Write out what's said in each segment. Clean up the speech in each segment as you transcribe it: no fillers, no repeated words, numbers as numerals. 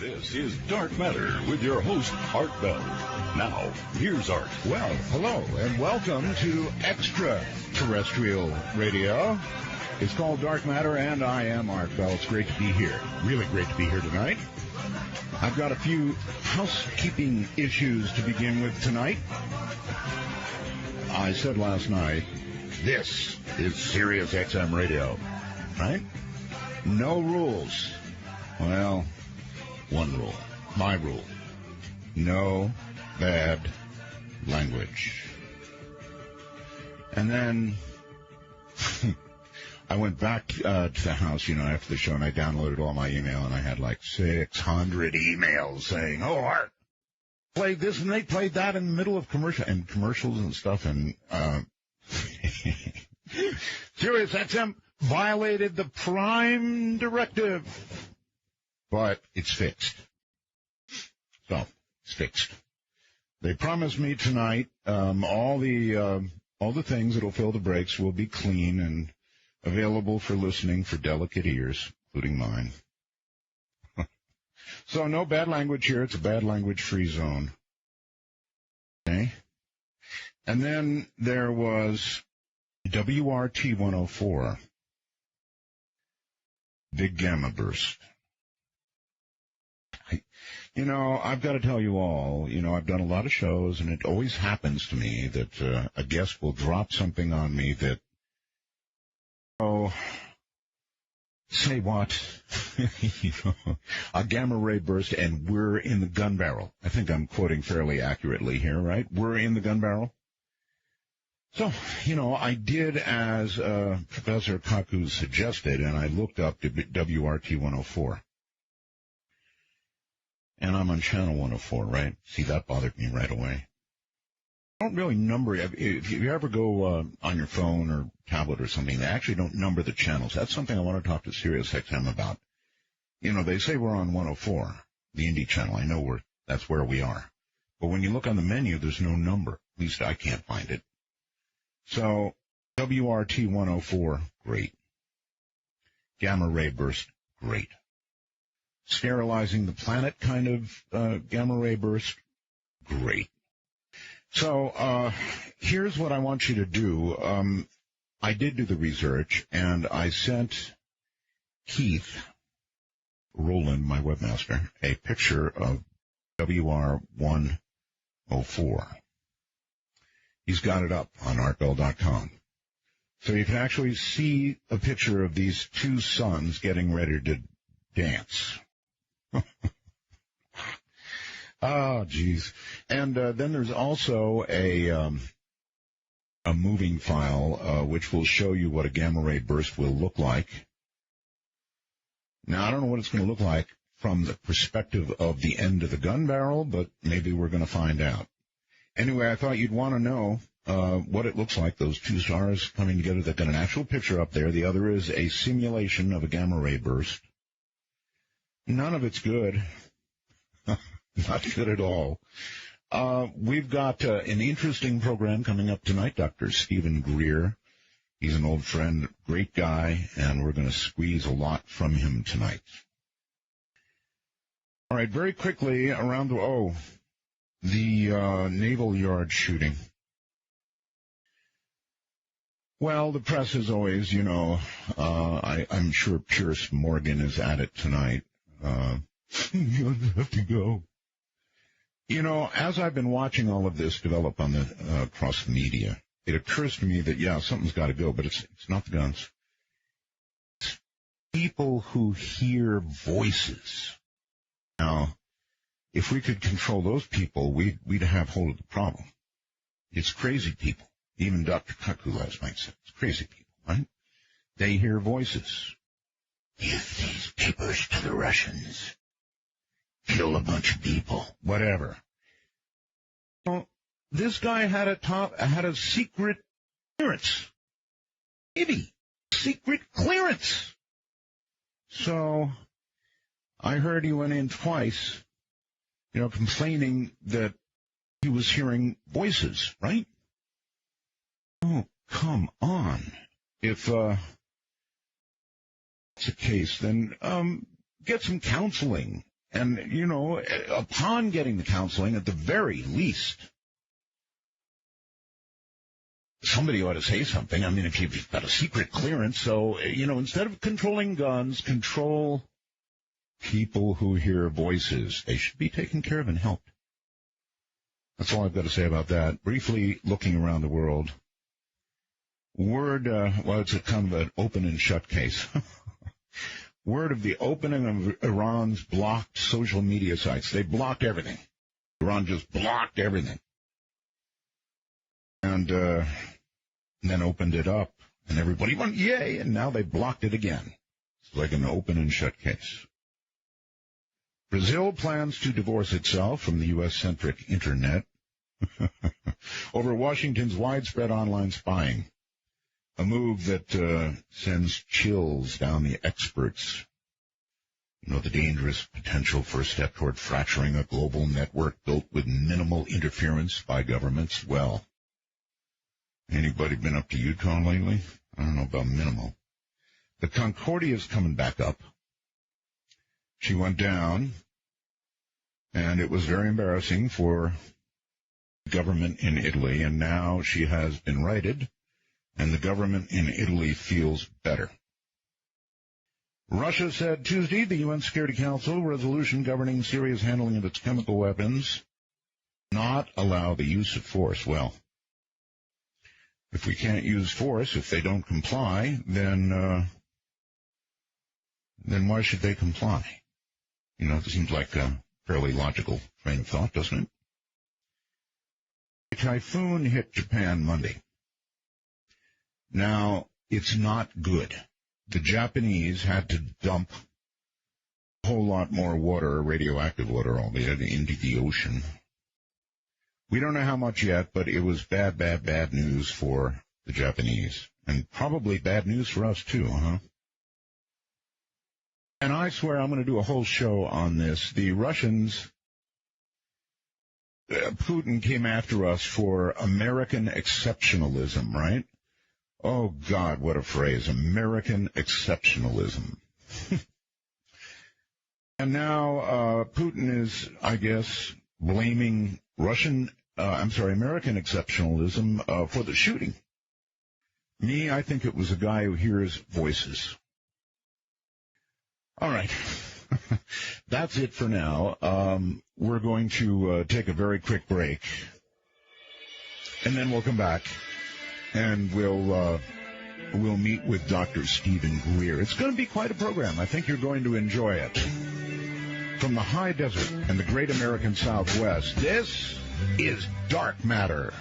This is Dark Matter with your host, Art Bell. Now, here's Art. Well, hello, and welcome to Extraterrestrial Radio. It's called Dark Matter, and I am Art Bell. It's great to be here. Really great to be here tonight. I've got a few housekeeping issues to begin with tonight. I said last night, this is Sirius XM Radio, right? No rules. Well, one rule. My rule. No bad language. And then I went back to the house, after the show, and I downloaded all my email, and I had like 600 emails saying, "Oh, Art, played this, and they played that in the middle of commercials and stuff, and Sirius XM violated the Prime Directive." But it's fixed. So, it's fixed. They promised me tonight all the things that'll fill the breaks will be clean and available for listening for delicate ears, including mine. So no bad language here. It's a bad language-free zone. Okay? And then there was WRT 104, Big Gamma Burst. I've got to tell you all, I've done a lot of shows, and it always happens to me that a guest will drop something on me that, say what? A gamma ray burst, and we're in the gun barrel. I think I'm quoting fairly accurately here, right? We're in the gun barrel. So, I did as Professor Kaku suggested, and I looked up WRT 104. And I'm on channel 104, right? See, that bothered me right away. I don't really number it. If you ever go on your phone or tablet or something, they actually don't number the channels. That's something I want to talk to Sirius XM about. They say we're on 104, the indie channel. I know that's where we are. But when you look on the menu, there's no number. At least I can't find it. So, WRT 104, great. Gamma ray burst, great. Sterilizing the planet kind of gamma ray burst, great. So here's what I want you to do. I did do the research, and I sent Keith Rowland, my webmaster, a picture of WR104. He's got it up on artbell.com. So you can actually see a picture of these two suns getting ready to dance. Oh, geez. And then there's also a moving file which will show you what a gamma ray burst will look like. Now, I don't know what it's going to look like from the perspective of the end of the gun barrel, but maybe we're going to find out. Anyway, I thought you'd want to know what it looks like, those two stars coming together. They've got an actual picture up there. The other is a simulation of a gamma ray burst. None of it's good. Not good at all. We've got an interesting program coming up tonight. Dr. Stephen Greer. He's an old friend, great guy, and we're going to squeeze a lot from him tonight. All right, very quickly around the Naval Yard shooting. Well, the press is always, I'm sure Pierce Morgan is at it tonight. You have to go. As I've been watching all of this develop on the across the media, it occurs to me that, something's got to go, but it's not the guns. It's people who hear voices. Now, if we could control those people, we'd have hold of the problem. It's crazy people. Even Dr. Kaku last night said it's crazy people, right? They hear voices. Give these papers to the Russians. Kill a bunch of people. Whatever. Well, this guy had a secret clearance. Maybe. Secret clearance. So, I heard he went in twice, complaining that he was hearing voices, right? Oh, come on. If that's the case, then get some counseling And, you know, upon getting the counseling, at the very least, somebody ought to say something. I mean, if you've got a secret clearance, so, you know, instead of controlling guns, control people who hear voices. They should be taken care of and helped. That's all I've got to say about that. Briefly looking around the world. It's a kind of an open and shut case. Word of the opening of Iran's blocked social media sites. They blocked everything. Iran just blocked everything. And then opened it up. And everybody went, yay, and now they blocked it again. It's like an open and shut case. Brazil plans to divorce itself from the U.S.-centric Internet over Washington's widespread online spying, a move that sends chills down the experts. You know, the dangerous potential for a step toward fracturing a global network built with minimal interference by governments. Well, anybody been up to Utah lately? I don't know about minimal. The Concordia's coming back up. She went down, and it was very embarrassing for the government in Italy, and now she has been righted, and the government in Italy feels better. Russia said Tuesday the UN Security Council resolution governing Syria's handling of its chemical weapons not allow the use of force. Well, if we can't use force, if they don't comply, then why should they comply? You know, it seems like a fairly logical train of thought, doesn't it? A typhoon hit Japan Monday. Now, it's not good. The Japanese had to dump a whole lot more water, radioactive water, albeit, into the ocean. We don't know how much yet, but it was bad, bad, bad news for the Japanese. And probably bad news for us, too, huh? And I swear I'm going to do a whole show on this. The Russians, Putin came after us for American exceptionalism, right? Oh, God, what a phrase, American exceptionalism. And now Putin is, I guess, blaming American exceptionalism for the shooting. Me, I think it was a guy who hears voices. All right. That's it for now. We're going to take a very quick break, and then we'll come back, and we'll meet with Dr. Stephen Greer. It's going to be quite a program. I think you're going to enjoy it. From the high desert and the great American Southwest, this is Dark Matter.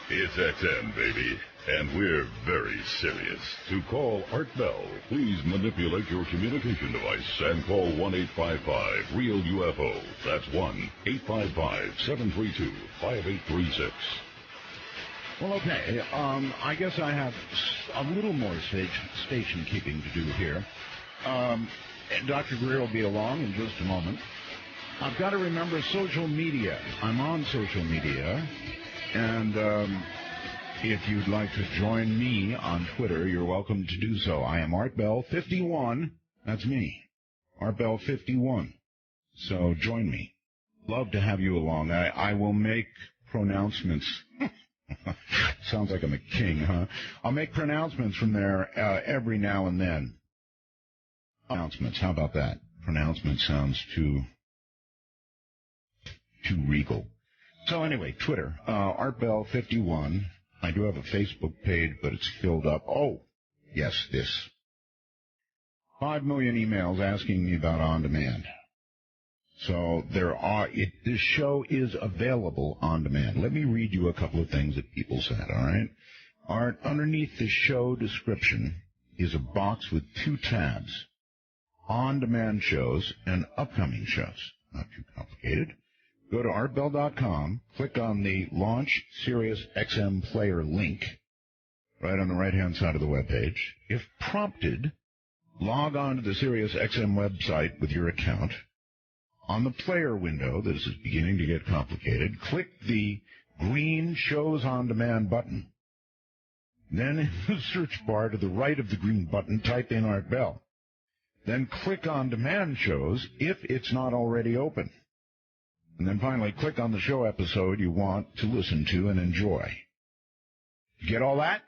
It's XM, baby, and we're very serious. To call Art Bell, please manipulate your communication device and call 1-855-REAL-UFO. That's 1-855-732-5836. Well, okay, I guess I have a little more station keeping to do here. Dr. Greer will be along in just a moment. I've got to remember social media. I'm on social media. And if you'd like to join me on Twitter, you're welcome to do so. I am ArtBell51. That's me. ArtBell51. So join me. Love to have you along. I will make pronouncements. Sounds like I'm a king, huh? I'll make pronouncements from there every now and then. Pronouncements, how about that? Pronouncement sounds too regal. So anyway, Twitter, ArtBell51. I do have a Facebook page, but it's filled up. Oh, yes, this. 5 million emails asking me about On Demand. So this show is available on demand. Let me read you a couple of things that people said, all right? Art, underneath the show description is a box with 2 tabs, on-demand shows and upcoming shows. Not too complicated. Go to artbell.com, click on the Launch Sirius XM Player link right on the right-hand side of the webpage. If prompted, log on to the Sirius XM website with your account. On the player window, this is beginning to get complicated, click the green Shows on Demand button. Then in the search bar to the right of the green button, type in Art Bell. Then click on Demand Shows if it's not already open. And then finally, click on the show episode you want to listen to and enjoy. Get all that?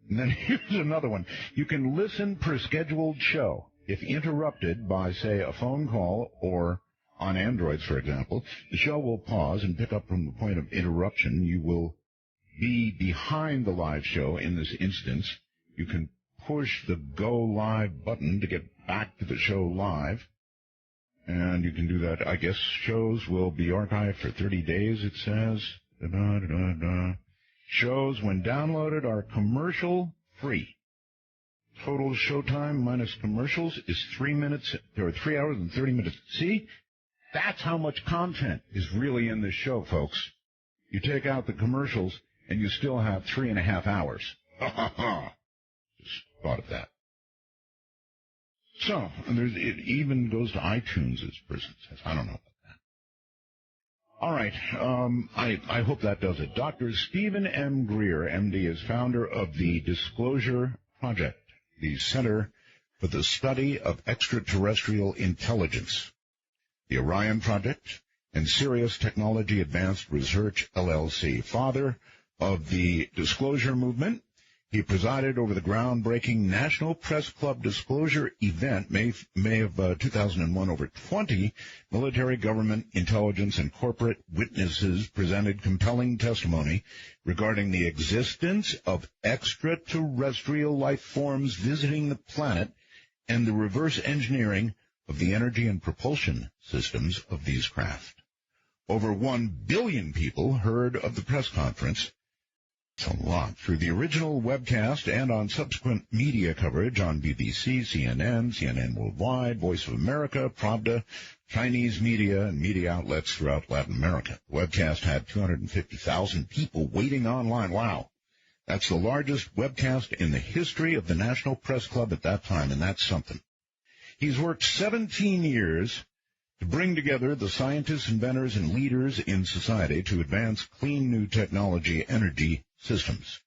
And then here's another one. You can listen per scheduled show. If interrupted by, say, a phone call or on Androids, for example, the show will pause and pick up from the point of interruption. You will be behind the live show in this instance. You can push the Go Live button to get back to the show live. And you can do that. I guess shows will be archived for 30 days, it says. Shows, when downloaded, are commercial-free. Total showtime minus commercials is 3 hours and 30 minutes. See? That's how much content is really in this show, folks. You take out the commercials, and you still have 3.5 hours. Just thought of that. So, it even goes to iTunes, this person says. I don't know about that. All right. I hope that does it. Dr. Stephen M. Greer, M.D., is founder of the Disclosure Project, the Center for the Study of Extraterrestrial Intelligence, the Orion Project, and Sirius Technology Advanced Research, LLC. Father of the Disclosure Movement, he presided over the groundbreaking National Press Club Disclosure event, May of 2001. Over 20 military, government, intelligence, and corporate witnesses presented compelling testimony regarding the existence of extraterrestrial life forms visiting the planet and the reverse engineering of the energy and propulsion systems of these craft. Over 1 billion people heard of the press conference. It's a lot. Through the original webcast and on subsequent media coverage on BBC, CNN, CNN Worldwide, Voice of America, Pravda, Chinese media, and media outlets throughout Latin America. The webcast had 250,000 people waiting online. Wow. That's the largest webcast in the history of the National Press Club at that time, and that's something. He's worked 17 years to bring together the scientists, inventors, and leaders in society to advance clean new technology energy systems.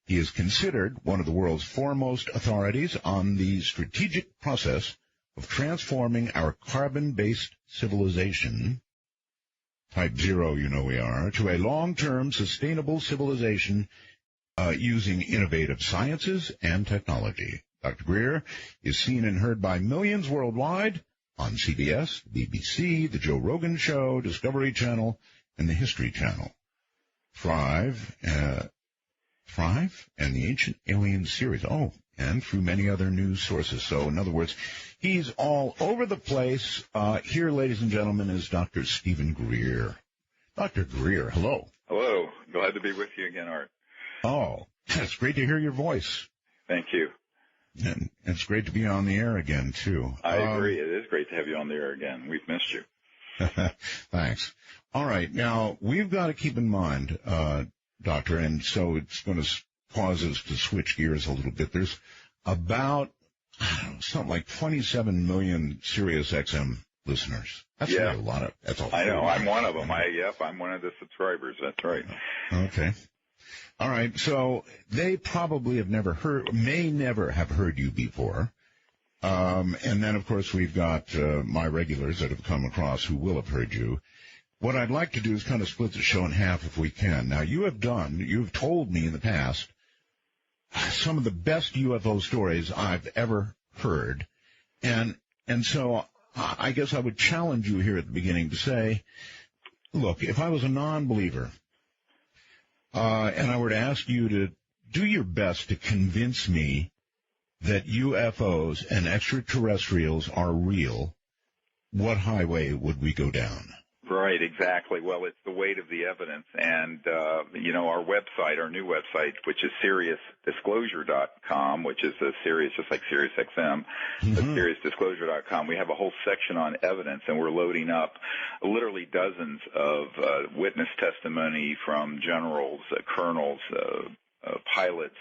He is considered one of the world's foremost authorities on the strategic process of transforming our carbon-based civilization, type 0 we are, to a long-term sustainable civilization using innovative sciences and technology. Dr. Greer is seen and heard by millions worldwide on CBS, BBC, The Joe Rogan Show, Discovery Channel, and the History Channel. Thrive, and the Ancient Alien series. Oh, and through many other news sources. So, in other words, he's all over the place. Here, ladies and gentlemen, is Dr. Stephen Greer. Dr. Greer, hello. Hello. Glad to be with you again, Art. Oh, it's great to hear your voice. Thank you. And it's great to be on the air again, too. I agree. It is great to have you on the air again. We've missed you. Thanks. All right. Now, we've got to keep in mind, Doctor, and so it's going to cause us to switch gears a little bit. There's about something like 27 million Sirius XM listeners. That's really a lot of. That's all. I know. I'm one of them. I'm one of the subscribers. That's right. Okay. All right. So they probably may never have heard you before. And then, of course, we've got my regulars that have come across who will have heard you. What I'd like to do is kind of split the show in half if we can. Now, you've told me in the past some of the best UFO stories I've ever heard. And so I guess I would challenge you here at the beginning to say, look, if I was a non-believer and I were to ask you to do your best to convince me that UFOs and extraterrestrials are real, what highway would we go down? Right, exactly. Well, it's the weight of the evidence. And, our website, our new website, which is SiriusDisclosure.com, which is a Sirius, just like SiriusXM, but SiriusDisclosure.com, we have a whole section on evidence, and we're loading up literally dozens of witness testimony from generals, colonels, pilots,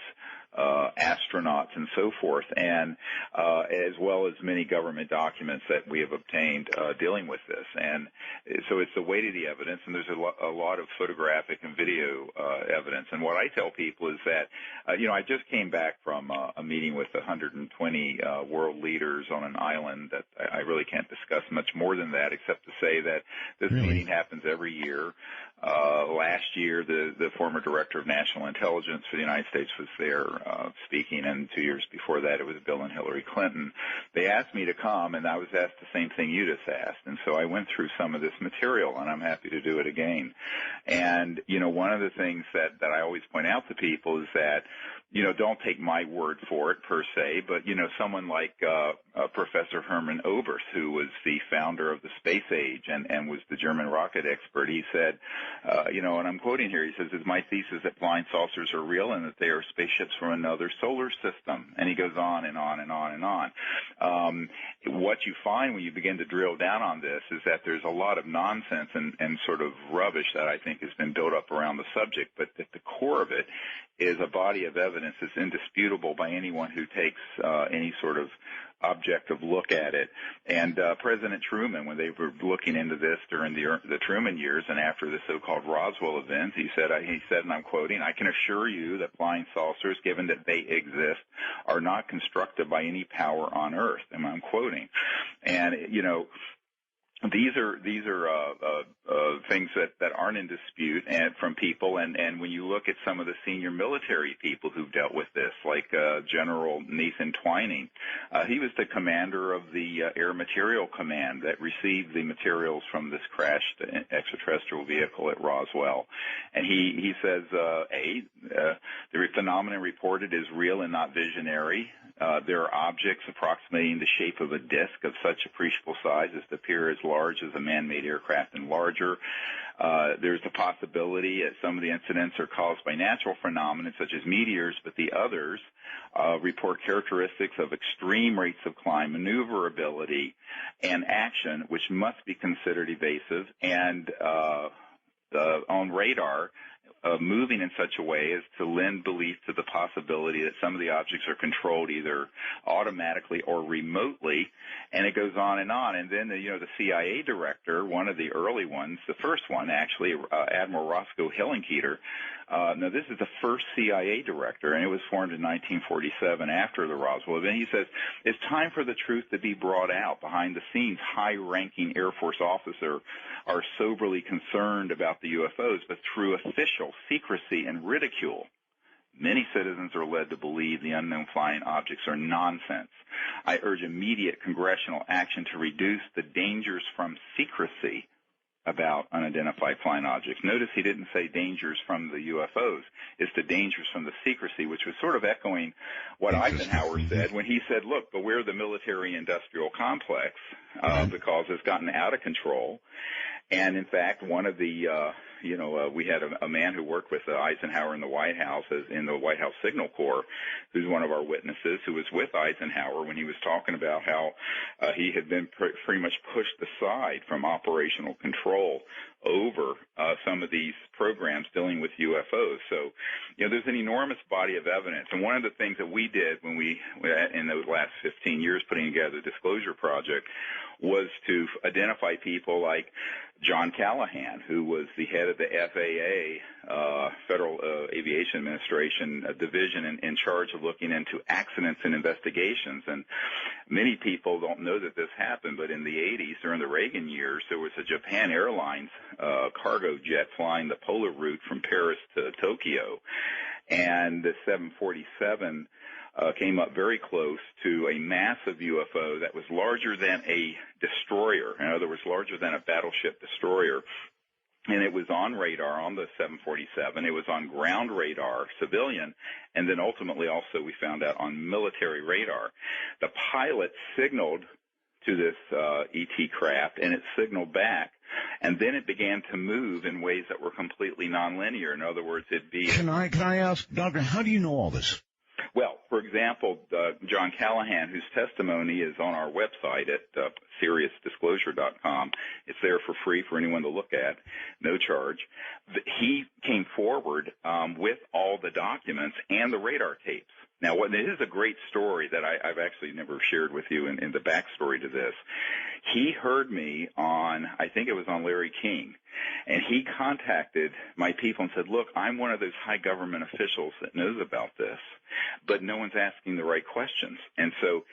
astronauts and so forth, and as well as many government documents that we have obtained dealing with this. And so it's the weight of the evidence, and there's a lot of photographic and video evidence. And what I tell people is that, I just came back from a meeting with 120 world leaders on an island that I really can't discuss much more than that, except to say that this meeting happens every year. Last year, the former director of national intelligence for the United States was there speaking, and 2 years before that, it was Bill and Hillary Clinton. They asked me to come, and I was asked the same thing you just asked, and so I went through some of this material, and I'm happy to do it again. And, one of the things that I always point out to people is that, don't take my word for it per se, but, someone like Professor Hermann Oberth, who was the founder of the space age and was the German rocket expert, he said, and I'm quoting here, he says, "Is my thesis that flying saucers are real and that they are spaceships from another solar system?" And he goes on and on and on and on. What you find when you begin to drill down on this is that there's a lot of nonsense and sort of rubbish that I think has been built up around the subject, but at the core of it is a body of evidence that's indisputable by anyone who takes any sort of objective look at it. And President Truman, when they were looking into this during the Truman years and after the so-called Roswell events, he said, and I'm quoting, "I can assure you that flying saucers, given that they exist, are not constructed by any power on Earth." And I'm quoting. And, these are things that aren't in dispute and from people, and when you look at some of the senior military people who've dealt with this, like General Nathan Twining, he was the commander of the Air Material Command that received the materials from this crashed extraterrestrial vehicle at Roswell, and he says, the phenomenon reported is real and not visionary. There are objects approximating the shape of a disk of such appreciable size as to appear as large as a man-made aircraft and larger. There's a possibility that some of the incidents are caused by natural phenomena such as meteors, but the others report characteristics of extreme rates of climb, maneuverability, and action, which must be considered evasive and on radar, moving in such a way as to lend belief to the possibility that some of the objects are controlled either automatically or remotely, and it goes on. And then, the CIA director, one of the early ones, the first one actually, Admiral Roscoe Hillenkoetter. Now, this is the first CIA director, and it was formed in 1947 after the Roswell event. He says, "It's time for the truth to be brought out. Behind the scenes, high-ranking Air Force officers are soberly concerned about the UFOs, but through official secrecy and ridicule, many citizens are led to believe the unknown flying objects are nonsense. I urge immediate congressional action to reduce the dangers from secrecy about unidentified flying objects." Notice he didn't say dangers from the UFOs. It's the dangers from the secrecy, which was sort of echoing what Eisenhower said when he said, "Look, beware the military-industrial complex because it's gotten out of control." And in fact, one of the, we had a man who worked with Eisenhower in the White House, in the White House Signal Corps, who's one of our witnesses, who was with Eisenhower when he was talking about how he had been pretty much pushed aside from operational control over some of these programs dealing with UFOs. So, there's an enormous body of evidence. And one of the things that we did when in those last 15 years putting together the Disclosure Project, was to identify people like John Callahan, who was the head of the FAA, Federal Aviation Administration division in charge of looking into accidents and investigations. And many people don't know that this happened, but in the 80s, during the Reagan years, there was a Japan Airlines cargo jet flying the polar route from Paris to Tokyo, and the 747 came up very close to a massive UFO that was larger than a destroyer. In other words, larger than a battleship destroyer. And it was on radar on the 747. It was on ground radar, civilian, and then ultimately also we found out on military radar. The pilot signaled to this ET craft, and it signaled back, and then it began to move in ways that were completely nonlinear. In other words, it'd be... Can I ask, Doctor, how do you know all this? Well, for example, John Callahan, whose testimony is on our website at seriousdisclosure.com. It's there for free for anyone to look at, no charge. He came forward with all the documents and the radar tapes. Now, it is a great story that I've actually never shared with you in the backstory to this. He heard me on, I think it was on Larry King, and he contacted my people and said, look, I'm one of those high government officials that knows about this, but no one's asking the right questions. And so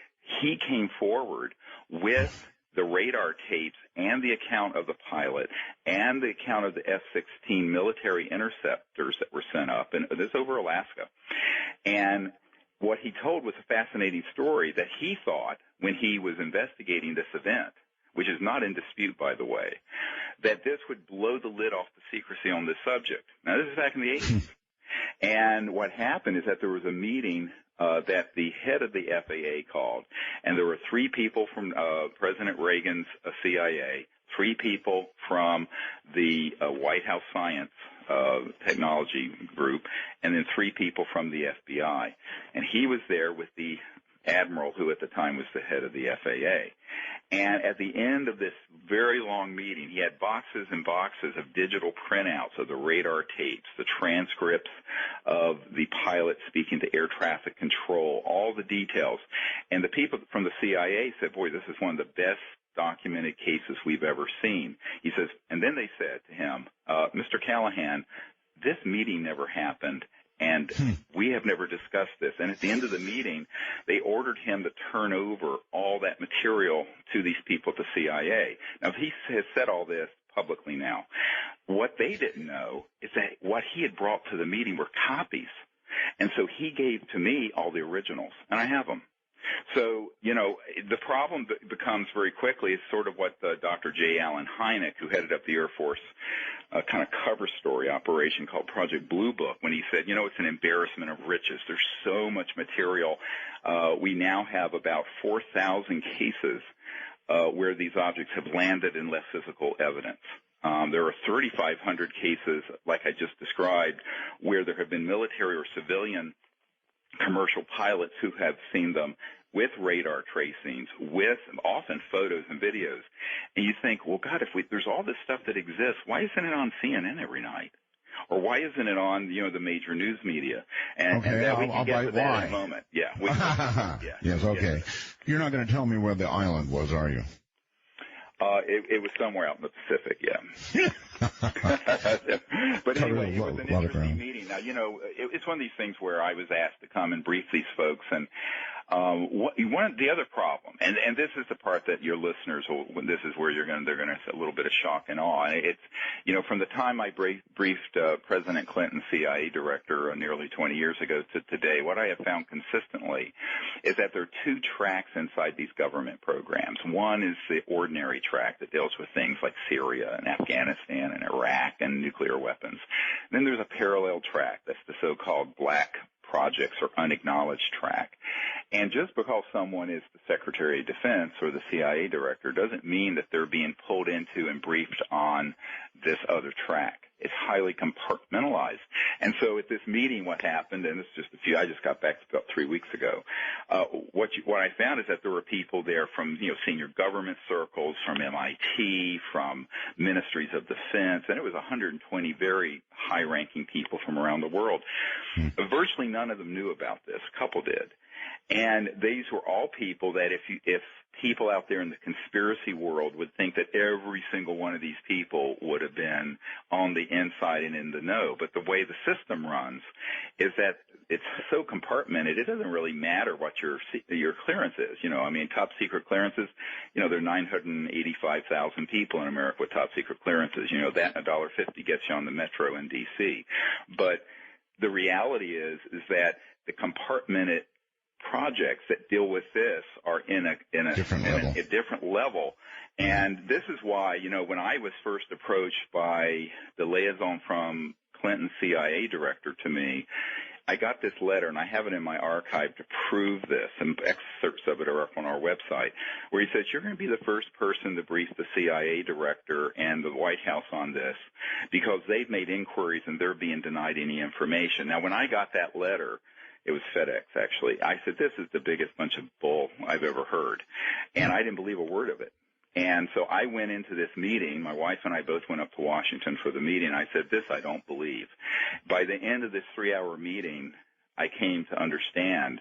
he came forward with the radar tapes and the account of the pilot and the account of the F-16 military interceptors that were sent up, and this over Alaska. And what he told was a fascinating story that he thought when he was investigating this event, which is not in dispute, by the way, that this would blow the lid off the secrecy on this subject. Now, this is back in the 80s. And what happened is that there was a meeting that the head of the FAA called, and there were three people from President Reagan's CIA, three people from the White House Science Technology Group, and then three people from the FBI. And he was there with the admiral who at the time was the head of the FAA. And at the end of this very long meeting, he had boxes and boxes of digital printouts of the radar tapes, the transcripts of the pilot speaking to air traffic control, all the details. And the people from the CIA said, boy, this is one of the best documented cases we've ever seen. He says, and then they said to him, Mr. Callahan, this meeting never happened, and we have never discussed this. And at the end of the meeting, they ordered him to turn over all that material to these people at the CIA. Now, he has said all this publicly now. What they didn't know is that what he had brought to the meeting were copies. And so he gave to me all the originals, and I have them. So, the problem becomes very quickly is sort of what Dr. J. Allen Hynek, who headed up the Air Force kind of cover story operation called Project Blue Book, when he said, it's an embarrassment of riches. There's so much material. We now have about 4,000 cases where these objects have landed and left physical evidence. There are 3,500 cases, like I just described, where there have been military or civilian commercial pilots who have seen them with radar tracings, with often photos and videos. And you think, well, God, there's all this stuff that exists, why isn't it on CNN every night? Or why isn't it on, the major news media? And we can get to that in a moment. Yeah. Yes, okay. You're not going to tell me where the island was, are you? It was somewhere out in the Pacific, yeah. But anyway, it was an interesting meeting. Now, it's one of these things where I was asked to come and brief these folks, and the other problem, and this is the part that your listeners this is where they're going to see a little bit of shock and awe. And it's, from the time I briefed President Clinton, CIA director, nearly 20 years ago to today, what I have found consistently is that there are two tracks inside these government programs. One is the ordinary track that deals with things like Syria and Afghanistan and Iraq and nuclear weapons. Then there's a parallel track, that's the so-called black projects or unacknowledged track. And just because someone is the Secretary of Defense or the CIA director doesn't mean that they're being pulled into and briefed on this other track. It's highly compartmentalized. And so at this meeting, what happened, and it's just I just got back about 3 weeks ago, what I found is that there were people there from, senior government circles, from MIT, from ministries of defense, and it was 120 very high-ranking people from around the world. Virtually none of them knew about this. A couple did. And these were all people that if people out there in the conspiracy world would think that every single one of these people would have been on the inside and in the know. But the way the system runs is that it's so compartmented, it doesn't really matter what your clearance is. You know, I mean, top secret clearances, you know, there are 985,000 people in America with top secret clearances. You know, that and $1.50 gets you on the metro in D.C. But the reality is that the compartmented projects that deal with this are in a different level. And this is why, you know, when I was first approached by the liaison from Clinton's CIA director to me, I got this letter, and I have it in my archive to prove this, and excerpts of it are up on our website, where he says, you're going to be the first person to brief the CIA director and the White House on this because they've made inquiries and they're being denied any information. Now, when I got that letter, it was FedEx, actually. I said, this is the biggest bunch of bull I've ever heard. And I didn't believe a word of it. And so I went into this meeting. My wife and I both went up to Washington for the meeting. I said, this I don't believe. By the end of this 3-hour meeting, I came to understand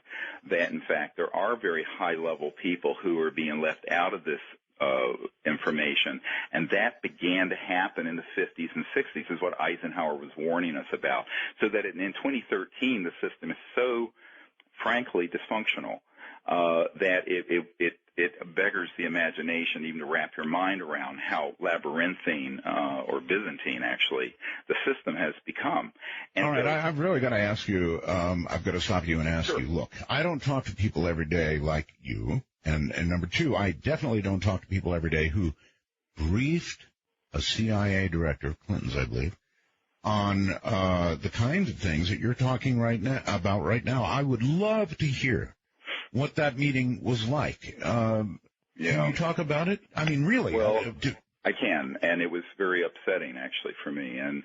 that, in fact, there are very high-level people who are being left out of this information. And that began to happen in the 50s and 60s, is what Eisenhower was warning us about. So that in 2013, the system is so, frankly, dysfunctional that it beggars the imagination even to wrap your mind around how labyrinthine or Byzantine, actually, the system has become. And all right, I've really got to ask you, I've got to stop you and ask you, look, I don't talk to people every day like you, and number two, I definitely don't talk to people every day who briefed a CIA director, Clinton's, I believe, on the kinds of things that you're talking about right now. I would love to hear what that meeting was like. Can you talk about it? I mean, really? Well, I can, and it was very upsetting, actually, for me. And,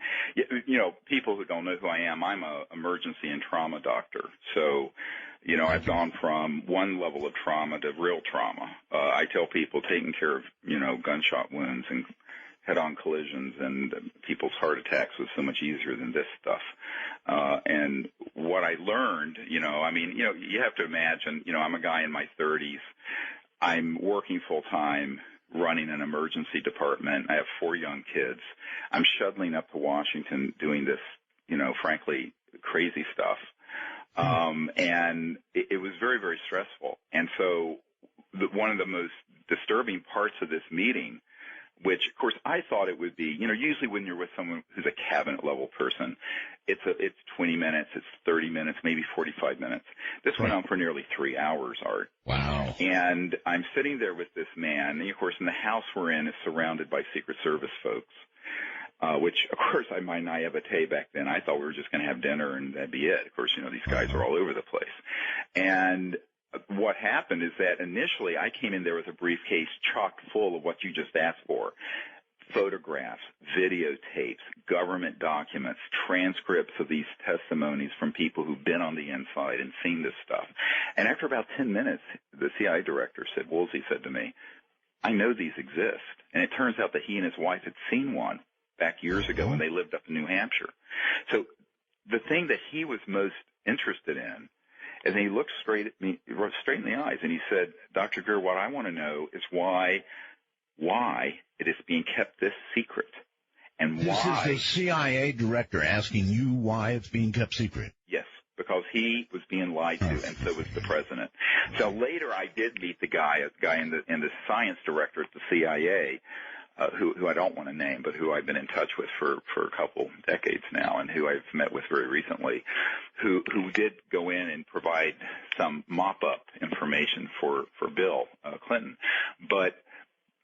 you know, people who don't know who I am, I'm an emergency and trauma doctor. So, you know, I've gone from one level of trauma to real trauma. I tell people taking care of, you know, gunshot wounds and head-on collisions and people's heart attacks was so much easier than this stuff. And what I learned, you know, I mean, you know, you have to imagine, you know, I'm a guy in my 30s. I'm working full-time, running an emergency department. I have 4 young kids. I'm shuttling up to Washington doing this, you know, frankly, crazy stuff. And it was very, very stressful. And so one of the most disturbing parts of this meeting, which, of course, I thought it would be, you know, usually when you're with someone who's a cabinet-level person, it's 20 minutes, it's 30 minutes, maybe 45 minutes. This went on for nearly 3 hours, Art. Wow. And I'm sitting there with this man, and, of course, in the house we're in is surrounded by Secret Service folks, which, of course, my naivete back then, I thought we were just going to have dinner and that'd be it. Of course, you know, these guys are all over the place. And what happened is that initially I came in there with a briefcase chock full of what you just asked for: photographs, videotapes, government documents, transcripts of these testimonies from people who've been on the inside and seen this stuff. And after about 10 minutes, the CIA director said, Woolsey said to me, I know these exist. And it turns out that he and his wife had seen one back years ago when they lived up in New Hampshire. So the thing that he was most interested in, and he looked straight at me, straight in the eyes, and he said, Dr. Greer, what I want to know is why it is being kept this secret, and why. This is the CIA director asking you why it's being kept secret. Yes, because he was being lied to, and so was the president. So later, I did meet the guy in the science director at the CIA, who I don't want to name, but who I've been in touch with for a couple decades now, and who I've met with very recently, who did go in and provide some mop-up information for Bill Clinton. But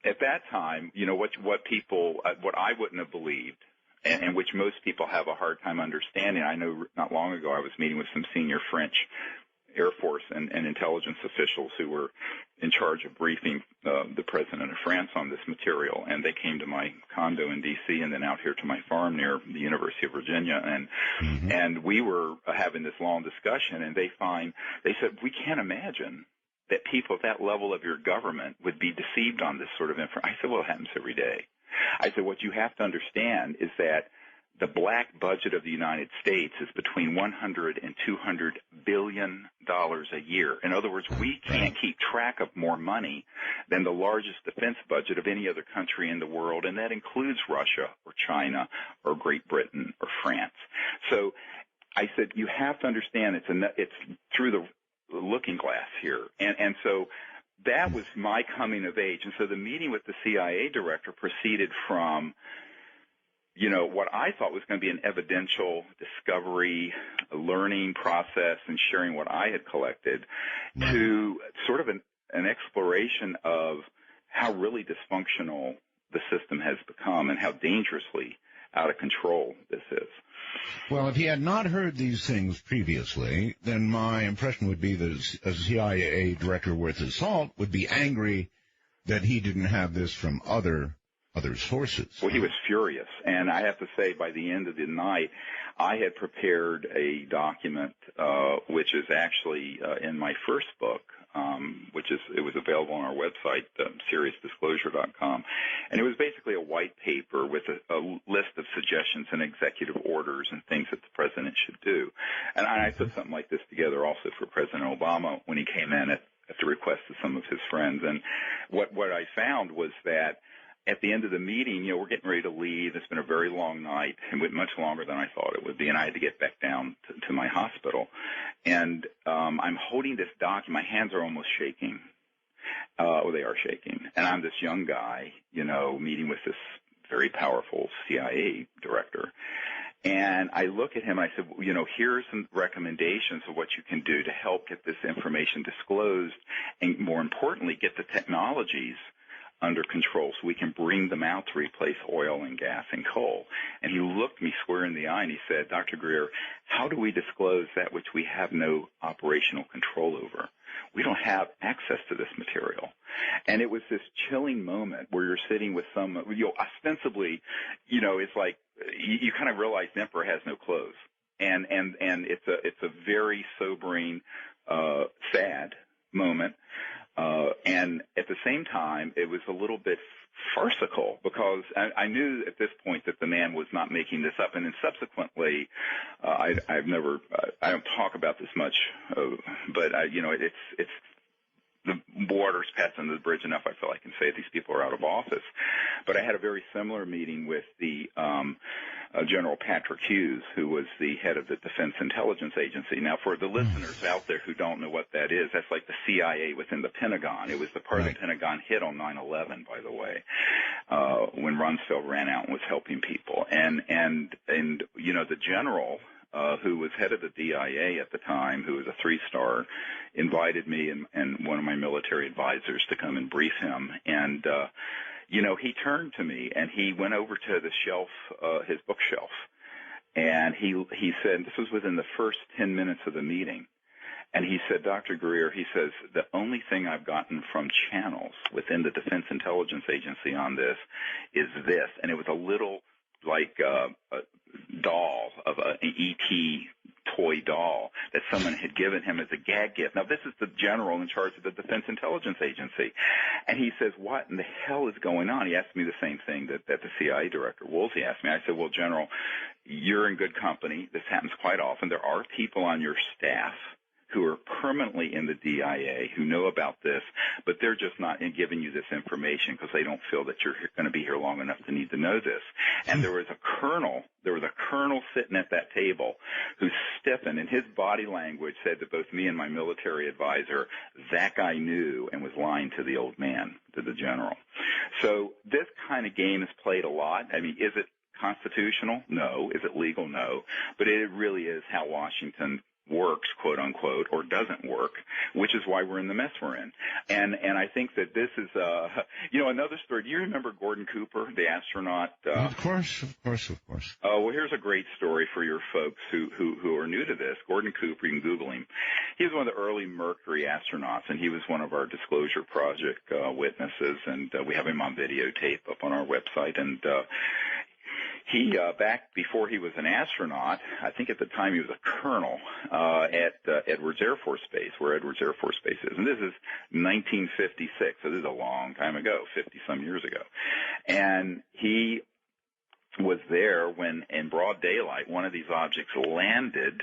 at that time, you know, what I wouldn't have believed, and which most people have a hard time understanding. I know not long ago I was meeting with some senior French Air Force and intelligence officials who were in charge of briefing the president of France on this material, and they came to my condo in D.C. and then out here to my farm near the University of Virginia, and we were having this long discussion, and they said, we can't imagine that people at that level of your government would be deceived on this sort of information. I said, well, it happens every day. I said, what you have to understand is that the black budget of the United States is between $100 and $200 billion a year. In other words, we can't keep track of more money than the largest defense budget of any other country in the world, and that includes Russia or China or Great Britain or France. So I said, you have to understand it's through the looking glass here. And so that was my coming of age. And so the meeting with the CIA director proceeded from, what I thought was going to be an evidential discovery, a learning process, and sharing what I had collected, to sort of an exploration of how really dysfunctional the system has become and how dangerously out of control this is. Well, if he had not heard these things previously, then my impression would be that a CIA director worth his salt would be angry that he didn't have this from other sources. Well, he was furious, and I have to say, by the end of the night, I had prepared a document, which is actually in my first book, it was available on our website, seriousdisclosure.com, and it was basically a white paper with a list of suggestions and executive orders and things that the president should do. And I put something like this together also for President Obama when he came in at the request of some of his friends. And what I found was that at the end of the meeting, we're getting ready to leave. It's been a very long night. It went much longer than I thought it would be, and I had to get back down to my hospital. And I'm holding this document. My hands are almost shaking. They are shaking. And I'm this young guy, meeting with this very powerful CIA director. And I look at him and I said, here's some recommendations of what you can do to help get this information disclosed, and more importantly, get the technologies under control so we can bring them out to replace oil and gas and coal. And he looked me square in the eye and he said, Dr. Greer, how do we disclose that which we have no operational control over? We don't have access to this material. And it was this chilling moment where you're sitting with someone, ostensibly, it's like you kind of realize the emperor has no clothes. And it's a very sobering, sad moment. And at the same time, it was a little bit farcical because I knew at this point that the man was not making this up. And then subsequently, I don't talk about this much, but it's the water's passed under the bridge enough. I feel I can say these people are out of office. But I had a very similar meeting with the General Patrick Hughes, who was the head of the Defense Intelligence Agency. Now, for the listeners out there who don't know what that is, that's like the CIA within the Pentagon. It was the part of the Pentagon hit on 9/11, by the way, when Rumsfeld ran out and was helping people. And the general, who was head of the DIA at the time, who was a 3-star, invited me and one of my military advisors to come and brief him. And he turned to me and he went over to the shelf, his bookshelf, and he said, this was within the first 10 minutes of the meeting, and he said, Dr. Greer, he says, the only thing I've gotten from channels within the Defense Intelligence Agency on this is this. And it was a little like a doll of an E.T. toy doll that someone had given him as a gag gift. Now, this is the general in charge of the Defense Intelligence Agency. And he says, what in the hell is going on? He asked me the same thing that the CIA director, Woolsey, asked me. I said, well, General, you're in good company. This happens quite often. There are people on your staff who are permanently in the DIA who know about this, but they're just not giving you this information because they don't feel that you're going to be here long enough to need to know this. And there was a colonel sitting at that table who stiffened, and his body language said to both me and my military advisor, that guy knew and was lying to the old man, to the general. So this kind of game is played a lot. I mean, is it constitutional? No. Is it legal? No. But it really is how Washington works, quote unquote, or doesn't work, which is why we're in the mess we're in. And I think that this is, another story. Do you remember Gordon Cooper, the astronaut? Of course. Oh, well, here's a great story for your folks who are new to this. Gordon Cooper, you can Google him. He was one of the early Mercury astronauts, and he was one of our Disclosure Project witnesses, and we have him on videotape up on our website. And he, back before he was an astronaut, I think at the time he was a colonel at Edwards Air Force Base, where Edwards Air Force Base is. And this is 1956, so this is a long time ago, 50-some years ago. And he was there when, in broad daylight, one of these objects landed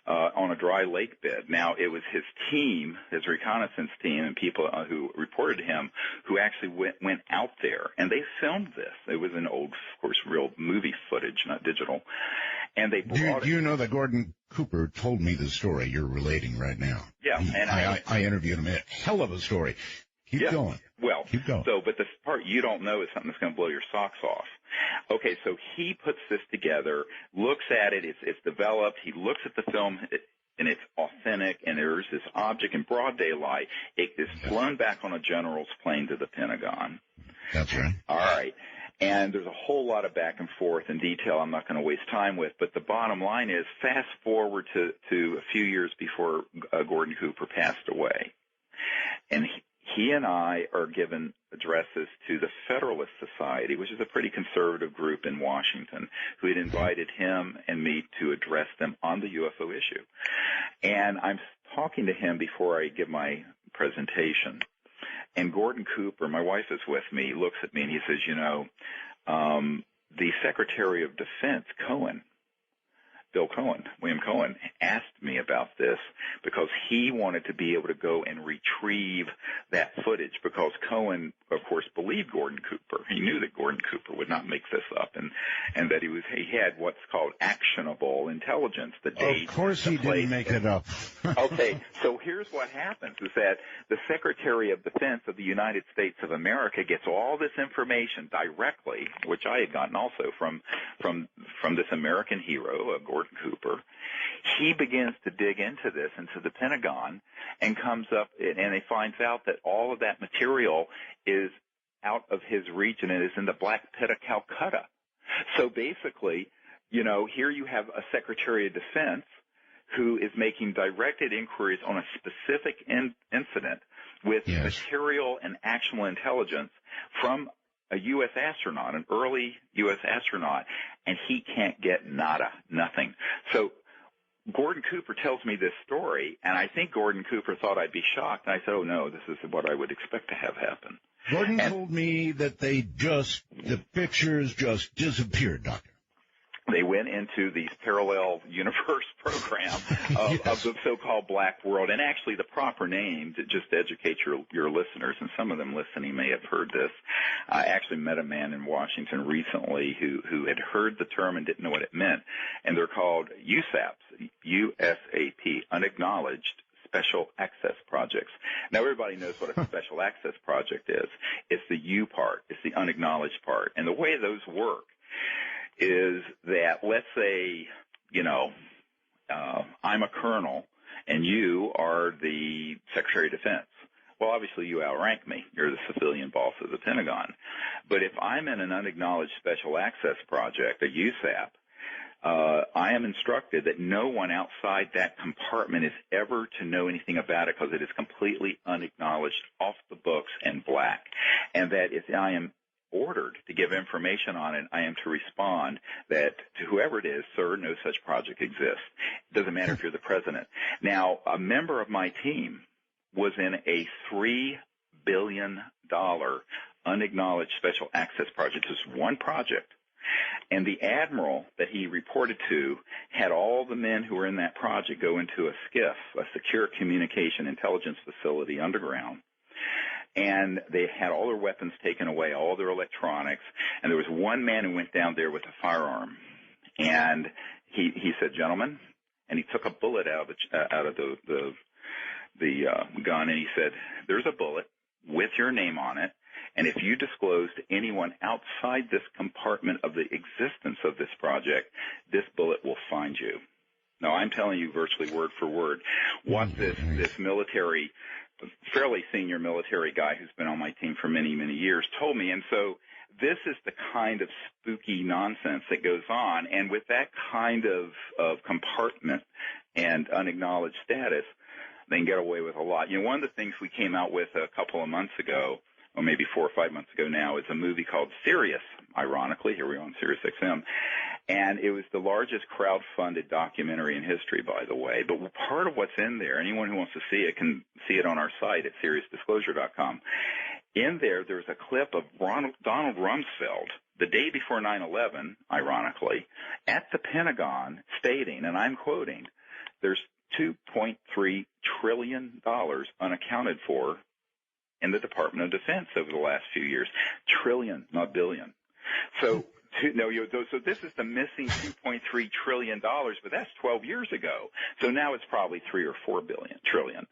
on a dry lake bed. Now, it was his team, his reconnaissance team, and people who reported to him who actually went out there, and they filmed this. It was an old, of course, real movie footage, not digital. And they brought Do you know that Gordon Cooper told me the story you're relating right now? Yeah. And I interviewed him. Hell of a story. Keep going. Well, keep going. So, but the part you don't know is something that's going to blow your socks off. Okay, so he puts this together, looks at it, it's developed, he looks at the film, and it's authentic, and there's this object in broad daylight. It is flown back on a general's plane to the Pentagon. That's right. All right. And there's a whole lot of back and forth and detail I'm not going to waste time with, but the bottom line is fast forward to a few years before Gordon Cooper passed away. And he and I are given addresses to the Federalist Society, which is a pretty conservative group in Washington, who had invited him and me to address them on the UFO issue. And I'm talking to him before I give my presentation. And Gordon Cooper, my wife is with me, looks at me and he says, the Secretary of Defense, William Cohen, asked me about this because he wanted to be able to go and retrieve that footage because Cohen, of course, believed Gordon Cooper. He knew that Gordon Cooper would not make this up and that he had what's called actionable intelligence. Of course he didn't make it up. Okay, so here's what happens is that the Secretary of Defense of the United States of America gets all this information directly, which I had gotten also from this American hero, Gordon Cooper. He begins to dig into this, into the Pentagon, and comes up, and he finds out that all of that material is out of his region and is in the Black Pit of Calcutta. So basically, here you have a Secretary of Defense who is making directed inquiries on a specific incident with material and actual intelligence from a U.S. astronaut, an early U.S. astronaut, and he can't get nothing. So Gordon Cooper tells me this story, and I think Gordon Cooper thought I'd be shocked. And I said, oh, no, this is what I would expect to have happen. Gordon told me that the pictures just disappeared, Doctor. They went into these parallel universe program of the so-called black world. And actually the proper name, to just educate your listeners, and some of them listening may have heard this. I actually met a man in Washington recently who had heard the term and didn't know what it meant. And they're called USAPs, USAP, Unacknowledged Special Access Projects. Now, everybody knows what a special access project is. It's the U part. It's the unacknowledged part. And the way those work is that, let's say, I'm a colonel and you are the Secretary of Defense. Well, obviously you outrank me. You're the civilian boss of the Pentagon. But if I'm in an unacknowledged special access project, a USAP, I am instructed that no one outside that compartment is ever to know anything about it because it is completely unacknowledged, off the books, and black. And that if I am ordered to give information on it, I am to respond that to whoever it is, sir, no such project exists. It doesn't matter if you're the president. Now, a member of my team was in a $3 billion unacknowledged special access project. Just one project. And the admiral that he reported to had all the men who were in that project go into a SCIF, a secure communication intelligence facility underground. And they had all their weapons taken away, all their electronics. And there was one man who went down there with a firearm. And he said, gentlemen, and he took a bullet out of the gun, and he said, there's a bullet with your name on it. And if you disclose to anyone outside this compartment of the existence of this project, this bullet will find you. Now, I'm telling you virtually word for word what this military, fairly senior military guy who's been on my team for many, many years told me. And so this is the kind of spooky nonsense that goes on. And with that kind of compartment and unacknowledged status, they can get away with a lot. One of the things we came out with a couple of months ago, or maybe 4 or 5 months ago now, is a movie called Sirius. Ironically, here we are on Sirius XM. And it was the largest crowd-funded documentary in history, by the way. But part of what's in there, anyone who wants to see it can see it on our site at SiriusDisclosure.com. In there's a clip of Donald Rumsfeld, the day before 9/11, ironically, at the Pentagon stating, and I'm quoting, there's $2.3 trillion unaccounted for in the Department of Defense over the last few years. Trillion, not billion. So so this is the missing $2.3 trillion, but that's 12 years ago. So now it's probably 3 or 4 trillion.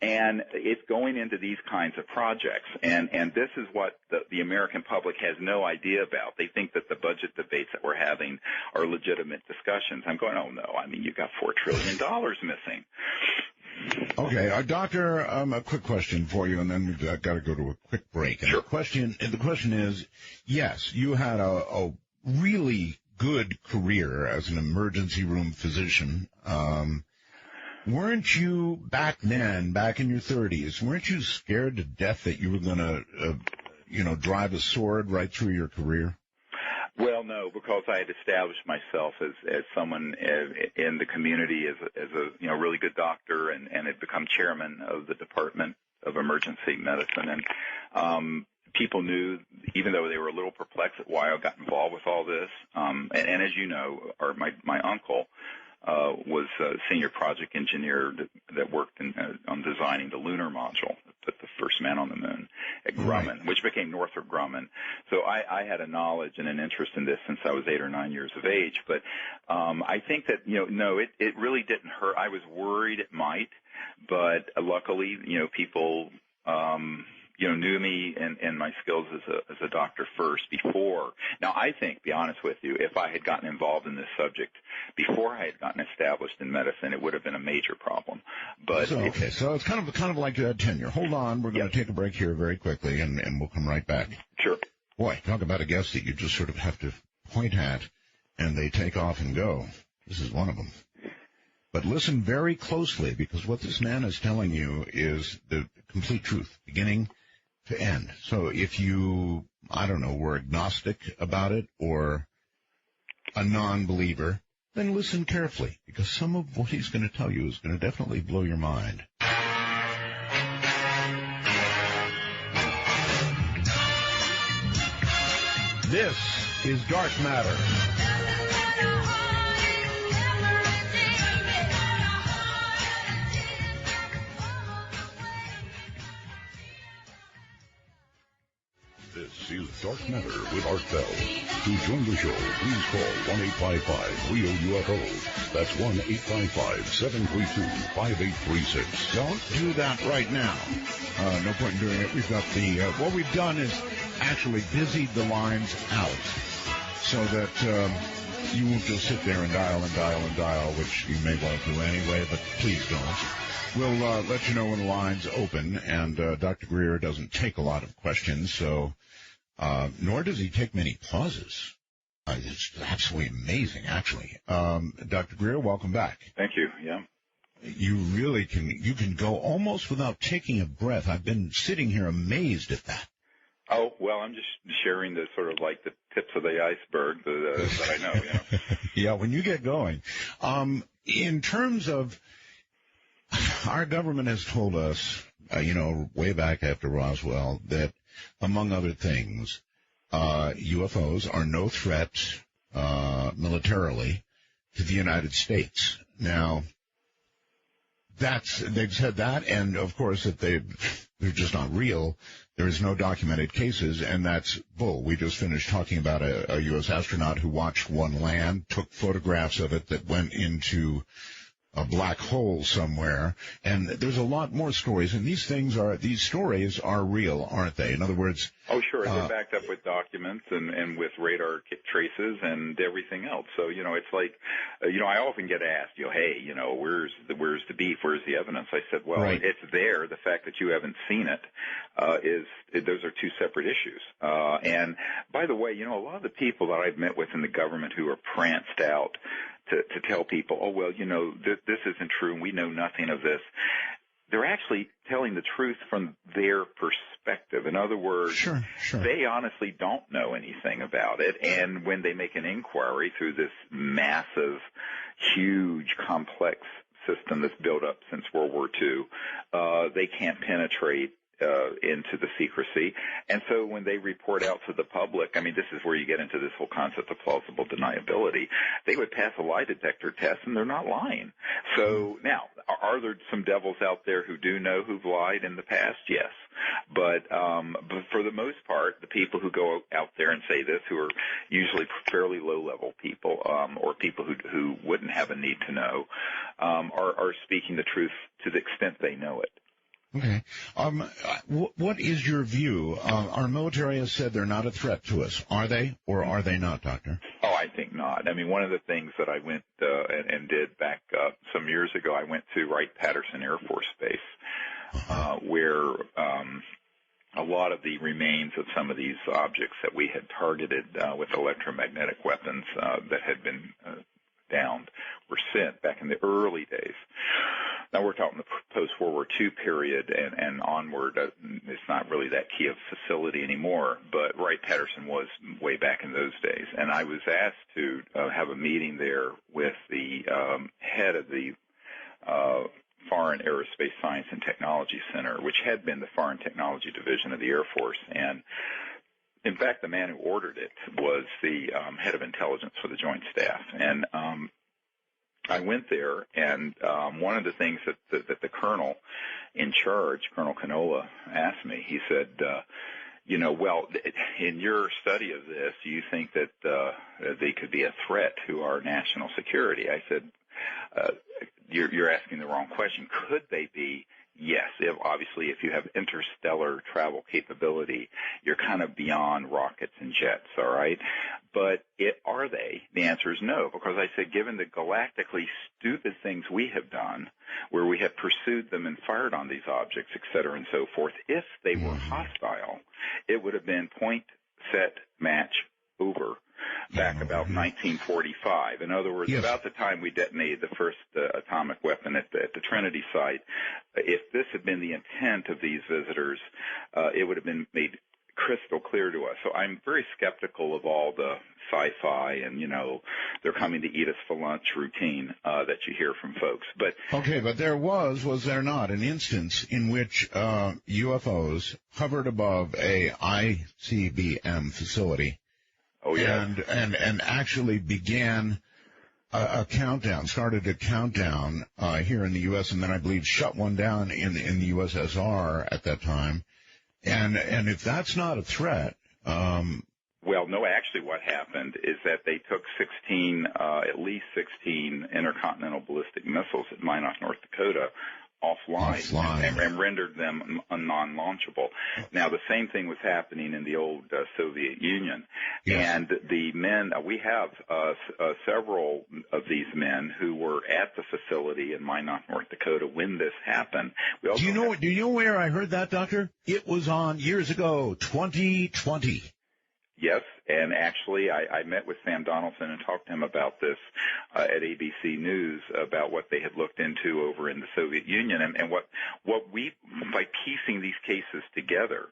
And it's going into these kinds of projects. And this is what the American public has no idea about. They think that the budget debates that we're having are legitimate discussions. I'm going, oh, no. I mean, you've got $4 trillion missing. Okay, Doctor, a quick question for you, and then we've got to go to a quick break. And sure. The question is, yes, you had a really good career as an emergency room physician. Weren't you back then, back in your 30s, weren't you scared to death that you were going to, drive a sword right through your career? Well, no, because I had established myself as someone in the community as a really good doctor, and had become chairman of the Department of Emergency Medicine. And people knew, even though they were a little perplexed at why I got involved with all this. And as you know, my uncle was a senior project engineer that worked on designing the lunar module, put the first man on the moon at Grumman, right, which became Northrop Grumman. So I had a knowledge and an interest in this since I was 8 or 9 years of age. But I think that, no, it really didn't hurt. I was worried it might, but luckily, people knew me and my skills as a doctor first before. Now, I think, be honest with you, if I had gotten involved in this subject before I had gotten established in medicine, it would have been a major problem. But so it's kind of like tenure. Hold on, we're going to take a break here very quickly, and we'll come right back. Sure. Boy, talk about a guest that you just sort of have to point at, and they take off and go. This is one of them. But listen very closely, because what this man is telling you is the complete truth, beginning to end. So if you, were agnostic about it or a non-believer, then listen carefully, because some of what he's going to tell you is going to definitely blow your mind. This is Dark Matter. This is Dark Matter with Art Bell. To join the show, please call 1-855-REO-UFO. That's 1-855-732-5836. Don't do that right now. No point in doing it. We've got what we've done is actually busied the lines out so that you won't just sit there and dial, which you may want to do anyway, but please don't. We'll let you know when the lines open, and Dr. Greer doesn't take a lot of questions, so nor does he take many pauses. It's absolutely amazing, actually. Dr. Greer, welcome back. Thank you. Yeah. You really can go almost without taking a breath. I've been sitting here amazed at that. Oh, well, I'm just sharing the sort of like the tips of the iceberg that I know. Yeah, when you get going. In terms of, our government has told us, way back after Roswell, that, among other things, UFOs are no threat militarily to the United States. Now, they've said that, and of course that they're just not real. There's no documented cases, and that's bull. We just finished talking about a U.S. astronaut who watched one land, took photographs of it that went into a black hole somewhere, and there's a lot more stories, and these stories are real, aren't they? In other words... Oh, sure. They're backed up with documents and with radar traces and everything else. So, it's like, I often get asked, hey, where's the beef? Where's the evidence? I said, well, right. It's there. The fact that you haven't seen it those are two separate issues. And by the way, a lot of the people that I've met with in the government who are pranced out to tell people, oh, well, this isn't true and we know nothing of this. They're actually telling the truth from their perspective. In other words, sure. They honestly don't know anything about it. And when they make an inquiry through this massive, huge, complex system that's built up since World War II, they can't penetrate into the secrecy. And so when they report out to the public, I mean, this is where you get into this whole concept of plausible deniability. They would pass a lie detector test, and they're not lying. So now, are there some devils out there who do know who've lied in the past? Yes. But for the most part, the people who go out there and say this, who are usually fairly low-level people or people who wouldn't have a need to know, are speaking the truth to the extent they know it. Okay. What is your view? Our military has said they're not a threat to us. Are they, or are they not, Doctor? Oh, I think not. I mean, one of the things that I went and did back some years ago, I went to Wright-Patterson Air Force Base, where a lot of the remains of some of these objects that we had targeted with electromagnetic weapons that had been downed were sent back in the early days. Now, we're talking the post-World War II period and onward. It's not really that key of facility anymore, but Wright-Patterson was way back in those days. And I was asked to have a meeting there with the head of the Foreign Aerospace Science and Technology Center, which had been the Foreign Technology Division of the Air Force. And in fact, the man who ordered it was the head of intelligence for the Joint Staff. And I went there, and one of the things that the colonel in charge, Colonel Canola, asked me, he said, well, in your study of this, do you think that they could be a threat to our national security? I said, you're asking the wrong question. Could they be? Yes. Obviously, if you have interstellar travel capability, you're kind of beyond rockets and jets, all right? But are they? The answer is no, because I said, given the galactically stupid things we have done, where we have pursued them and fired on these objects, et cetera, and so forth, if they were hostile, it would have been point, set, match, over, back about 1945. In other words, about the time we detonated the first atomic weapon at the Trinity site, if this had been the intent of these visitors, it would have been made crystal clear to us. So I'm very skeptical of all the sci-fi and, they're coming to eat us for lunch routine that you hear from folks. But okay, but there was there not, an instance in which UFOs hovered above a ICBM facility? Oh, yeah. And actually began a countdown, started a countdown here in the U.S., and then I believe shut one down in the USSR at that time. And if that's not a threat... well, no, actually what happened is that they took at least 16 intercontinental ballistic missiles at Minot, North Dakota, offline. And rendered them non-launchable. Now, the same thing was happening in the old Soviet Union. Yes. And the men, we have several of these men who were at the facility in Minot, North Dakota when this happened. Do you know where I heard that, Doctor? It was on years ago, 2020. Yes, and actually I met with Sam Donaldson and talked to him about this at ABC News about what they had looked into over in the Soviet Union and what we, by piecing these cases together,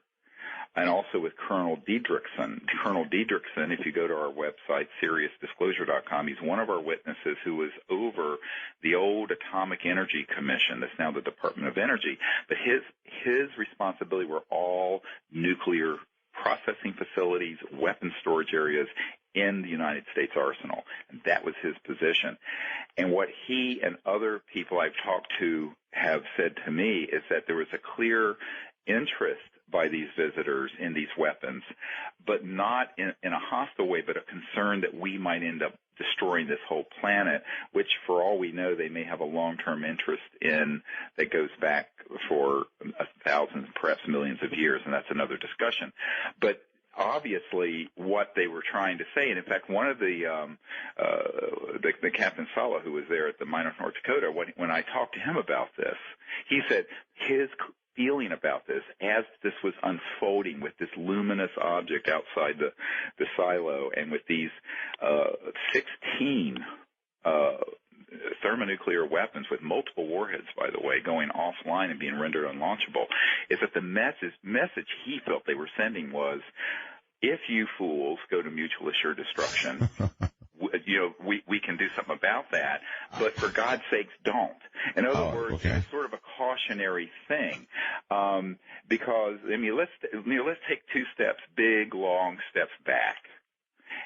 and also with Colonel Diedrichson. Colonel Diedrichson, if you go to our website, SeriousDisclosure.com, he's one of our witnesses who was over the old Atomic Energy Commission, that's now the Department of Energy, but his responsibility were all nuclear processing facilities, weapon storage areas in the United States arsenal. And that was his position. And what he and other people I've talked to have said to me is that there was a clear interest by these visitors in these weapons, but not in a hostile way, but a concern that we might end up destroying this whole planet, which for all we know, they may have a long-term interest in that goes back for thousands, perhaps millions of years, and that's another discussion. But obviously what they were trying to say, and in fact, one of the Captain Sala, who was there at the Minot, North Dakota, when I talked to him about this, he said his feeling about this as this was unfolding with this luminous object outside the silo and with these 16 thermonuclear weapons with multiple warheads, by the way, going offline and being rendered unlaunchable, is that the message he felt they were sending was, if you fools go to mutual assured destruction, we can do something about that, but for God's sakes, don't. In other words, okay. It's sort of a cautionary thing, because let's take 2 steps, big, long steps back.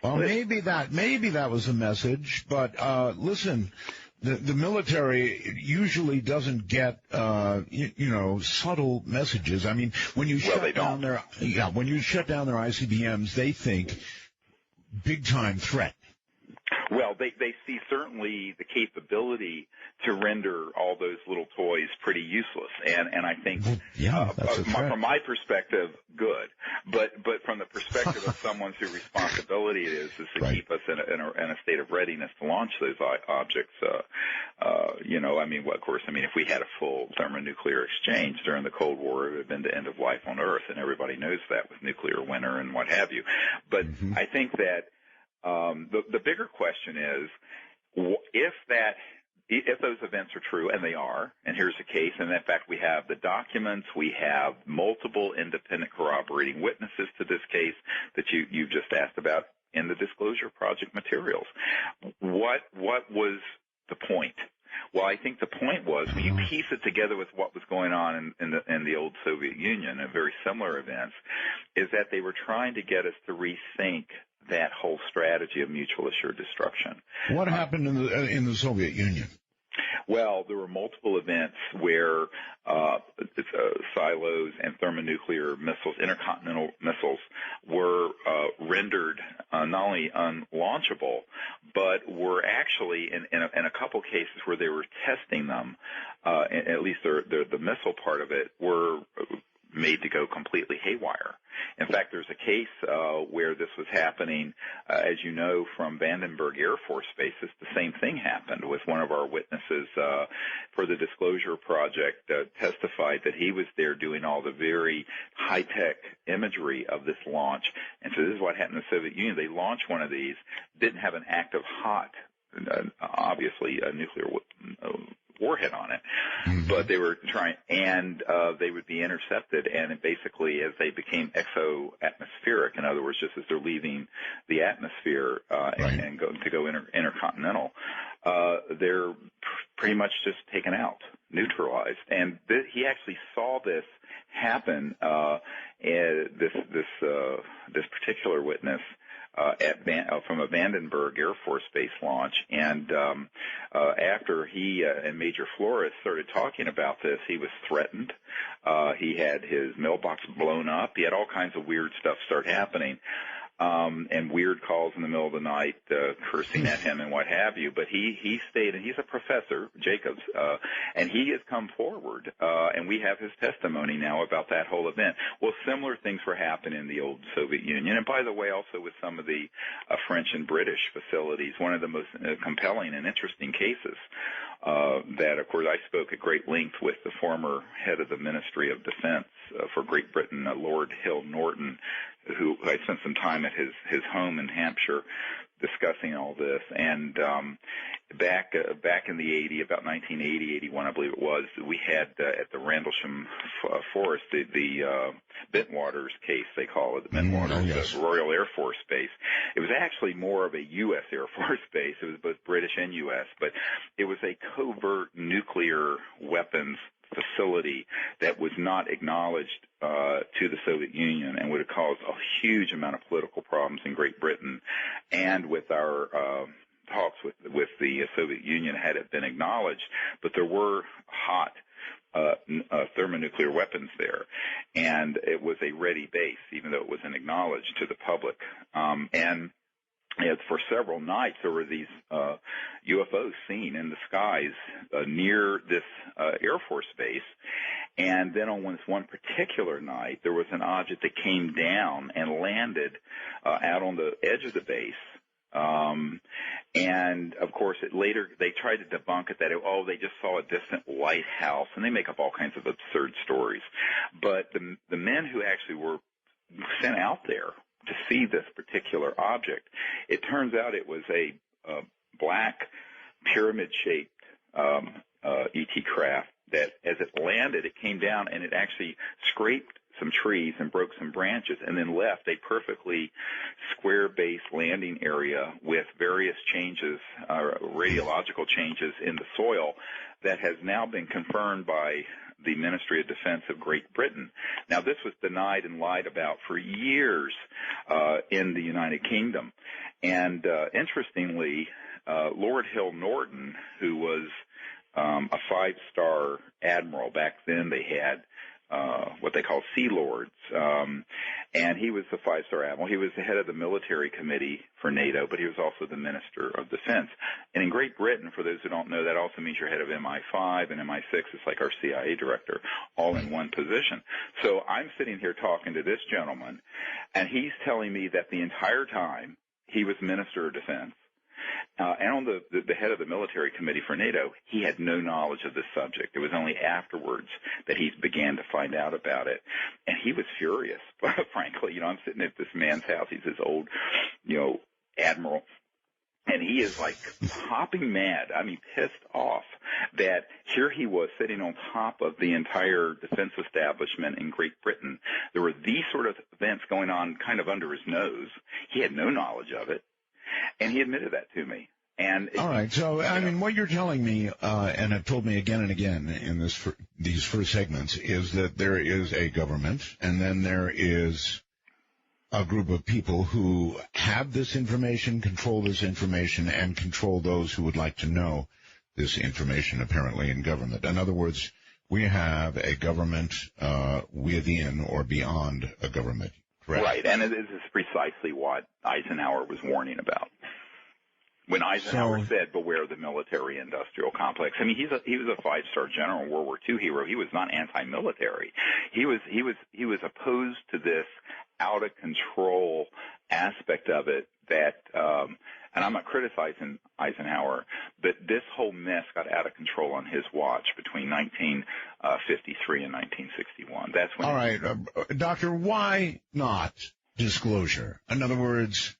Well, maybe that was a message, but listen, the military usually doesn't get subtle messages. I mean, when you shut down their ICBMs, they think big time threat. Well, they see certainly the capability to render all those little toys pretty useless, and I think from my perspective, good. But from the perspective of someone whose responsibility it is to right. keep us in a state of readiness to launch those objects. Of course, if we had a full thermonuclear exchange during the Cold War, it would have been the end of life on Earth, and everybody knows that with nuclear winter and what have you. But I think that the bigger question is if those events are true, and they are, and here's the case, and in fact we have the documents, we have multiple independent corroborating witnesses to this case that you've just asked about in the Disclosure Project materials. What was the point? Well, I think the point was, when you piece it together with what was going on in the old Soviet Union and very similar events, is that they were trying to get us to rethink that whole strategy of mutual assured destruction. What happened in the Soviet Union? Well, there were multiple events where silos and thermonuclear missiles, intercontinental missiles, were rendered not only unlaunchable, but were actually, in a couple cases where they were testing them, at least the missile part of it, were made to go completely haywire. In fact, there's a case where this was happening, as you know, from Vandenberg Air Force Base. The same thing happened with one of our witnesses for the Disclosure Project testified that he was there doing all the very high-tech imagery of this launch. And so this is what happened in the Soviet Union. They launched one of these, didn't have an active hot, obviously, a nuclear warhead on it, but they were trying, and they would be intercepted, and basically as they became exo-atmospheric, in other words, just as they're leaving the atmosphere and going to go intercontinental, they're pretty much just taken out, neutralized. And he actually saw this happen, this particular witness, from a Vandenberg Air Force Base launch, and after he and Major Flores started talking about this, he was threatened. He had his mailbox blown up. He had all kinds of weird stuff start happening, and weird calls in the middle of the night, cursing at him and what have you. But he stayed, and he's a professor, Jacobs, and he has come forward, and we have his testimony now about that whole event. Well, similar things were happening in the old Soviet Union, and by the way, also with some of the French and British facilities. One of the most compelling and interesting cases that, of course, I spoke at great length with the former head of the Ministry of Defense for Great Britain, Lord Hill Norton, who I spent some time at his home in Hampshire discussing all this. And back in the about 1980, 81, I believe it was, we had at the Rendlesham Forest the Bentwaters case, they call it, the Bentwaters Royal Air Force Base. It was actually more of a U.S. Air Force base. It was both British and U.S., but it was a covert nuclear weapons facility that was not acknowledged to the Soviet Union and would have caused a huge amount of political problems in Great Britain. And with our talks with the Soviet Union, had it been acknowledged, but there were hot thermonuclear weapons there, and it was a ready base, even though it wasn't acknowledged to the public. And for several nights, there were these UFOs seen in the skies near this Air Force base. And then on this one particular night, there was an object that came down and landed out on the edge of the base. And, of course, later they tried to debunk it that, they just saw a distant lighthouse. And they make up all kinds of absurd stories. But the men who actually were sent out there to see this particular object, it turns out it was a black pyramid-shaped ET craft that, as it landed, it came down and it actually scraped some trees and broke some branches and then left a perfectly square-based landing area with various changes, radiological changes in the soil that has now been confirmed by the Ministry of Defense of Great Britain. Now, this was denied and lied about for years in the United Kingdom. And interestingly, Lord Hill Norton, who was a five-star admiral, back then they had what they call Sea Lords, and he was the five-star admiral. He was the head of the military committee for NATO, but he was also the Minister of Defense. And in Great Britain, for those who don't know, that also means you're head of MI5 and MI6. It's like our CIA director, all in one position. So I'm sitting here talking to this gentleman, and he's telling me that the entire time he was Minister of Defense, and on the head of the military committee for NATO, he had no knowledge of this subject. It was only afterwards that he began to find out about it. And he was furious, frankly. I'm sitting at this man's house. He's this old, admiral. And he is like hopping mad, pissed off that here he was sitting on top of the entire defense establishment in Great Britain. There were these sort of events going on kind of under his nose. He had no knowledge of it. And he admitted that to me. And all right. So, what you're telling me, and have told me again and again in these first segments, is that there is a government, and then there is a group of people who have this information, control this information, and control those who would like to know this information, apparently, in government. In other words, we have a government within or beyond a government. Correct. Right, and this is precisely what Eisenhower was warning about. When Eisenhower said, beware of the military-industrial complex. He was a five-star general, World War II hero. He was not anti-military. He was opposed to this out-of-control aspect of it that, and I'm not criticizing Eisenhower, but this whole mess got out of control on his watch between 1953 and 1961. That's when. All right, Doctor, why not disclosure? In other words,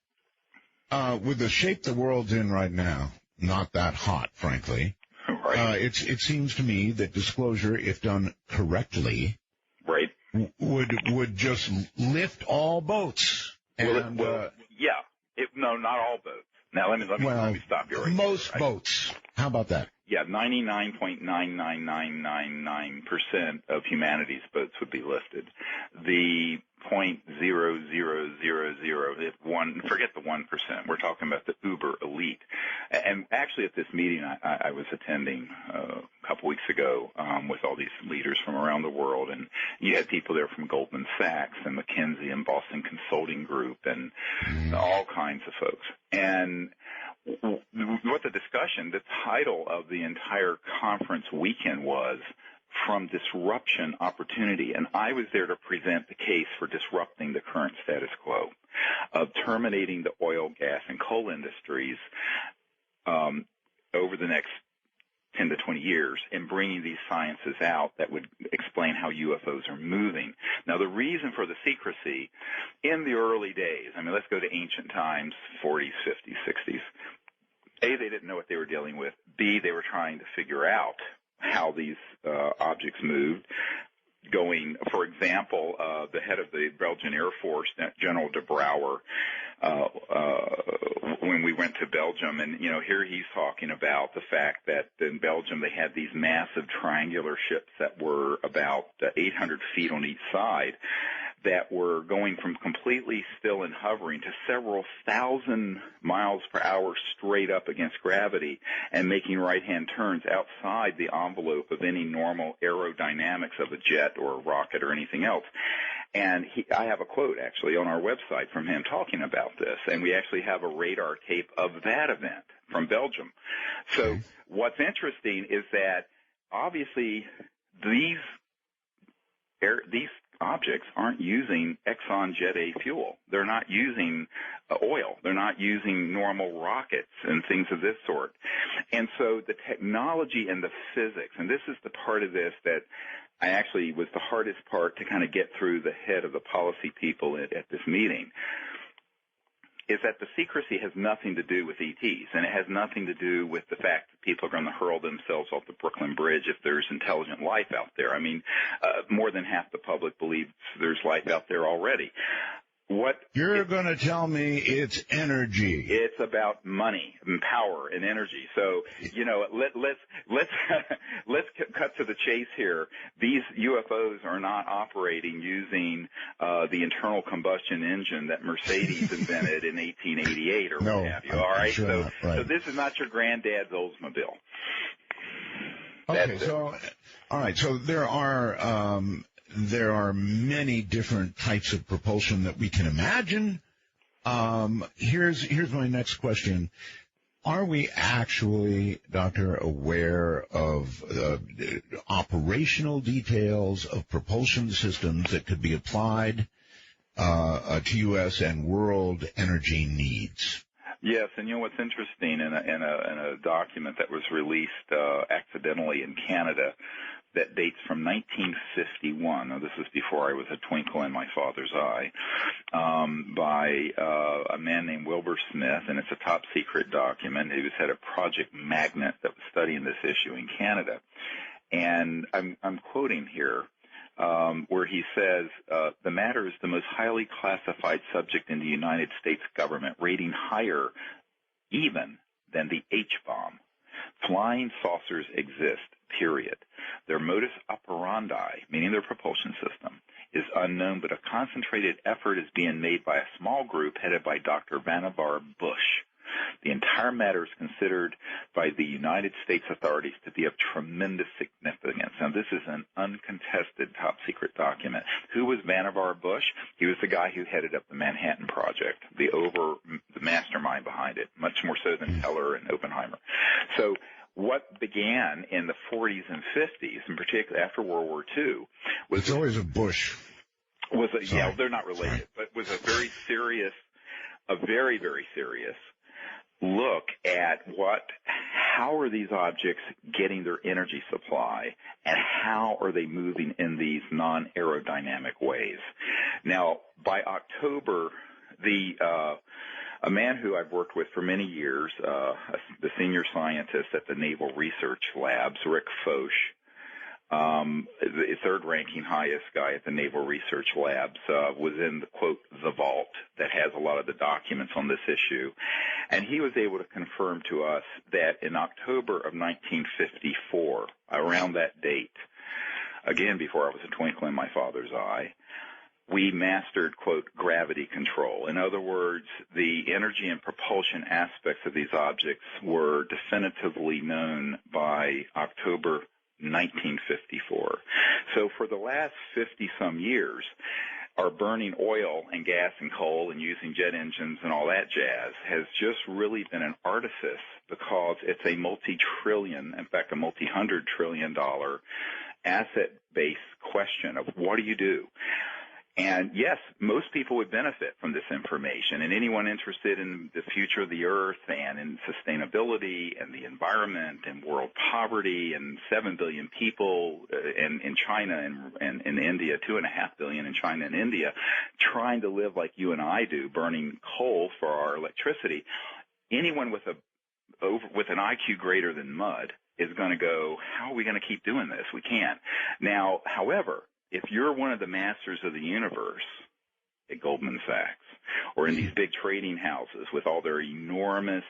with the shape the world's in right now, not that hot, frankly. Right. It seems to me that disclosure, if done correctly, right, would just lift all boats. And, yeah. No, not all boats. Now let me stop you right most there, boats. How about that? Yeah, 99.99999% of humanity's boats would be lifted. The 0.0000, forget the 1%. We're talking about the uber elite. And actually at this meeting I was attending a couple weeks ago with all these leaders from around the world, and you had people there from Goldman Sachs and McKinsey and Boston Consulting Group and all kinds of folks. And what the title of the entire conference weekend was From Disruption Opportunity, and I was there to present the case for disrupting the current status quo of terminating the oil, gas, and coal industries over the next 10 to 20 years and bringing these sciences out that would explain how UFOs are moving. Now, the reason for the secrecy in the early days, let's go to ancient times, 40s, 50s, 60s. A, they didn't know what they were dealing with. B, they were trying to figure out how these objects moved. Going, for example, the head of the Belgian Air Force, General de Brouwer, when we went to Belgium, and here he's talking about the fact that in Belgium they had these massive triangular ships that were about 800 feet on each side, that were going from completely still and hovering to several thousand miles per hour straight up against gravity and making right-hand turns outside the envelope of any normal aerodynamics of a jet or a rocket or anything else. And I have a quote, actually, on our website from him talking about this, and we actually have a radar tape of that event from Belgium. So what's interesting is that, obviously, these objects aren't using Exxon Jet A fuel. They're not using oil. They're not using normal rockets and things of this sort. And so the technology and the physics, and this is the part of this that I actually was the hardest part to kind of get through the head of the policy people at this meeting. is that the secrecy has nothing to do with ETs, and it has nothing to do with the fact that people are going to hurl themselves off the Brooklyn Bridge if there's intelligent life out there. I mean, more than half the public believes there's life out there already. You're going to tell me it's energy. It's about money and power and energy. So, let's cut to the chase here. These UFOs are not operating using the internal combustion engine that Mercedes invented in 1888 or what have you. All right. Sure so this is not your granddad's Oldsmobile. Okay. So, all right. So there are many different types of propulsion that we can imagine. Here's my next question. Are we actually, Doctor, aware of operational details of propulsion systems that could be applied to U.S. and world energy needs? Yes, and what's interesting in a document that was released accidentally in Canada that dates from 1951. Now, this is before I was a twinkle in my father's eye, by a man named Wilbur Smith, and it's a top-secret document. He was head of Project Magnet that was studying this issue in Canada. And I'm quoting here, where he says, the matter is the most highly classified subject in the United States government, rating higher even than the H-bomb. Flying saucers exist, period. Their modus operandi, meaning their propulsion system, is unknown, but a concentrated effort is being made by a small group headed by Dr. Vannevar Bush. The entire matter is considered by the United States authorities to be of tremendous significance. Now, this is an uncontested top-secret document. Who was Vannevar Bush? He was the guy who headed up the Manhattan Project, the mastermind behind it, much more so than Teller and Oppenheimer. So what began in the 40s and 50s, in particular after World War II, was... It's always a Bush. Yeah, they're not related, but was a very serious, very, very serious look at how are these objects getting their energy supply, and how are they moving in these non-aerodynamic ways. Now, by October, a man who I've worked with for many years, the senior scientist at the Naval Research Labs, Rick Foch, the third-ranking highest guy at the Naval Research Labs, was in the, quote, the vault that has a lot of the documents on this issue. And he was able to confirm to us that in October of 1954, around that date, again before I was a twinkle in my father's eye, we mastered, quote, gravity control. In other words, the energy and propulsion aspects of these objects were definitively known by October 1954. So for the last 50-some years, our burning oil and gas and coal and using jet engines and all that jazz has just really been an artifice, because it's a multi-trillion, in fact, a multi-hundred trillion dollar asset-based question of what do you do? And yes, most people would benefit from this information, and anyone interested in the future of the earth and in sustainability and the environment and world poverty and 7 billion people in China and in India, 2.5 billion in China and India, trying to live like you and I do, burning coal for our electricity. Anyone with an IQ greater than mud is going to go, how are we going to keep doing this? We can't. Now, however, if you're one of the masters of the universe at Goldman Sachs, or in these big trading houses with all their enormous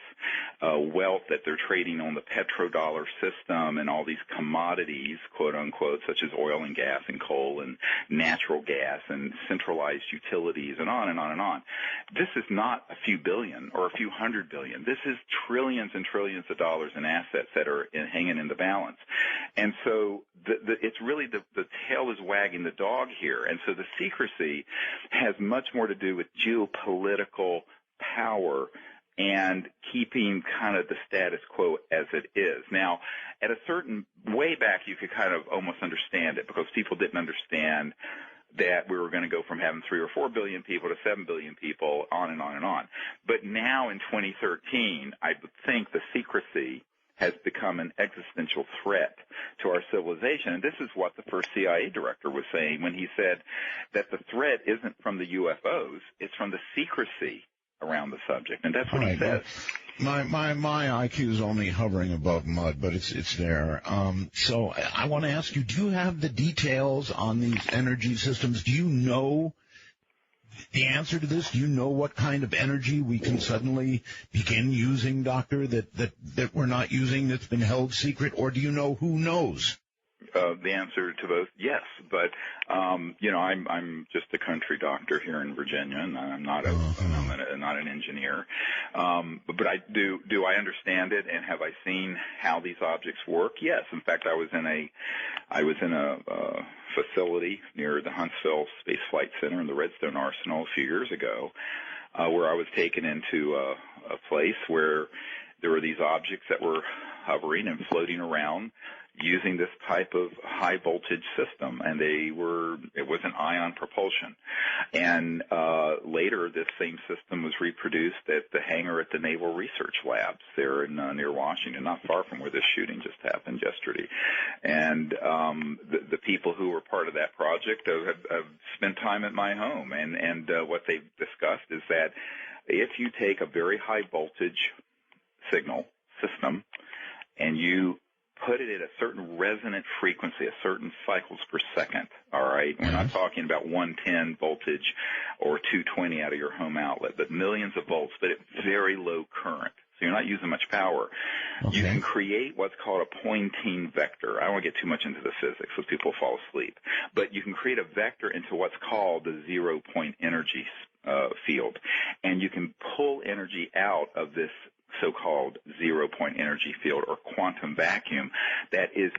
wealth that they're trading on the petrodollar system and all these commodities, quote unquote, such as oil and gas and coal and natural gas and centralized utilities and on and on and on. This is not a few billion or a few hundred billion. This is trillions and trillions of dollars in assets that are hanging in the balance. And so it's really the tail is wagging the dog here. And so the secrecy has much more to do with geopolitical power and keeping kind of the status quo as it is. Now, at a certain way back, you could kind of almost understand it, because people didn't understand that we were going to go from having 3 or 4 billion people to 7 billion people, on and on and on. But now in 2013, I think the secrecy has become an existential threat to our civilization. And this is what the first CIA director was saying when he said that the threat isn't from the UFOs, it's from the secrecy around the subject, and that's what All he right. says. My IQ is only hovering above mud, but it's there. So I want to ask you, do you have the details on these energy systems? Do you know the answer to this? Do you know what kind of energy we can suddenly begin using, Doctor, that we're not using, that's been held secret? Or do you know who knows? The answer to both, yes, but I'm just a country doctor here in Virginia, and I'm not not an engineer. But I do I understand it, and have I seen how these objects work? Yes. In fact, I was in a facility near the Huntsville Space Flight Center in the Redstone Arsenal a few years ago, where I was taken into a place where there were these objects that were hovering and floating around using this type of high voltage system, and it was an ion propulsion. And later this same system was reproduced at the hangar at the Naval Research Labs there in near Washington, not far from where this shooting just happened yesterday. And the people who were part of that project have spent time at my home, and what they've discussed is that if you take a very high voltage signal system and you put it at a certain resonant frequency, a certain cycles per second, all right? We're not talking about 110 voltage or 220 out of your home outlet, but millions of volts, but at very low current. So you're not using much power. Okay. You can create what's called a Poynting vector. I don't want to get too much into the physics so people fall asleep. But you can create a vector into what's called the zero-point energy field. And you can pull energy out of this so-called zero-point energy field or quantum vacuum that is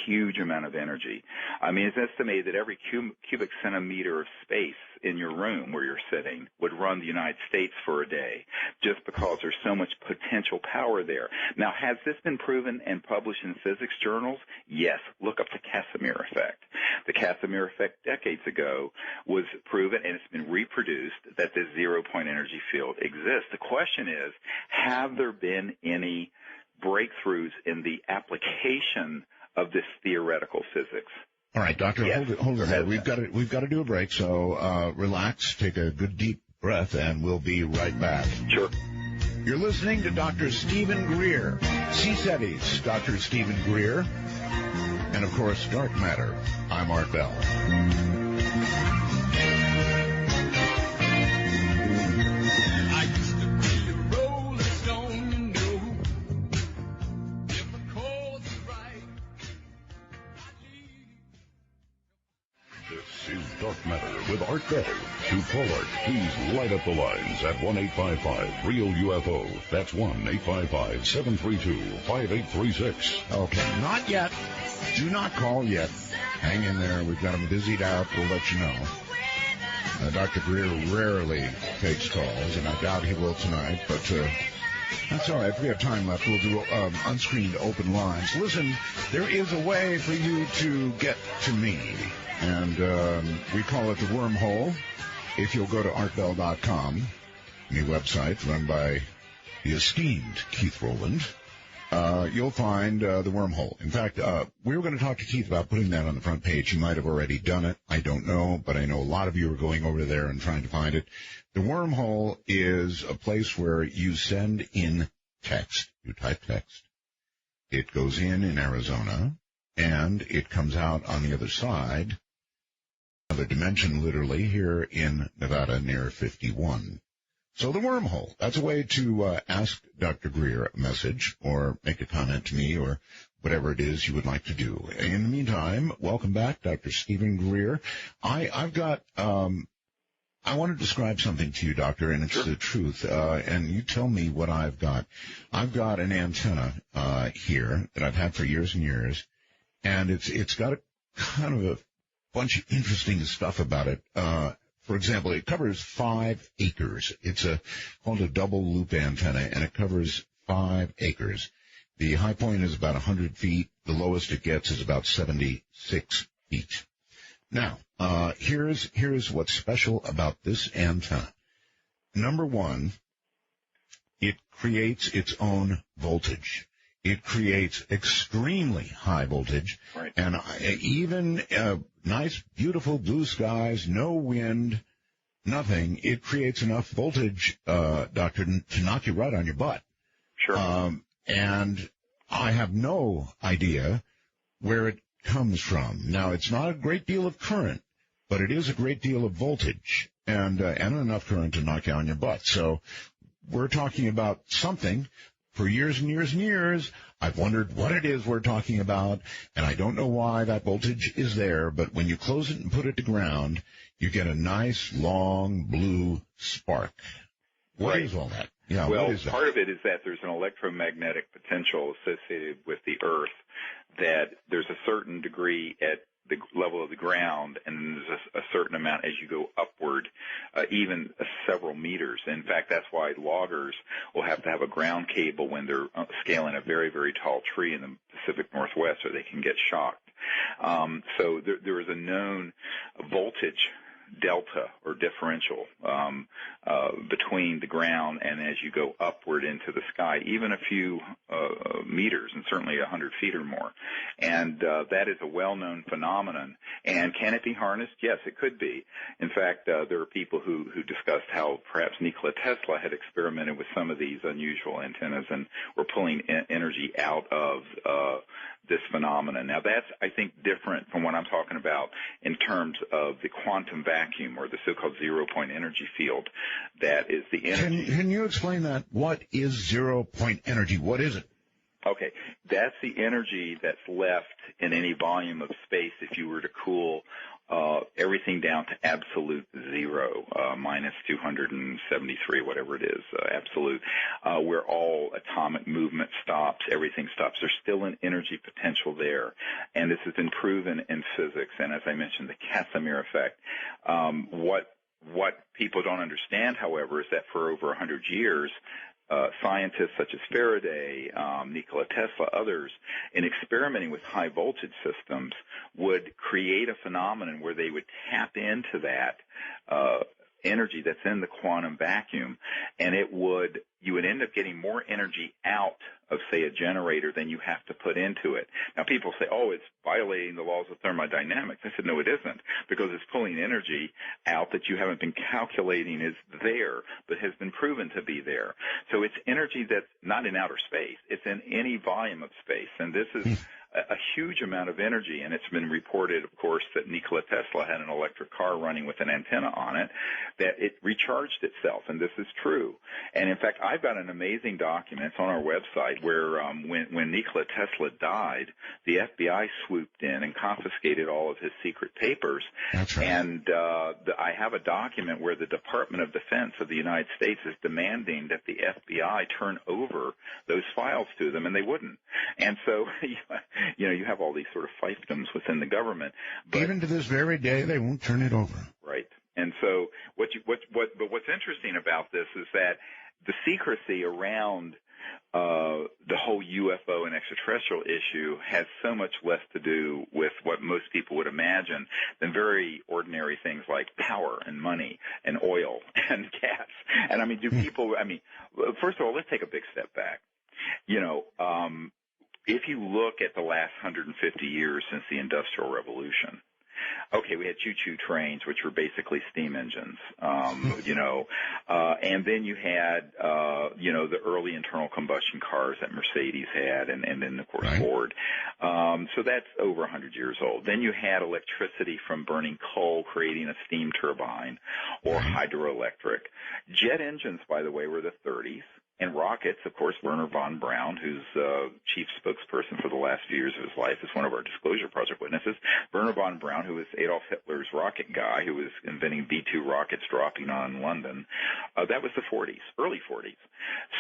huge amount of energy. I mean, it's estimated that every cubic centimeter of space in your room where you're sitting would run the United States for a day just because there's so much potential power there. Now, has this been proven and published in physics journals? Yes. Look up the Casimir effect. The Casimir effect decades ago was proven, and it's been reproduced, that this zero-point energy field exists. The question is, have there been any breakthroughs in the application of this theoretical physics? All right, Doctor, yes. hold it. We've got to do a break, so relax, take a good deep breath, and we'll be right back. Sure. You're listening to Dr. Stephen Greer, CSETI's Dr. Stephen Greer, and, of course, Dark Matter. I'm Art Bell. Dark Matter with Art Bell. To call Art, please light up the lines at 1-855-REAL-UFO. That's 1-855-732-5836. Okay, not yet. Do not call yet. Hang in there. We've got them busied out. We'll let you know. Dr. Greer rarely takes calls, and I doubt he will tonight, but that's all right. If we have time left, we'll do unscreened open lines. Listen, there is a way for you to get to me. And we call it the wormhole. If you'll go to artbell.com, the website run by the esteemed Keith Rowland, you'll find the wormhole. In fact, we were going to talk to Keith about putting that on the front page. He might have already done it. I don't know, but I know a lot of you are going over there and trying to find it. The wormhole is a place where you send in text. You type text. It goes in Arizona, and it comes out on the other side, another dimension, literally, here in Nevada near 51. So the wormhole, that's a way to ask Dr. Greer a message or make a comment to me or whatever it is you would like to do. In the meantime, welcome back, Dr. Stephen Greer. I've got, I want to describe something to you, Doctor, and it's the truth, and you tell me what I've got. I've got an antenna here that I've had for years and years, and it's got a kind of a bunch of interesting stuff about it. For example, it covers 5 acres. It's called a double loop antenna, and it covers 5 acres. The high point is about 100 feet. The lowest it gets is about 76 feet. Now, here's what's special about this antenna. Number one, it creates its own voltage. It creates extremely high voltage, right. And even nice, beautiful blue skies, no wind, nothing, it creates enough voltage, Doctor, to knock you right on your butt. Sure. And I have no idea where it comes from. Now, it's not a great deal of current, but it is a great deal of voltage and enough current to knock you on your butt. So we're talking about something. For years and years and years, I've wondered what it is we're talking about, and I don't know why that voltage is there, but when you close it and put it to ground, you get a nice, long, blue spark. What is all that? Yeah, well, what is that? Part of it is that there's an electromagnetic potential associated with the Earth, that there's a certain degree at the level of the ground, and there's a certain amount as you go upward, even several meters. In fact, that's why loggers will have to have a ground cable when they're scaling a very, very tall tree in the Pacific Northwest, or they can get shocked. So there is a known voltage delta or differential between the ground and as you go upward into the sky, even a few meters, and certainly 100 feet or more. And that is a well-known phenomenon. And can it be harnessed? Yes, it could be. In fact, there are people who discussed how perhaps Nikola Tesla had experimented with some of these unusual antennas and were pulling energy out of this phenomenon. Now, that's, I think, different from what I'm talking about in terms of the quantum vacuum, or the so-called zero-point energy field. That is the energy. Can you explain that? What is zero-point energy? What is it? Okay, that's the energy that's left in any volume of space if you were to cool everything down to absolute zero, minus 273, whatever it is, absolute, where all atomic movement stops, everything stops. There's still an energy potential there, and this has been proven in physics. And as I mentioned, the Casimir effect. What people don't understand, however, is that for over 100 years, scientists such as Faraday, Nikola Tesla, others, in experimenting with high voltage systems, would create a phenomenon where they would tap into that energy that's in the quantum vacuum, and you would end up getting more energy out of, say, a generator than you have to put into it. Now, people say, oh, it's violating the laws of thermodynamics. I said, no, it isn't, because it's pulling energy out that you haven't been calculating is there, but has been proven to be there. So it's energy that's not in outer space. It's in any volume of space, and this is a huge amount of energy, and it's been reported, of course, that Nikola Tesla had an electric car running with an antenna on it, that it recharged itself, and this is true. And, in fact, I've got an amazing document on our website where when Nikola Tesla died, the FBI swooped in and confiscated all of his secret papers. That's right. And I have a document where the Department of Defense of the United States is demanding that the FBI turn over those files to them, and they wouldn't. And so, you have all these sort of fiefdoms within the government. But, even to this very day, they won't turn it over. Right. And so but what's interesting about this is that the secrecy around the whole UFO and extraterrestrial issue has so much less to do with what most people would imagine than very ordinary things like power and money and oil and gas. And, first of all, let's take a big step back. If you look at the last 150 years since the Industrial Revolution, okay, we had choo-choo trains, which were basically steam engines, and then you had, the early internal combustion cars that Mercedes had, and then, of course, right. Ford. So that's over 100 years old. Then you had electricity from burning coal, creating a steam turbine or hydroelectric. Jet engines, by the way, were the 30s. And rockets, of course, Wernher von Braun, who's chief spokesperson for the last few years of his life, is one of our Disclosure Project witnesses. Wernher von Braun, who was Adolf Hitler's rocket guy, who was inventing V-2 rockets dropping on London, that was the 40s, early 40s.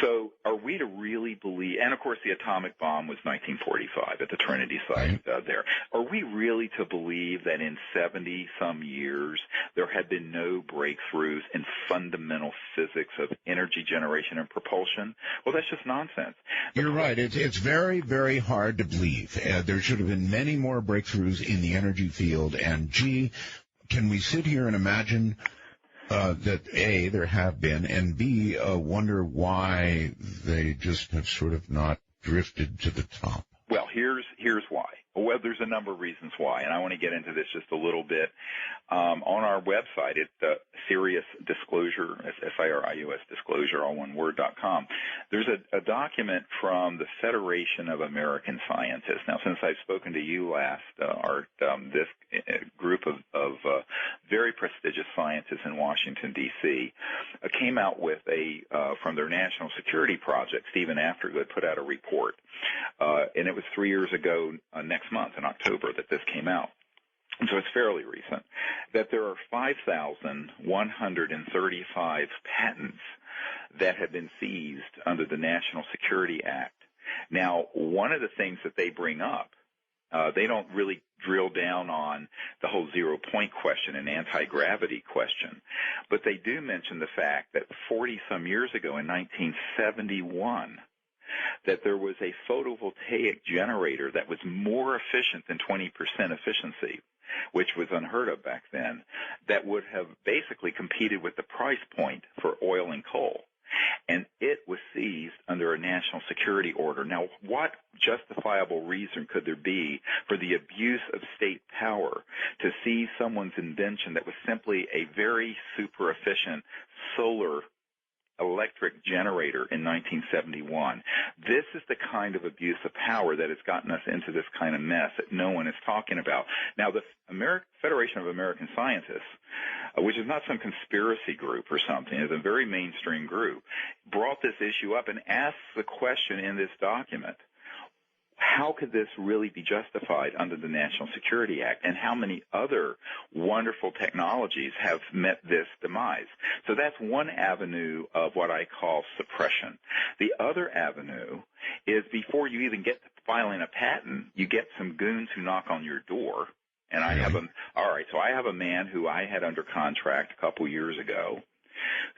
So are we to really believe, and of course the atomic bomb was 1945 at the Trinity site there. Are we really to believe that in 70-some years there had been no breakthroughs in fundamental physics of energy generation and propulsion? Well, that's just nonsense. You're right. It's very, very hard to believe. There should have been many more breakthroughs in the energy field. And, gee, can we sit here and imagine that, A, there have been, and, B, wonder why they just have sort of not drifted to the top? Well, here's why. Well, there's a number of reasons why, and I want to get into this just a little bit. On our website, it's Sirius Disclosure, SIRIUS Disclosure, all one word.com. There's a document from the Federation of American Scientists. Now, since I've spoken to you last, Art, this group of very prestigious scientists in Washington, D.C., came out with from their National Security Project, Stephen Aftergood put out a report, and it was 3 years ago next month in October that this came out. And so it's fairly recent, that there are 5,135 patents that have been seized under the National Security Act. Now, one of the things that they bring up, they don't really drill down on the whole zero-point question and anti-gravity question, but they do mention the fact that 40-some years ago in 1971, that there was a photovoltaic generator that was more efficient than 20% efficiency, which was unheard of back then, that would have basically competed with the price point for oil and coal. And it was seized under a national security order. Now, what justifiable reason could there be for the abuse of state power to seize someone's invention that was simply a very super efficient solar electric generator in 1971. This is the kind of abuse of power that has gotten us into this kind of mess that no one is talking about. Now, the Federation of American Scientists, which is not some conspiracy group or something, is a very mainstream group, brought this issue up and asked the question in this document, how could this really be justified under the National Security Act, and how many other wonderful technologies have met this demise? So that's one avenue of what I call suppression. The other avenue is before you even get to filing a patent, you get some goons who knock on your door. And I have a man who I had under contract a couple years ago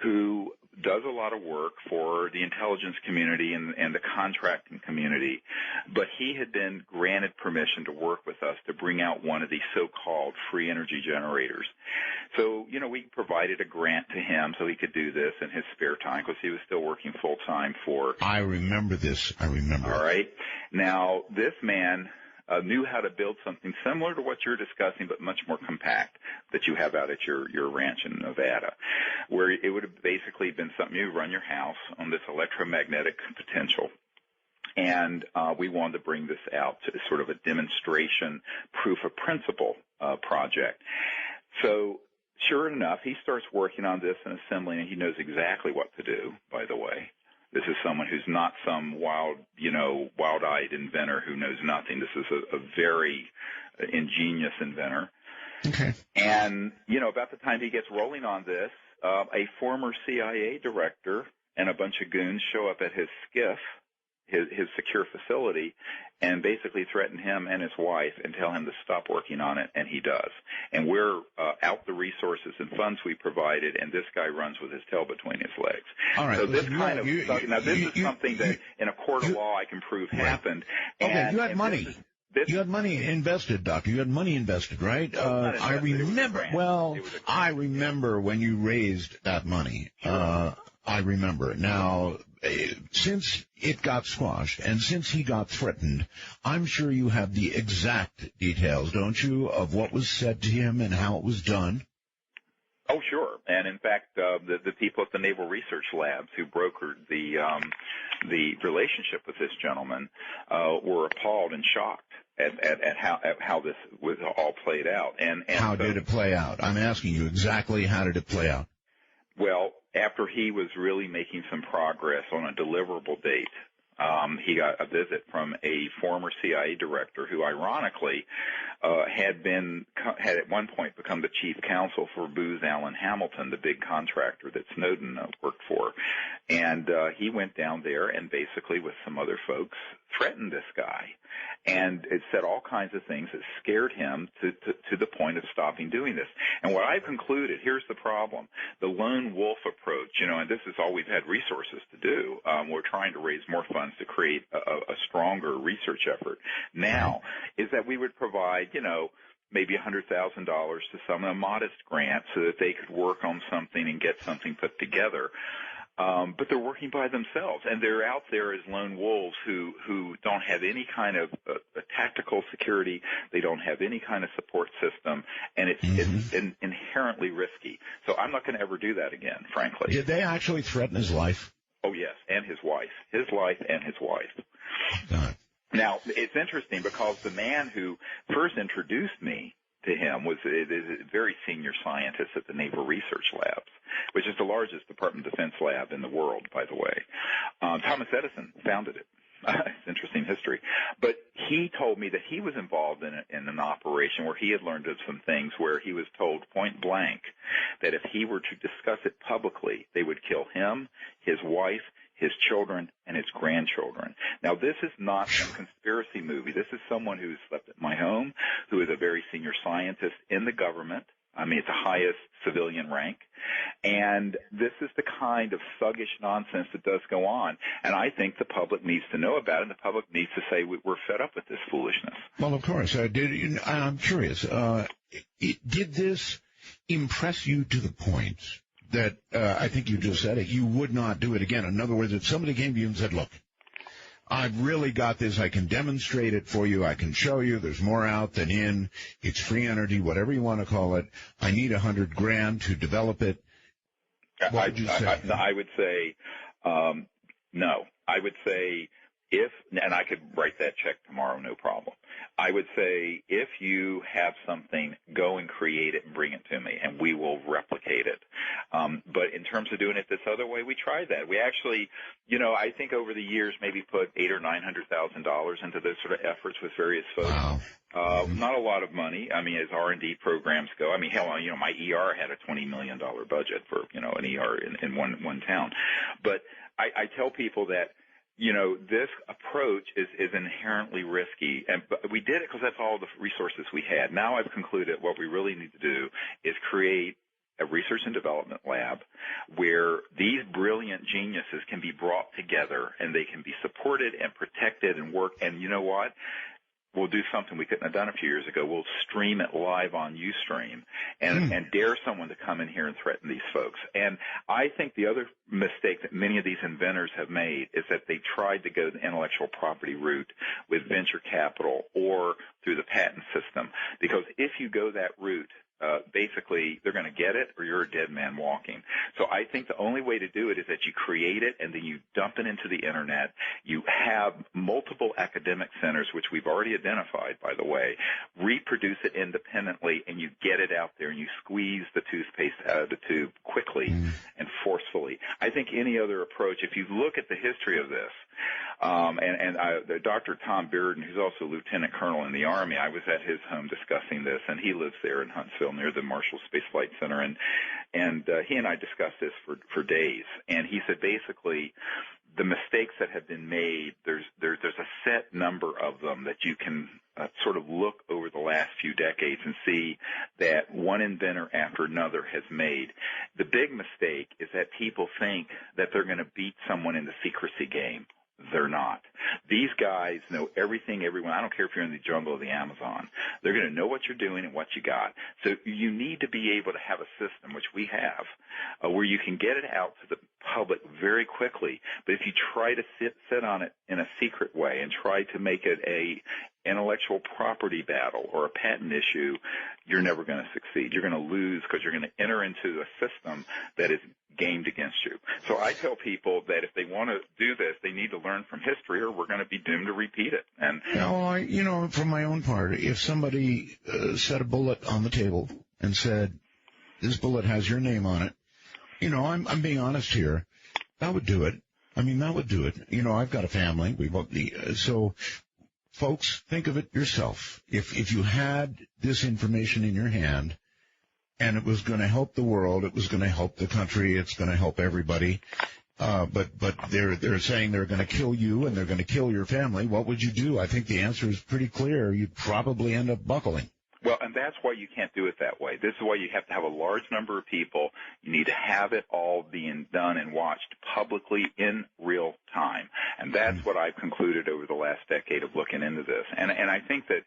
who does a lot of work for the intelligence community and the contracting community, but he had been granted permission to work with us to bring out one of these so-called free energy generators. So, we provided a grant to him so he could do this in his spare time because he was still working full-time for... I remember this. All right. Now, this man knew how to build something similar to what you're discussing, but much more compact that you have out at your ranch in Nevada, where it would have basically been something you run your house on this electromagnetic potential. And we wanted to bring this out to sort of a demonstration proof of principle project. So sure enough, he starts working on this and assembling, and he knows exactly what to do, by the way. This is someone who's not some wild-eyed inventor who knows nothing. This is a very ingenious inventor. Okay. And, about the time he gets rolling on this, a former CIA director and a bunch of goons show up at his skiff, his secure facility, and basically threaten him and his wife and tell him to stop working on it, and he does. And we're out the resources and funds we provided, and this guy runs with his tail between his legs. All right. So this is something that in a court of law I can prove happened. Okay, you had money. You had money invested, Doctor. You had money invested, right? I remember. Well, I remember when you raised that money. I remember. Now, since it got squashed and since he got threatened, I'm sure you have the exact details, don't you, of what was said to him and how it was done? Oh, sure. And in fact, the people at the Naval Research Labs who brokered the relationship with this gentleman were appalled and shocked at how this was all played out. And how did it play out? I'm asking you exactly how did it play out? Well, after he was really making some progress on a deliverable date, he got a visit from a former CIA director who, ironically, had at one point become the chief counsel for Booz Allen Hamilton, the big contractor that Snowden worked for. And he went down there and basically, with some other folks, threatened this guy. And it said all kinds of things that scared him to the point of stopping doing this. And what I've concluded, here's the problem, the lone wolf approach, and this is all we've had resources to do. We're trying to raise more funds to create a stronger research effort now, is that we would provide, maybe $100,000 to some, a modest grant so that they could work on something and get something put together. but they're working by themselves, and they're out there as lone wolves who don't have any kind of tactical security. They don't have any kind of support system, and it's inherently risky. So I'm not going to ever do that again, frankly. Did they actually threaten his life? Oh, yes, and his wife. His life and his wife. God. Now, it's interesting because the man who first introduced me to him was a very senior scientist at the Naval Research Labs, which is the largest Department of Defense lab in the world, by the way. Thomas Edison founded it. It's interesting history. But he told me that he was involved in an operation where he had learned of some things where he was told point blank that if he were to discuss it publicly, they would kill him, his wife, his children, and his grandchildren. Now, this is not a conspiracy movie. This is someone who slept at my home, who is a very senior scientist in the government. I mean, it's the highest civilian rank. And this is the kind of thuggish nonsense that does go on. And I think the public needs to know about it, and the public needs to say, we're fed up with this foolishness. Well, of course. I'm curious. Did this impress you to the point that I think you just said it, you would not do it again? In other words, if somebody came to you and said, look, I've really got this, I can demonstrate it for you, I can show you, there's more out than in, it's free energy, whatever you want to call it, I need $100,000 to develop it, what would you say? I would say no. I would say and I could write that check tomorrow, no problem. I would say if you have something, go and create it and bring it to me, and we will replicate it. But in terms of doing it this other way, we tried that. We actually, I think over the years maybe put $800,000 or $900,000 into those sort of efforts with various folks. Wow. Not a lot of money. I mean, as R&D programs go. I mean, hell, my ER had a $20 million budget for, an ER in one town. But I tell people that, this approach is inherently risky, but we did it because that's all the resources we had. Now I've concluded what we really need to do is create a research and development lab where these brilliant geniuses can be brought together and they can be supported and protected and work. And you know what? We'll do something we couldn't have done a few years ago. We'll stream it live on Ustream and dare someone to come in here and threaten these folks. And I think the other mistake that many of these inventors have made is that they tried to go the intellectual property route with venture capital or through the patent system. Because if you go that route, basically they're going to get it or you're a dead man walking. So I think the only way to do it is that you create it and then you dump it into the internet. You have multiple academic centers, which we've already identified, by the way, reproduce it independently, and you get it out there and you squeeze the toothpaste out of the tube quickly and forcefully. I think any other approach, if you look at the history of this, Dr. Tom Bearden, who's also lieutenant colonel in the Army, I was at his home discussing this, and he lives there in Huntsville near the Marshall Space Flight Center, and he and I discussed this for days, and he said basically the mistakes that have been made, there's a set number of them that you can sort of look over the last few decades and see that one inventor after another has made. The big mistake is that people think that they're going to beat someone in the secrecy game. They're not. These guys know everything, everyone. I don't care if you're in the jungle or the Amazon. They're going to know what you're doing and what you got. So you need to be able to have a system, which we have, where you can get it out to the public very quickly. But if you try to sit on it in a secret way and try to make it a intellectual property battle or a patent issue, you're never going to succeed. You're going to lose because you're going to enter into a system that is gamed against you. So I tell people that if they want to do this, they need to learn from history or we're going to be doomed to repeat it. And from my own part, if somebody set a bullet on the table and said, this bullet has your name on it, I'm being honest here, that would do it. I mean, that would do it. I've got a family. So folks, think of it yourself. If you had this information in your hand and it was going to help the world, it was going to help the country, it's going to help everybody, but they're saying they're going to kill you and they're going to kill your family, what would you do? I think the answer is pretty clear. You'd probably end up buckling. Well, and that's why you can't do it that way. This is why you have to have a large number of people. You need to have it all being done and watched publicly in real time. And that's what I've concluded over the last decade of looking into this. And I think that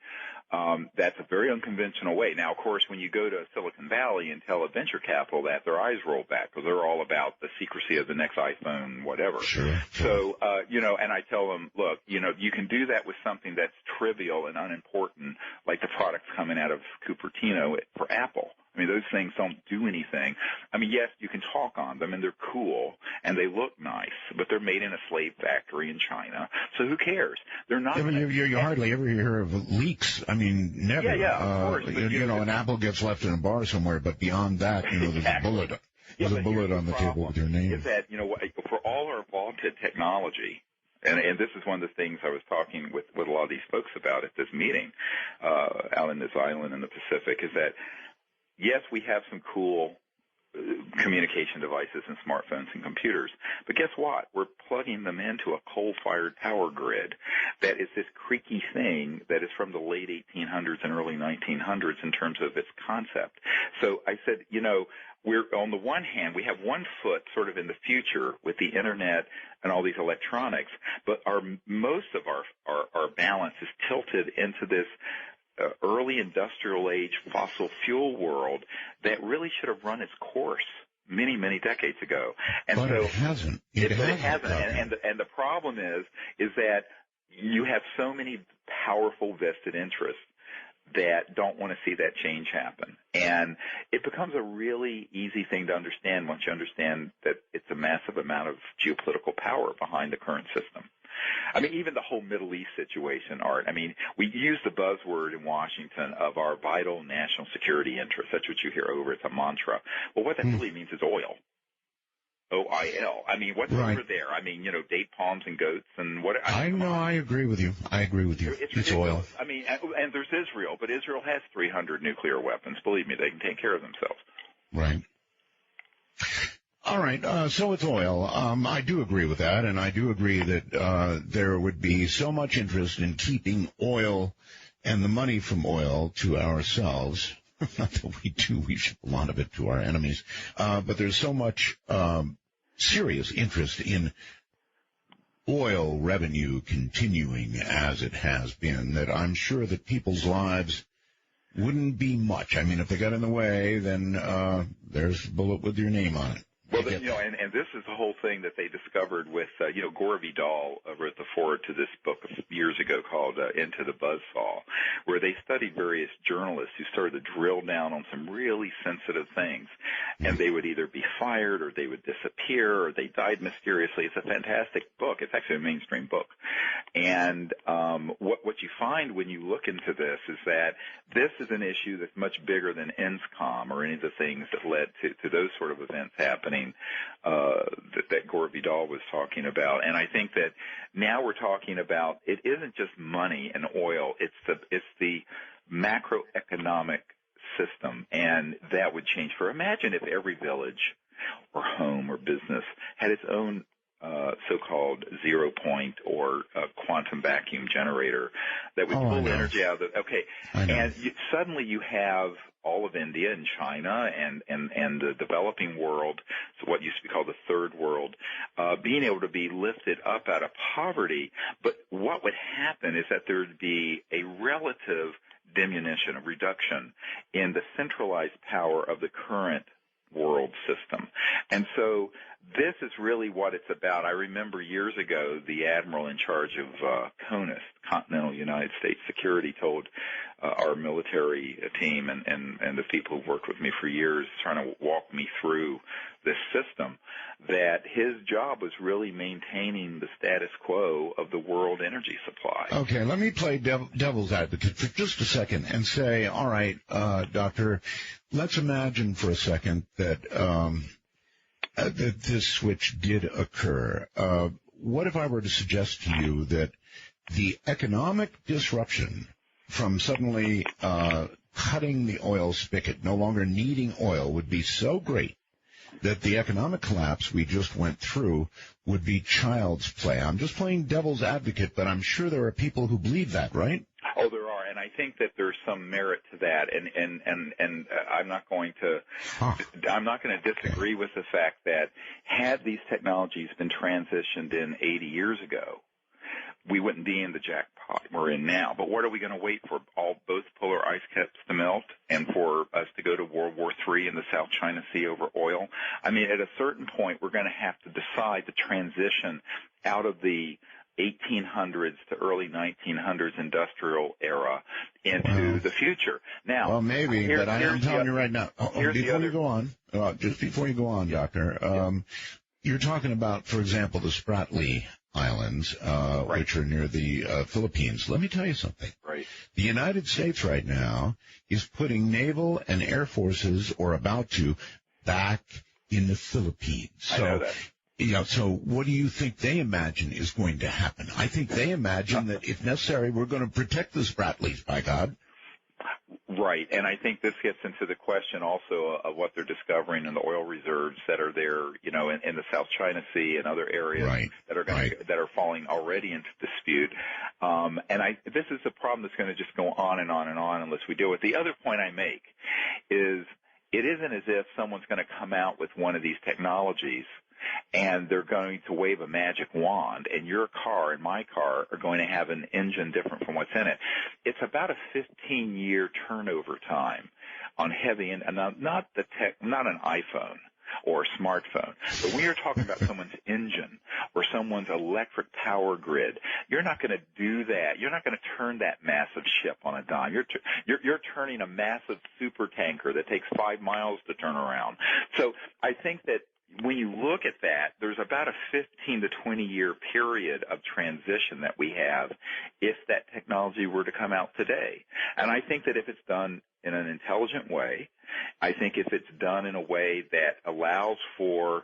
That's a very unconventional way. Now, of course, when you go to Silicon Valley and tell a venture capital that, their eyes roll back because they're all about the secrecy of the next iPhone, whatever. Sure. So, and I tell them, look, you can do that with something that's trivial and unimportant, like the products coming out of Cupertino for Apple. I mean, those things don't do anything. I mean, yes, you can talk on them, and they're cool, and they look nice, but they're made in a slave factory in China, so who cares? They're not. Yeah, but you hardly ever hear of leaks. I mean, never. Yeah, of course. But, an apple gets left in a bar somewhere, but beyond that, there's exactly. a bullet. There's a bullet on the table with your name. Is that, for all our vaunted technology, and this is one of the things I was talking with a lot of these folks about at this meeting out in this island in the Pacific, is that, yes, we have some cool communication devices and smartphones and computers, but guess what? We're plugging them into a coal-fired power grid that is this creaky thing that is from the late 1800s and early 1900s in terms of its concept. So I said, we're on the one hand, we have one foot sort of in the future with the internet and all these electronics, but most of our balance is tilted into this early industrial age fossil fuel world that really should have run its course many, many decades ago. And but so it hasn't. It hasn't. And the problem is that you have so many powerful vested interests that don't want to see that change happen. And it becomes a really easy thing to understand once you understand that it's a massive amount of geopolitical power behind the current system. I mean, even the whole Middle East situation, Art. I mean, we use the buzzword in Washington of our vital national security interests. That's what you hear over. It's a mantra. Well, what that really means is oil. OIL. I mean, what's over there? I mean, date palms and goats and what? I know. I agree with you. It's oil. I mean, and there's Israel, but Israel has 300 nuclear weapons. Believe me, they can take care of themselves. Right. All right, so it's oil. I do agree with that, and I do agree that there would be so much interest in keeping oil and the money from oil to ourselves. Not that we do, we ship a lot of it to our enemies. But there's so much serious interest in oil revenue continuing as it has been that I'm sure that people's lives wouldn't be much. I mean, if they got in the way, then there's a bullet with your name on it. Well, and this is the whole thing that they discovered with, Gore Vidal wrote the foreword to this book years ago called Into the Buzzsaw, where they studied various journalists who started to drill down on some really sensitive things, and they would either be fired or they would disappear or they died mysteriously. It's a fantastic book. It's actually a mainstream book. And what you find when you look into this is that this is an issue that's much bigger than INSCOM or any of the things that led to those sort of events happening that Gore Vidal was talking about. And I think that now we're talking about it isn't just money and oil, it's the macroeconomic system, and that would change. Imagine if every village or home or business had its own so-called zero point or quantum vacuum generator that would pull energy out of and suddenly you have all of India and China and the developing world, so what used to be called the third world, being able to be lifted up out of poverty. But what would happen is that there would be a relative diminution, a reduction in the centralized power of the current world system. And so this is really what it's about. I remember years ago the admiral in charge of CONUS, Continental United States Security, told our military team and the people who've worked with me for years trying to walk me through this system that his job was really maintaining the status quo of the world energy supply. Okay, let me play devil's advocate for just a second and say, all right, Doctor, let's imagine for a second that that this switch did occur. What if I were to suggest to you that the economic disruption from suddenly cutting the oil spigot, no longer needing oil, would be so great that the economic collapse we just went through would be child's play? I'm just playing devil's advocate, but I'm sure there are people who believe that, right? Oh, there are, and I think that there's some merit to that, and I'm not going to disagree with the fact that had these technologies been transitioned in 80 years ago, we wouldn't be in the jackpot we're in now. But what are we going to wait for? Both polar ice caps to melt and for us to go to World War III in the South China Sea over oil? I mean, at a certain point, we're going to have to decide to transition out of the 1800s to early 1900s industrial era into the future. Now, well, maybe, but I'm telling you right now, before you go on, Doctor, you're talking about, for example, the Spratly Islands, which are near the Philippines. Let me tell you something. Right. The United States right now is putting naval and air forces, or about to, back in the Philippines. So, I know that. Yeah, so what do you think they imagine is going to happen? I think they imagine that if necessary, we're going to protect the Spratlys, by God. Right, and I think this gets into the question also of what they're discovering in the oil reserves that are there, you know, in the South China Sea and other areas that are that are falling already into dispute. And this is a problem that's going to just go on and on and on unless we deal with it. The other point I make is it isn't as if someone's going to come out with one of these technologies and they're going to wave a magic wand, and your car and my car are going to have an engine different from what's in it. It's about a 15-year turnover time on heavy, and not an iPhone or a smartphone, but when you're talking about someone's engine or someone's electric power grid, you're not going to do that. You're not going to turn that massive ship on a dime. You're turning a massive super tanker that takes 5 miles to turn around. So I think that when you look at that, there's about a 15 to 20-year period of transition that we have if that technology were to come out today. And I think that if it's done in an intelligent way, I think if it's done in a way that allows for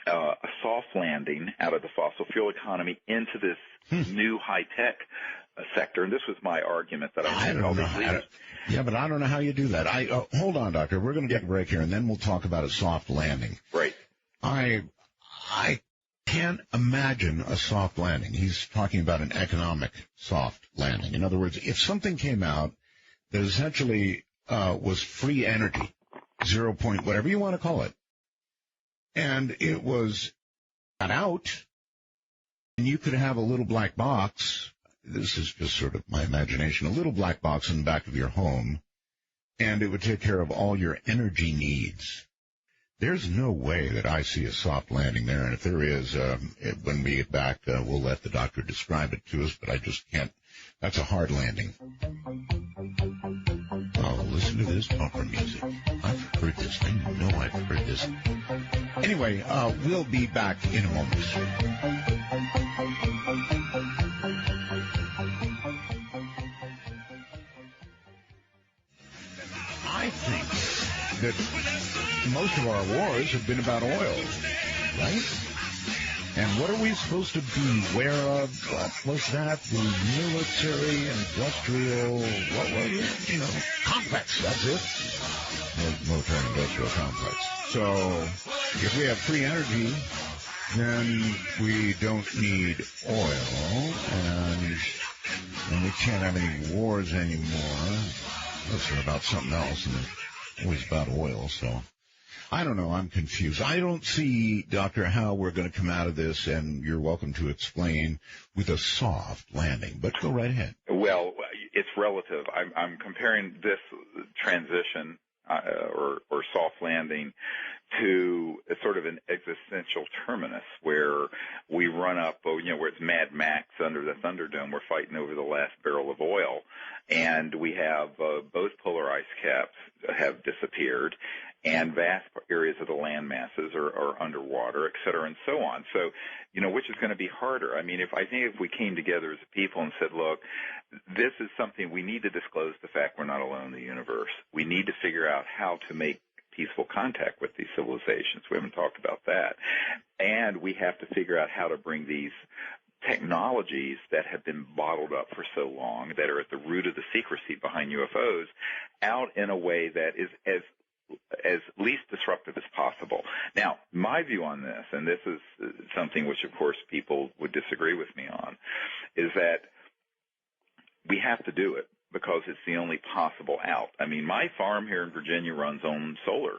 a soft landing out of the fossil fuel economy into this new high-tech sector, and this was my argument that I don't know. Yeah, but I don't know how you do that. Hold on, Doctor. We're going to take a break here, and then we'll talk about a soft landing. Right. I can't imagine a soft landing. He's talking about an economic soft landing. In other words, if something came out that essentially was free energy, 0 point, whatever you want to call it, and it was got out, and you could have a little black box. This is just sort of my imagination, a little black box in the back of your home, and it would take care of all your energy needs. There's no way that I see a soft landing there, and if there is, when we get back, we'll let the doctor describe it to us, but I just can't. That's a hard landing. Oh, listen to this bumper music. I've heard this. I know I've heard this. Anyway, we'll be back in a moment. I think that most of our wars have been about oil, right? And what are we supposed to be aware of? What was that? The military, industrial, what was it? You know, complex, that's it. Military industrial complex. So if we have free energy, then we don't need oil, and we can't have any wars anymore. Unless they're about something else, and they're always about oil, so I don't know. I'm confused. I don't see, Doctor, how we're going to come out of this, and you're welcome to explain, with a soft landing, but go right ahead. Well, it's relative. I'm comparing this transition or soft landing to a sort of an existential terminus where we run up, where it's Mad Max under the Thunderdome. We're fighting over the last barrel of oil, and we have both polar ice caps have disappeared, and vast areas of the land masses are underwater, et cetera, and so on. So, which is going to be harder? I mean, if we came together as a people and said, look, this is something we need to disclose the fact we're not alone in the universe. We need to figure out how to make peaceful contact with these civilizations. We haven't talked about that. And we have to figure out how to bring these technologies that have been bottled up for so long, that are at the root of the secrecy behind UFOs, out in a way that is as least disruptive as possible. Now, my view on this, and this is something which, of course, people would disagree with me on, is that we have to do it because it's the only possible out. I mean, my farm here in Virginia runs on solar.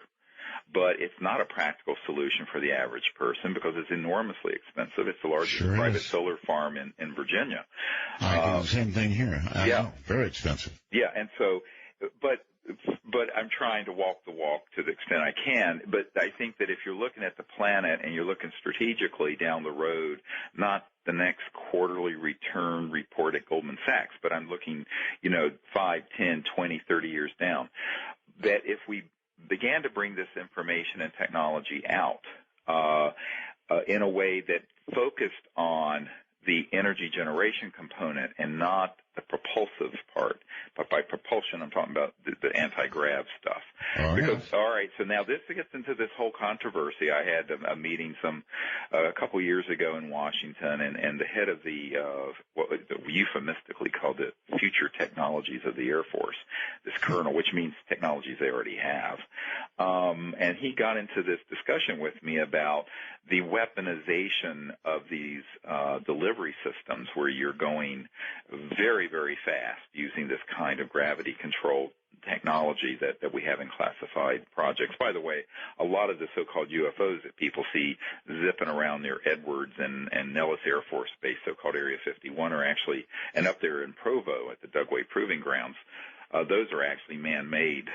but it's not a practical solution for the average person because it's enormously expensive. It's the largest private solar farm in Virginia. I do the same thing here. Yeah. Very expensive. Yeah, and so, but I'm trying to walk the walk to the extent I can. But I think that if you're looking at the planet and you're looking strategically down the road, not the next quarterly return report at Goldman Sachs, but I'm looking, 5, 10, 20, 30 years down, that if we began to bring this information and technology out in a way that focused on the energy generation component and not the propulsive part. But by propulsion, I'm talking about the anti-grav stuff. All right, so now this gets into this whole controversy. I had a meeting a couple years ago in Washington, and the head of what we euphemistically called the future technologies of the Air Force, this colonel, which means technologies they already have. And he got into this discussion with me about the weaponization of these delivery systems where you're going very, very fast using this kind of gravity-controlled technology that we have in classified projects. By the way, a lot of the so-called UFOs that people see zipping around near Edwards and Nellis Air Force Base, so-called Area 51, are actually, and up there in Provo at the Dugway Proving Grounds, those are actually man-made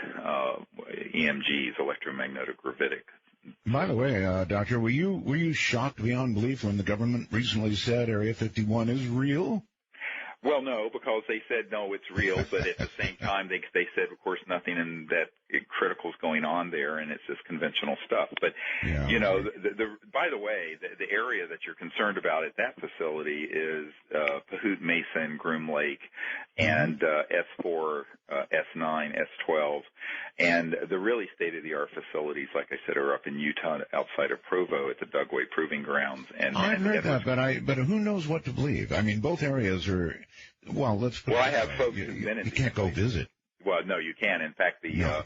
EMGs, electromagnetic gravitic. By the way, Doctor, were you shocked beyond belief when the government recently said Area 51 is real? Well, no, because they said, no, it's real, but at the same time, they said, of course, nothing in that critical is going on there, and it's just conventional stuff. But, by the way, the area that you're concerned about at that facility is Pahoot Mesa and Groom Lake and S4, S9, S12. And the really state-of-the-art facilities, like I said, are up in Utah outside of Provo at the Dugway Proving Grounds. And I've heard that, but who knows what to believe? I mean, both areas are, well, let's put it I have folks who've been in you can't go visit. Well, no, you can. In fact, there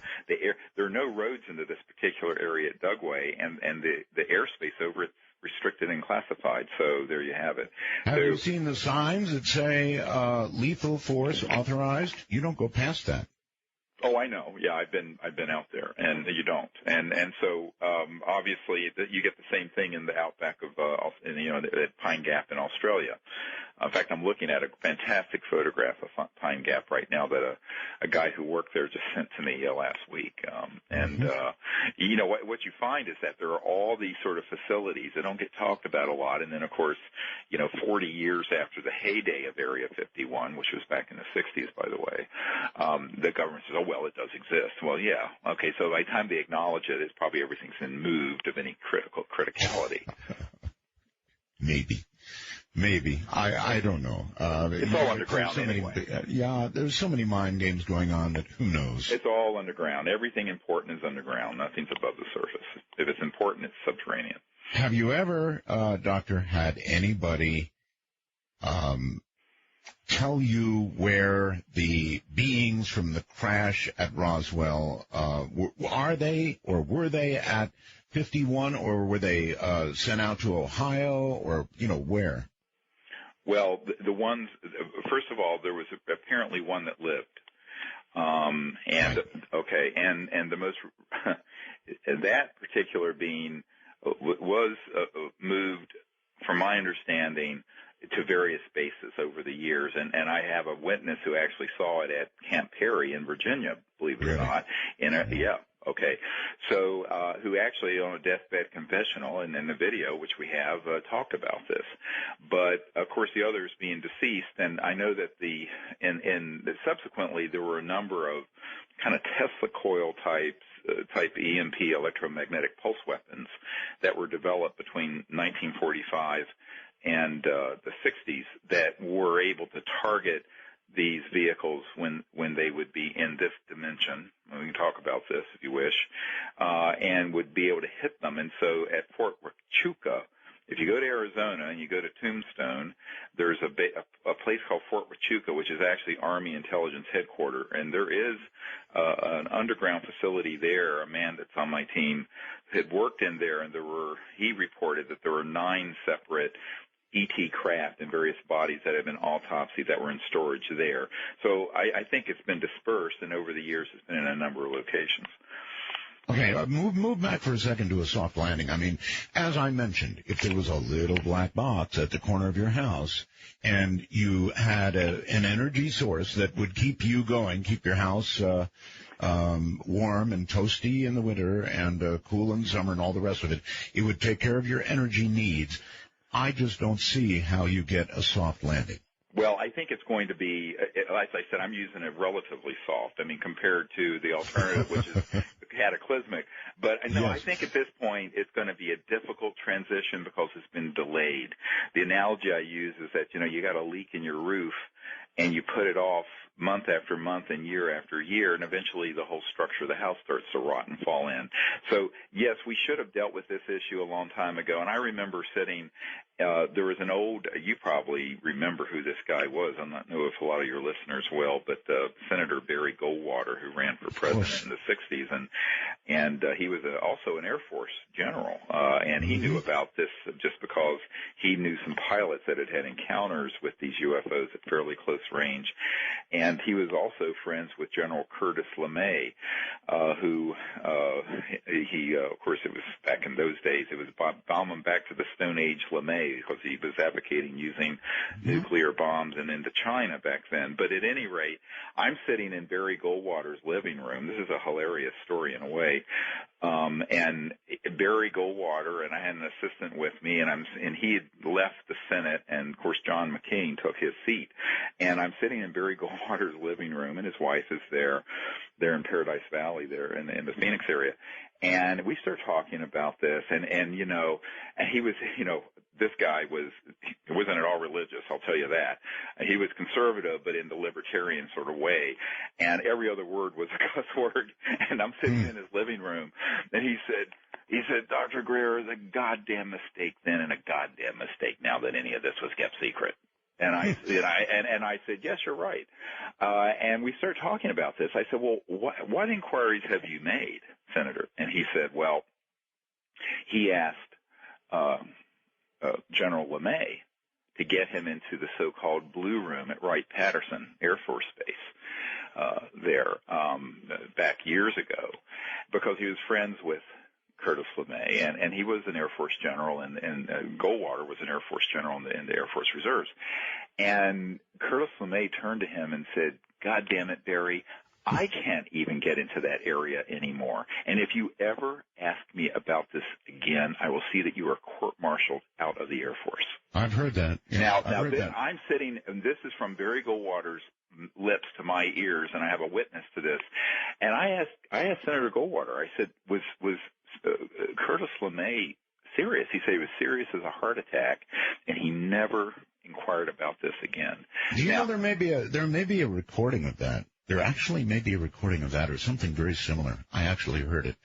are no roads into this particular area at Dugway, and the airspace over it's restricted and classified. So there you have it. Have you seen the signs that say lethal force authorized? You don't go past that. Oh, I know. Yeah, I've been out there, and you don't. And so obviously you get the same thing in the outback of at Pine Gap in Australia. In fact, I'm looking at a fantastic photograph of Pine Gap right now that a guy who worked there just sent to me last week. What you find is that there are all these sort of facilities that don't get talked about a lot. And then, of course, 40 years after the heyday of Area 51, which was back in the 60s, by the way, the government says, oh, well, it does exist. Well, yeah. Okay, so by the time they acknowledge it, it's probably everything's been moved of any criticality. Maybe. I don't know. It's all underground anyway. There's so many mind games going on that who knows. It's all underground. Everything important is underground. Nothing's above the surface. If it's important, it's subterranean. Have you ever, Doctor, had anybody tell you where the beings from the crash at Roswell, are they or were they at 51, or were they sent out to Ohio, or, where? Well, the ones, first of all, there was apparently one that lived. Okay, and the most, that particular being was moved, from my understanding, to various bases over the years. And I have a witness who actually saw it at Camp Perry in Virginia, believe it or not. Okay. So, who actually on a deathbed confessional and in the video, which we have, talked about this. But, of course, the others being deceased. And I know that subsequently there were a number of kind of Tesla coil type EMP electromagnetic pulse weapons that were developed between 1945 and the 60s that were able to target these vehicles when they would be in this dimension. We can talk about this if you wish, and would be able to hit them. And so at Fort Huachuca, if you go to Arizona and you go to Tombstone, there's a place called Fort Huachuca, which is actually Army Intelligence Headquarters, and there is an underground facility there. A man that's on my team had worked in there, and he reported that there were 9 separate ET craft in various bodies that have been autopsied that were in storage there. So I think it's been dispersed, and over the years it's been in a number of locations. Okay, move back for a second to a soft landing. I mean, as I mentioned, if there was a little black box at the corner of your house and you had an energy source that would keep you going, keep your house warm and toasty in the winter and cool in summer and all the rest of it, it would take care of your energy needs. I just don't see how you get a soft landing. Well, I think it's going to be, as I said, I'm using it relatively soft. I mean, compared to the alternative, which is cataclysmic. But no, yes. I think at this point it's going to be a difficult transition because it's been delayed. The analogy I use is that, you got a leak in your roof and you put it off month after month and year after year, and eventually the whole structure of the house starts to rot and fall in. So, yes, we should have dealt with this issue a long time ago. And I remember sitting, there was an old, you probably remember who this guy was. I don't know if a lot of your listeners will, but Senator Barry Goldwater, who ran for president in the 60s, and he was also an Air Force general, and he knew about this just because he knew some pilots that had encounters with these UFOs at fairly close range. And he was also friends with General Curtis LeMay, who of course, it was back in those days, it was bombing back to the Stone Age LeMay because he was advocating using nuclear bombs and into China back then. But at any rate, I'm sitting in Barry Goldwater's living room. This is a hilarious story in a way. And Barry Goldwater, and I had an assistant with me, and he had left the Senate, and of course John McCain took his seat. And I'm sitting in Barry Goldwater's living room, and his wife is there. They're in Paradise Valley there in the Phoenix area. And we start talking about this, and he was, this guy wasn't at all religious, I'll tell you that. He was conservative, but in the libertarian sort of way. And every other word was a cuss word. And I'm sitting in his living room, and he said, Dr. Greer, is a goddamn mistake then and a goddamn mistake now that any of this was kept secret. And I said, yes, you're right. And we started talking about this. I said, well, what inquiries have you made, Senator? And he said, well, he asked General LeMay to get him into the so-called Blue Room at Wright-Patterson Air Force Base there back years ago, because he was friends with Curtis LeMay, and he was an Air Force general, and Goldwater was an Air Force general in the Air Force Reserves. And Curtis LeMay turned to him and said, God damn it, Barry, I can't even get into that area anymore. And if you ever ask me about this again, I will see that you are court-martialed out of the Air Force. I've heard that. Yeah, now I'm sitting, and this is from Barry Goldwater's lips to my ears, and I have a witness to this. And I asked Senator Goldwater, I said, was Curtis LeMay serious? He said he was serious as a heart attack, and he never inquired about this again. Do you know there may be a recording of that? There actually may be a recording of that or something very similar. I actually heard it.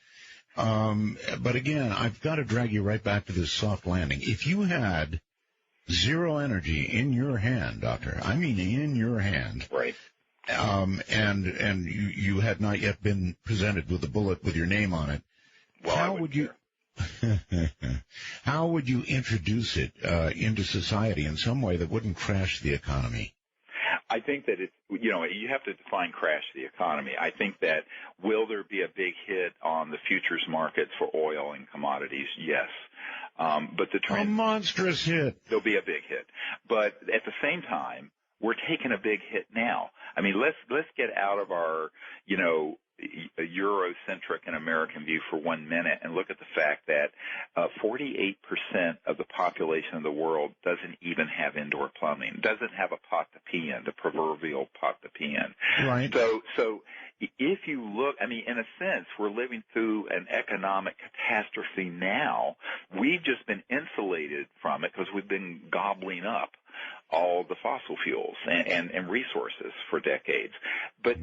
But again, I've got to drag you right back to this soft landing. If you had zero energy in your hand, Doctor, I mean in your hand, right? And you had not yet been presented with a bullet with your name on it, well, how would you introduce it into society in some way that wouldn't crash the economy? I think that you have to define crash the economy. I think that will there be a big hit on the futures markets for oil and commodities? Yes. But a monstrous hit. There'll be a big hit. But at the same time, we're taking a big hit now. I mean, let's get out of our, Eurocentric and American view for 1 minute and look at the fact that 48% of the population of the world doesn't even have indoor plumbing, doesn't have a pot to pee in, the proverbial pot to pee in. Right. So if you look, I mean, in a sense, we're living through an economic catastrophe now. We've just been insulated from it because we've been gobbling up all the fossil fuels and resources for decades. But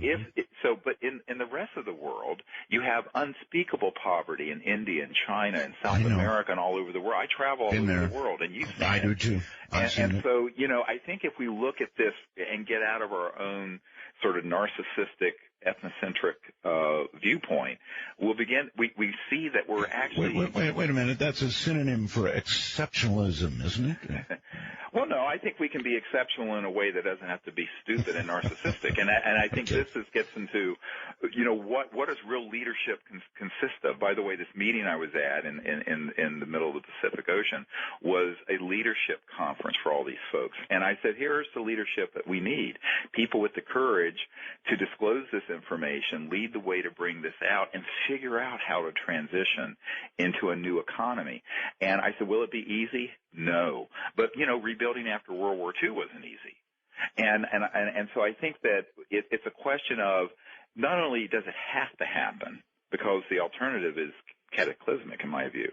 but in the rest of the world, you have unspeakable poverty in India and China and South America and all over the world. I travel all over the world, and you've seen it. I do too. And so, I think if we look at this and get out of our own sort of narcissistic, ethnocentric viewpoint, we'll begin. We see that we're actually. Wait a minute. That's a synonym for exceptionalism, isn't it? Well, no. I think we can be exceptional in a way that doesn't have to be stupid and narcissistic. And I think this gets into, what does real leadership consist of? By the way, this meeting I was at in the middle of the Pacific Ocean was a leadership conference for all these folks. And I said, here's the leadership that we need. People with the courage to disclose this information, lead the way to bring this out, and figure out how to transition into a new economy. And I said, will it be easy? No. But, rebuilding after World War II wasn't easy. And so I think that it's a question of not only does it have to happen, because the alternative is cataclysmic in my view,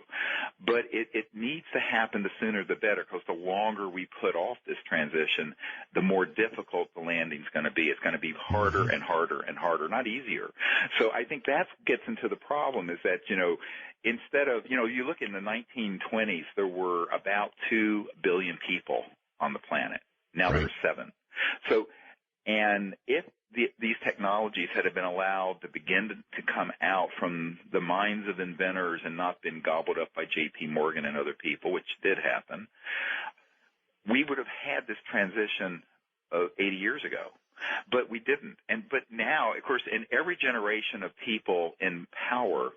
but it needs to happen the sooner the better, because the longer we put off this transition, the more difficult the landing's going to be. It's going to be harder and harder and harder, not easier. So I think that gets into the problem is that, instead of, you look in the 1920s, there were about 2 billion people on the planet. Now there are 7. So, and if these technologies had been allowed to begin to come out from the minds of inventors and not been gobbled up by J.P. Morgan and other people, which did happen, we would have had this transition 80 years ago. But we didn't. But now, of course, in every generation of people in power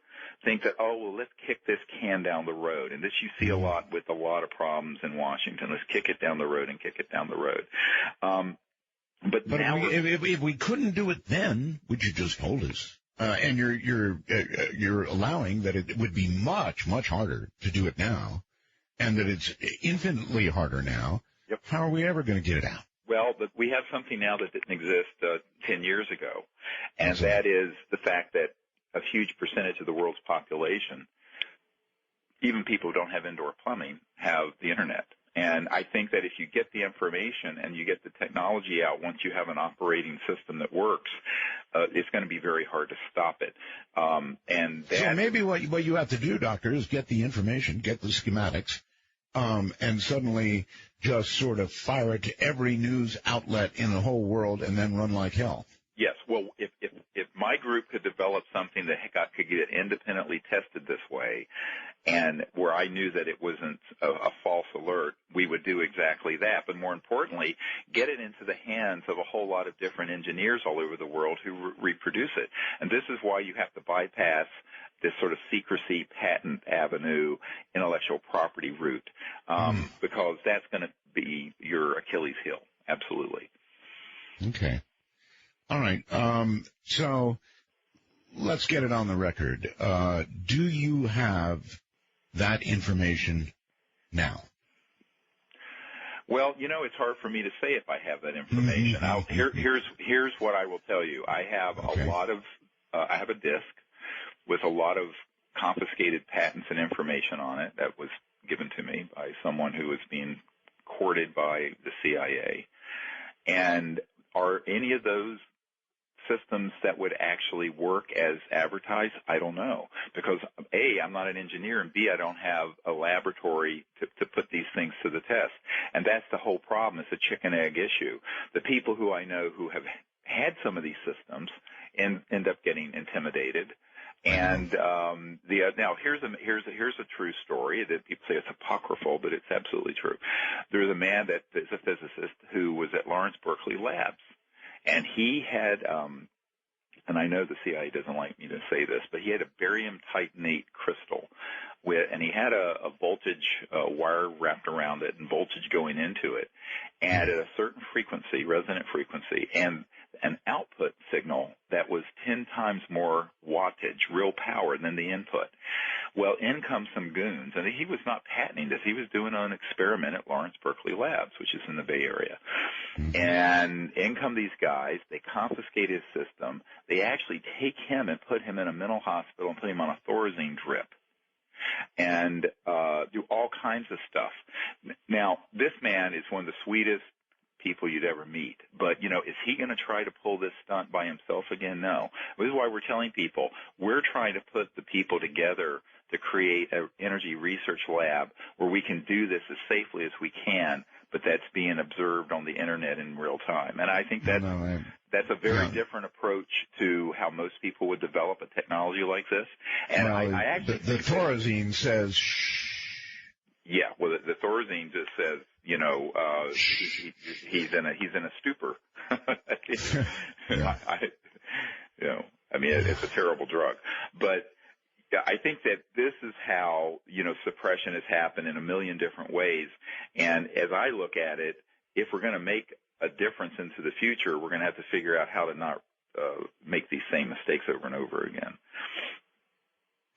think that, let's kick this can down the road. And this you see a lot with a lot of problems in Washington. Let's kick it down the road and kick it down the road. But now if we couldn't do it then, would you just told us? And you're allowing that it would be much, much harder to do it now, and that it's infinitely harder now. Yep. How are we ever going to get it out? Well, but we have something now that didn't exist 10 years ago, and that is the fact that a huge percentage of the world's population, even people who don't have indoor plumbing, have the Internet. And I think that if you get the information and you get the technology out, once you have an operating system that works, it's going to be very hard to stop it. So maybe what you have to do, Doctor, is get the information, get the schematics, and suddenly just sort of fire it to every news outlet in the whole world and then run like hell. Yes. Well, if my group could develop something that could get independently tested this way, and where I knew that it wasn't a false alert, we would do exactly that. But more importantly, get it into the hands of a whole lot of different engineers all over the world who reproduce it. And this is why you have to bypass this sort of secrecy, patent avenue, intellectual property route, because that's going to be your Achilles heel. Absolutely. Okay. All right. So let's get it on the record. Do you have that information now? Well, it's hard for me to say if I have that information. Here's what I will tell you. I have I have a disk with a lot of confiscated patents and information on it that was given to me by someone who was being courted by the CIA. And are any of those systems that would actually work as advertised? I don't know, because A, I'm not an engineer, and B, I don't have a laboratory to put these things to the test. And that's the whole problem. It's a chicken egg issue. The people who I know who have had some of these systems end up getting intimidated. And now here's a true story that people say it's apocryphal, but it's absolutely true. There's a man that is a physicist who was at Lawrence Berkeley Labs. And he had, and I know the CIA doesn't like me to say this, but he had a barium titanate crystal and he had a voltage wire wrapped around it and voltage going into it, and at a certain frequency, resonant frequency, and an output signal that was 10 times more wattage, real power, than the input. Well, in come some goons, and he was not patenting this. He was doing an experiment at Lawrence Berkeley Labs, which is in the Bay Area. And in come these guys. They confiscate his system. They actually take him and put him in a mental hospital and put him on a Thorazine drip and do all kinds of stuff. Now, this man is one of the sweetest people you'd ever meet. But, is he going to try to pull this stunt by himself again? No. This is why we're telling people we're trying to put the people together to create an energy research lab where we can do this as safely as we can, but that's being observed on the Internet in real time. And I think that's a very different approach to how most people would develop a technology like this. And I actually the Thorazine says, shh. Yeah, well, the Thorazine just says, he's in a stupor. Yeah. It's a terrible drug. But I think that this is how, suppression has happened in a million different ways. And as I look at it, if we're going to make a difference into the future, we're going to have to figure out how to not make these same mistakes over and over again.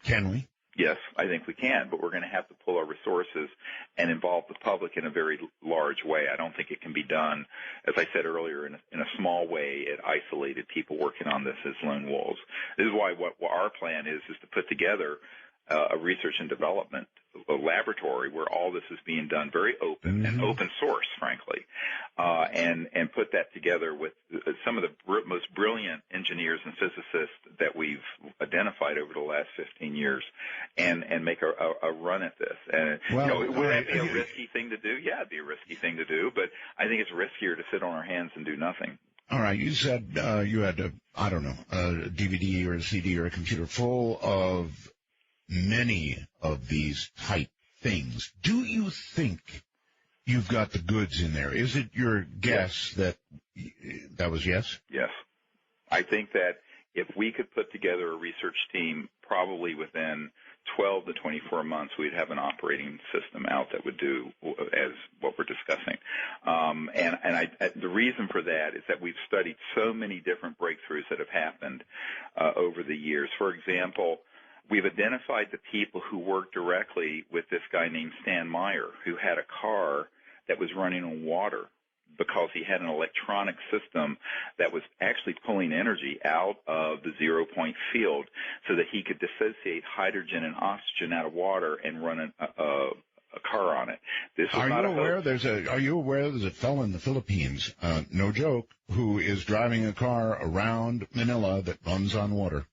Can we? Yes, I think we can, but we're going to have to pull our resources and involve the public in a very large way. I don't think it can be done, as I said earlier, in a small way at isolated people working on this as lone wolves. This is why what our plan is to put together a research and development laboratory where all this is being done very open and open source, frankly, and put that together with some of the most brilliant engineers and physicists that we've identified over the last 15 years, and make a run at this. And would that be a risky thing to do? Yeah, it'd be a risky thing to do, but I think it's riskier to sit on our hands and do nothing. All right, you said you had a DVD or a CD or a computer full of many of these type things. Do you think you've got the goods in there? Is it your guess that was yes? Yes. I think that if we could put together a research team, probably within 12 to 24 months, we'd have an operating system out that would do as what we're discussing. The reason for that is that we've studied so many different breakthroughs that have happened over the years. For example, we've identified the people who worked directly with this guy named Stan Meyer, who had a car that was running on water because he had an electronic system that was actually pulling energy out of the zero-point field so that he could dissociate hydrogen and oxygen out of water and run a car on it. Are you aware there's a fellow in the Philippines, no joke, who is driving a car around Manila that runs on water?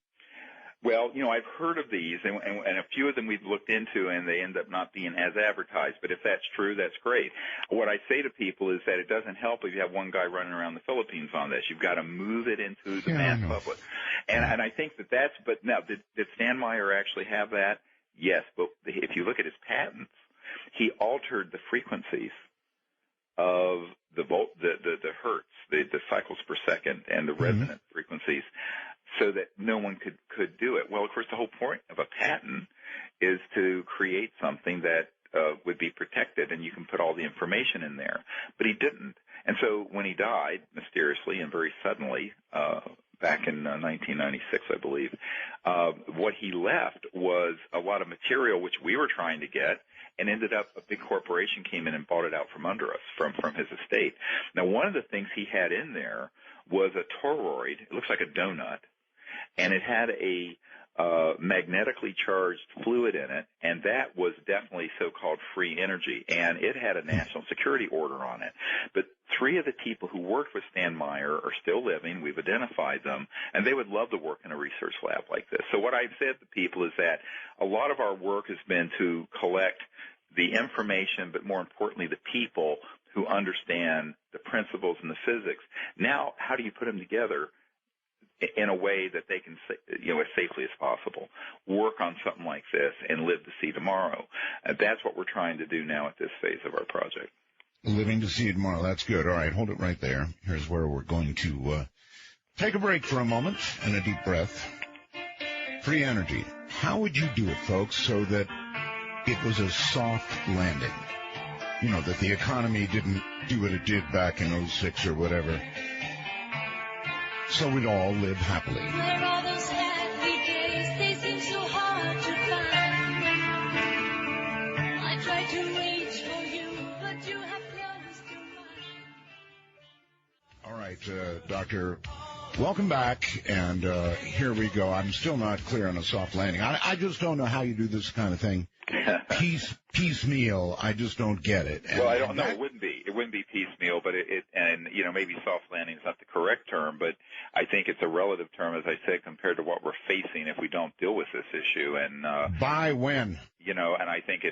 Well, I've heard of these, and a few of them we've looked into, and they end up not being as advertised. But if that's true, that's great. What I say to people is that it doesn't help if you have one guy running around the Philippines on this. You've got to move it into the mass public. And I think that's – but now, did Stan Meyer actually have that? Yes, but if you look at his patents, he altered the frequencies of the hertz, the cycles per second, and the resonant frequencies, so that no one could do it. Well, of course, the whole point of a patent is to create something that would be protected, and you can put all the information in there. But he didn't. And so when he died, mysteriously and very suddenly, back in 1996, I believe, what he left was a lot of material which we were trying to get, and ended up a big corporation came in and bought it out from under us, from his estate. Now, one of the things he had in there was a toroid. It looks like a donut. And it had a magnetically charged fluid in it, and that was definitely so-called free energy. And it had a national security order on it. But 3 of the people who worked with Stan Meyer are still living. We've identified them, and they would love to work in a research lab like this. So what I've said to people is that a lot of our work has been to collect the information, but more importantly, the people who understand the principles and the physics. Now, how do you put them together in a way that they can, as safely as possible, work on something like this and live to see tomorrow? That's what we're trying to do now at this phase of our project. Living to see tomorrow. That's good. All right, hold it right there. Here's where we're going to take a break for a moment and a deep breath. Free energy. How would you do it, folks, so that it was a soft landing? That the economy didn't do what it did back in 06 or whatever. So we'd all live happily. Where are those happy days? They seem so hard to find. I try to reach for you, but you have close to mine. All right, Doctor, welcome back, and here we go. I'm still not clear on a soft landing. I just don't know how you do this kind of thing. Piecemeal, I just don't get it. Well, I don't know. It wouldn't be piecemeal, but maybe soft landing is not the correct term, but I think it's a relative term, as I said, compared to what we're facing if we don't deal with this issue. And by when? And I think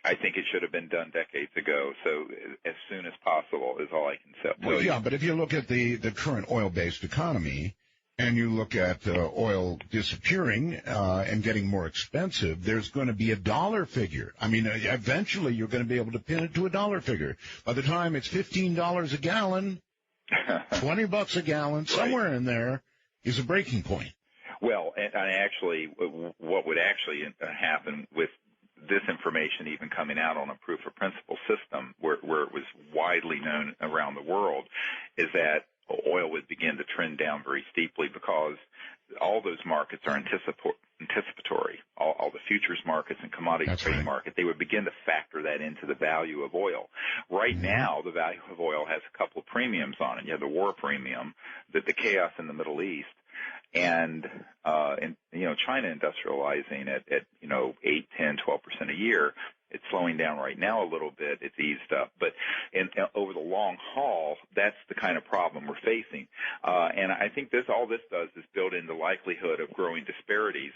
I think it should have been done decades ago. So as soon as possible is all I can say. Well, yeah, but if you look at the current oil-based economy, and you look at oil disappearing and getting more expensive, there's going to be a dollar figure. I mean, eventually you're going to be able to pin it to a dollar figure. By the time it's $15 a gallon, $20 a gallon, somewhere in there is a breaking point. Well, and actually, what would actually happen with this information even coming out on a proof of principle system where it was widely known around the world is that oil would begin to trend down very steeply because all those markets are anticipatory. All the futures markets and commodity trading market, they would begin to factor that into the value of oil. Right now, the value of oil has a couple of premiums on it. You have the war premium, the chaos in the Middle East, and China industrializing at 8, 10, 12% a year. It's slowing down right now a little bit. It's eased up. But over the long haul, that's the kind of problem we're facing. And I think all this does is build in the likelihood of growing disparities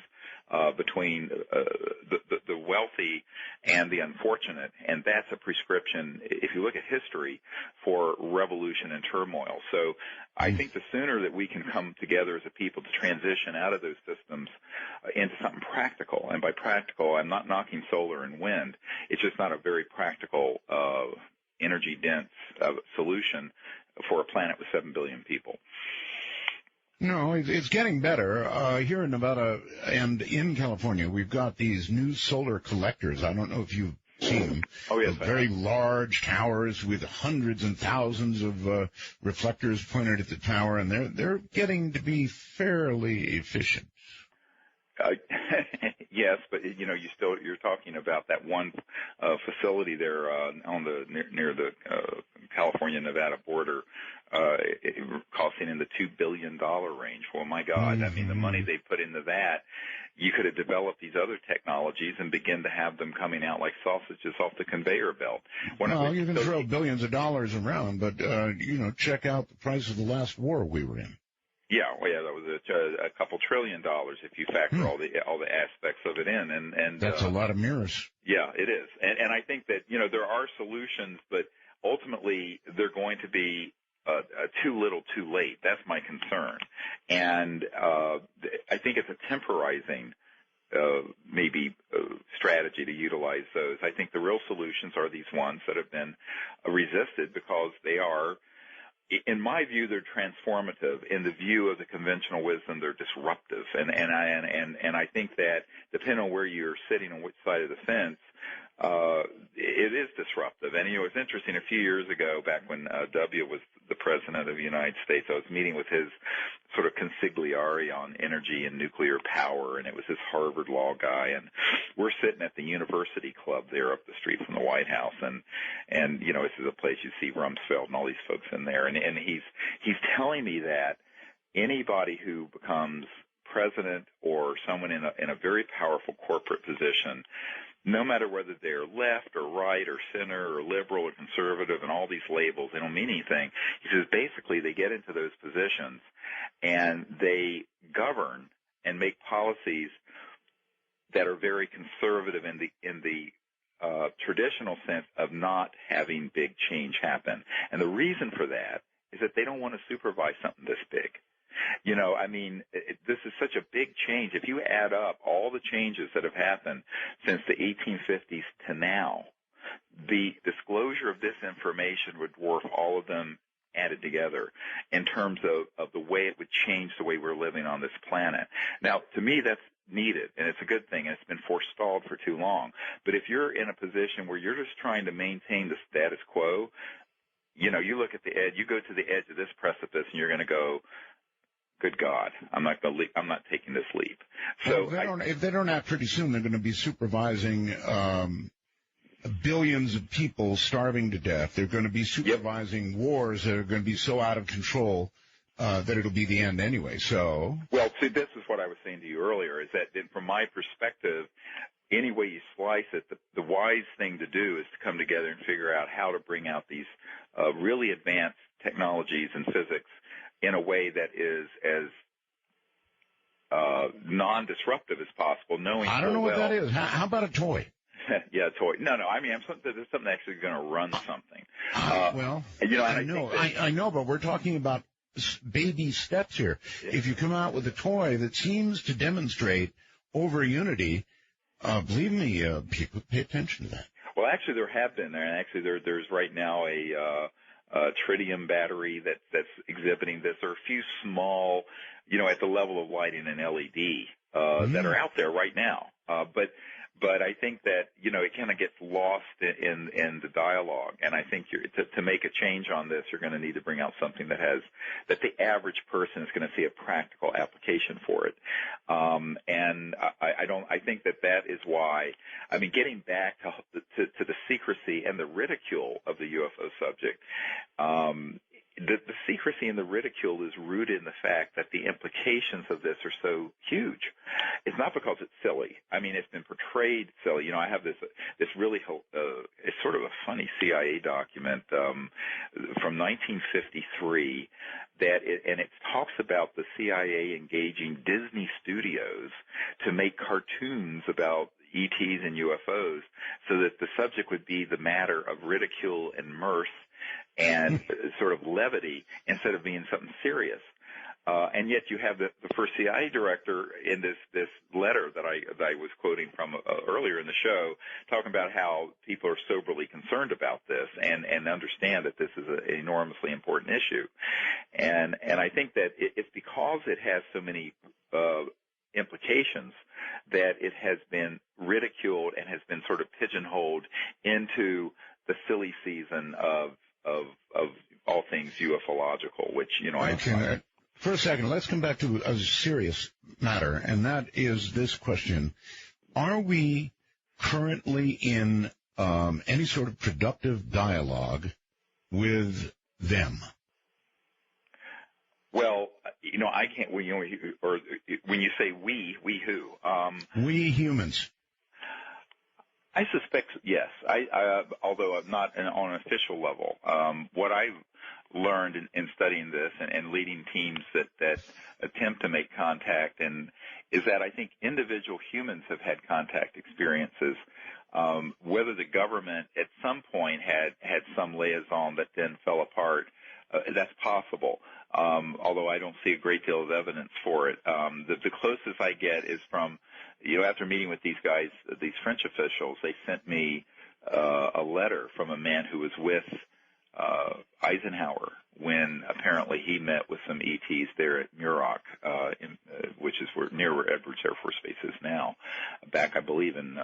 between the wealthy and the unfortunate. And that's a prescription, if you look at history, for revolution and turmoil. So I think the sooner that we can come together as a people to transition out of those systems into something practical, and by practical, I'm not knocking solar and wind. It's just not a very practical, energy-dense solution for a planet with 7 billion people. No, it's getting better. Here in Nevada and in California, we've got these new solar collectors. I don't know if you've seen them. Oh, yes. Very large towers with hundreds and thousands of reflectors pointed at the tower, and they're getting to be fairly efficient. Yes, but you're talking about that one facility there near the California-Nevada border, costing in the $2 billion range. Well, my God, I mean, the money they put into that, you could have developed these other technologies and begin to have them coming out like sausages off the conveyor belt. Well, you can throw billions of dollars around, but check out the price of the last war we were in. Yeah, that was a couple $1 trillion if you factor all the aspects of it in, and that's a lot of mirrors. Yeah, it is, and I think that there are solutions, but ultimately they're going to be too little, too late. That's my concern, and I think it's a temporizing strategy to utilize those. I think the real solutions are these ones that have been resisted because they are. In my view, they're transformative. In the view of the conventional wisdom, they're disruptive. And I think that depending on where you're sitting on which side of the fence, it is disruptive. And, it's interesting. A few years ago, back when W was the president of the United States, I was meeting with his sort of consigliere on energy and nuclear power, and it was this Harvard law guy. And we're sitting at the University Club there up the street from the White House, and this is a place you see Rumsfeld and all these folks in there. And he's telling me that anybody who becomes president or someone in a very powerful corporate position, no matter whether they're left or right or center or liberal or conservative and all these labels, they don't mean anything. He says basically they get into those positions and they govern and make policies that are very conservative in the traditional sense of not having big change happen. And the reason for that is that they don't want to supervise something this big. This is such a big change. If you add up all the changes that have happened since the 1850s to now, the disclosure of this information would dwarf all of them added together in terms of the way it would change the way we're living on this planet. Now, to me, that's needed, and it's a good thing, and it's been forestalled for too long. But if you're in a position where you're just trying to maintain the status quo, you look at the edge, you go to the edge of this precipice, and you're going to go, good God, I'm not taking this leap. So if they don't act pretty soon, they're going to be supervising billions of people starving to death. They're going to be supervising wars that are going to be so out of control that it'll be the end anyway. So, well, see, this is what I was saying to you earlier, is that from my perspective, any way you slice it, the wise thing to do is to come together and figure out how to bring out these really advanced technologies and physics in a way that is as non-disruptive as possible, knowing I don't know what that is. How about a toy? Yeah, a toy. No, I mean, there's something actually going to run something. I know, but we're talking about baby steps here. Yeah. If you come out with a toy that seems to demonstrate over unity, believe me, people pay attention to that. Well, actually, there have been. And actually, there's right now a tritium battery that's exhibiting this. There are a few small, at the level of lighting an LED that are out there right now. But I think that it kind of gets lost in the dialogue. And I think to make a change on this, you're going to need to bring out something that the average person is going to see a practical application for it. And I think that is why. I mean, getting back to the secrecy and the ridicule of the UFO subject. The secrecy and the ridicule is rooted in the fact that the implications of this are so huge. It's not because it's silly. I mean, it's been portrayed silly. I have this really it's sort of a funny CIA document from 1953 and it talks about the CIA engaging Disney Studios to make cartoons about ETs and UFOs so that the subject would be the matter of ridicule and mirth and sort of levity instead of being something serious. And yet you have the first CIA director in this letter that I was quoting from earlier in the show, talking about how people are soberly concerned about this and understand that this is an enormously important issue. And I think that it's because it has so many implications that it has been ridiculed and has been sort of pigeonholed into the silly season of all things ufological, which, For a second, let's come back to a serious matter, and that is this question. Are we currently in any sort of productive dialogue with them? Well, I can't, or when you say we who? We humans. I suspect, yes. Although I'm not on an official level. What I've learned in studying this and leading teams that attempt to make contact is that I think individual humans have had contact experiences. Whether the government at some point had some liaison that then fell apart, that's possible. Although I don't see a great deal of evidence for it. The closest I get is from, after meeting with these guys, these French officials, they sent me a letter from a man who was with Eisenhower when apparently he met with some ETs there at Muroc, which is near where Edwards Air Force Base is now, back, I believe, in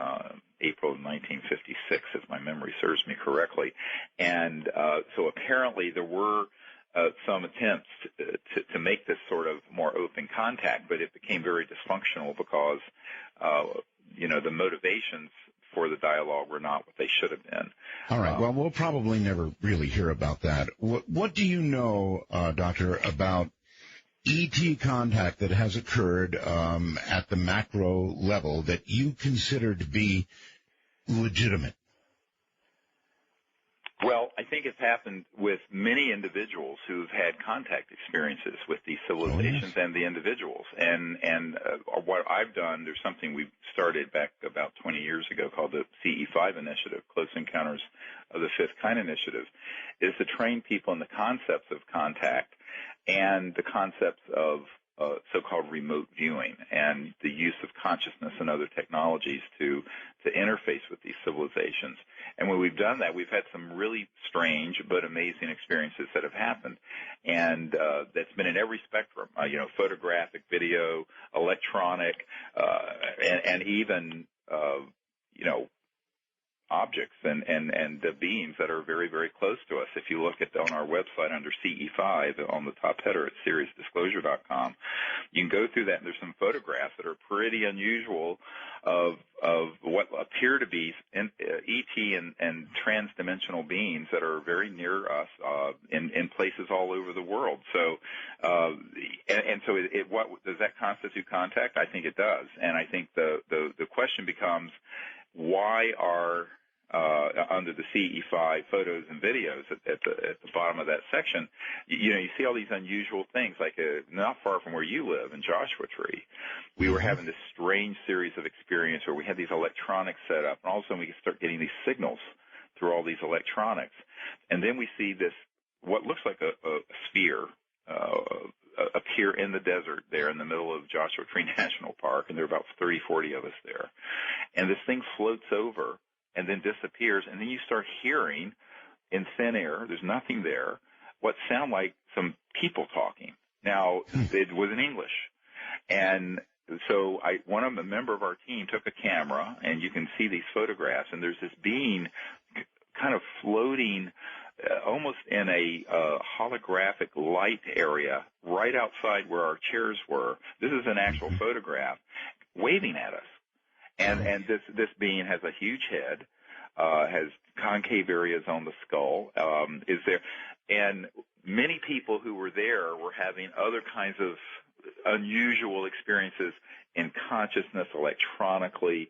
April of 1956, if my memory serves me correctly. And so apparently there were some attempts to make this sort of more open contact, but it became very dysfunctional because, the motivations for the dialogue were not what they should have been. All right. Well, we'll probably never really hear about that. What do you know, Doctor, about ET contact that has occurred at the macro level that you consider to be legitimate? Well, I think it's happened with many individuals who've had contact experiences with these civilizations and the individuals. And what I've done, there's something we started back about 20 years ago called the CE5 Initiative, Close Encounters of the Fifth Kind Initiative, is to train people in the concepts of contact and the concepts of so-called remote viewing and the use of consciousness and other technologies to interface with these civilizations. And when we've done that, we've had some really strange but amazing experiences that have happened. And that's been in every spectrum, photographic, video, electronic, and even, objects and the beings that are very, very close to us. If you look on our website under CE5 on the top header at SeriousDisclosure.com, you can go through that, and there's some photographs that are pretty unusual of what appear to be ET and transdimensional beings that are very near us in places all over the world. So, what does that constitute contact? I think it does, and I think the question becomes, why are under the CE5 photos and videos at the bottom of that section, you see all these unusual things, like not far from where you live in Joshua Tree, we were having this strange series of experience where we had these electronics set up, and all of a sudden we start getting these signals through all these electronics, and then we see this what looks like a sphere appear in the desert there in the middle of Joshua Tree National Park, and there are about 30, 40 of us there. And this thing floats over and then disappears, and then you start hearing in thin air, there's nothing there, what sound like some people talking. Now, it was in English. And so a member of our team took a camera, and you can see these photographs, and there's this being kind of floating almost in a holographic light area right outside where our chairs were. This is an actual photograph waving at us. And this being has a huge head, has concave areas on the skull, is there. And many people who were there were having other kinds of unusual experiences in consciousness electronically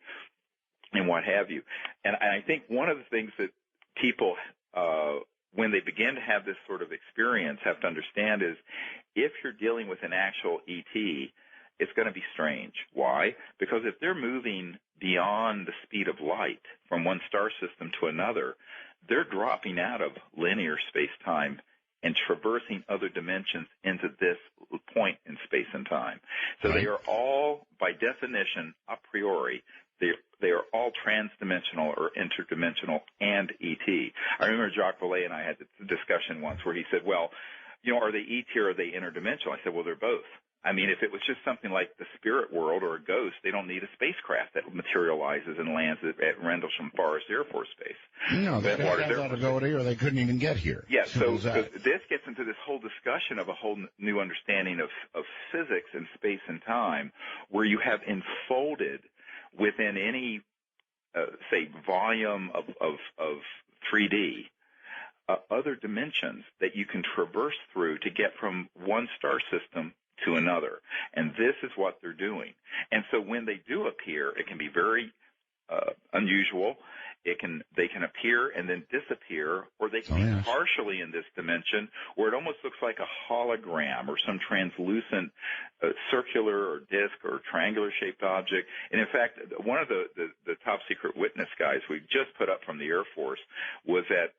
and what have you. And I think one of the things that people, when they begin to have this sort of experience, have to understand is if you're dealing with an actual ET, it's going to be strange. Why? Because if they're moving beyond the speed of light from one star system to another, they're dropping out of linear space-time and traversing other dimensions into this point in space and time. So They are all, by definition, a priori, they are all transdimensional or interdimensional and ET. I remember Jacques Vallée and I had this discussion once where he said, well, are they ET or are they interdimensional? I said, well, they're both. I mean, if it was just something like the spirit world or a ghost, they don't need a spacecraft that materializes and lands at Rendlesham Forest Air Force Base. No, they don't have that ability, or they couldn't even get here. Yeah, so this gets into this whole discussion of a whole new understanding of physics and space and time, where you have enfolded within any, say, volume of 3D, other dimensions that you can traverse through to get from one star system to another. And this is what they're doing. And so when they do appear, it can be very unusual. They can appear and then disappear, or they can be partially in this dimension where it almost looks like a hologram or some translucent circular or disc or triangular shaped object. And in fact, one of the top secret witness guys we just put up from the Air Force was at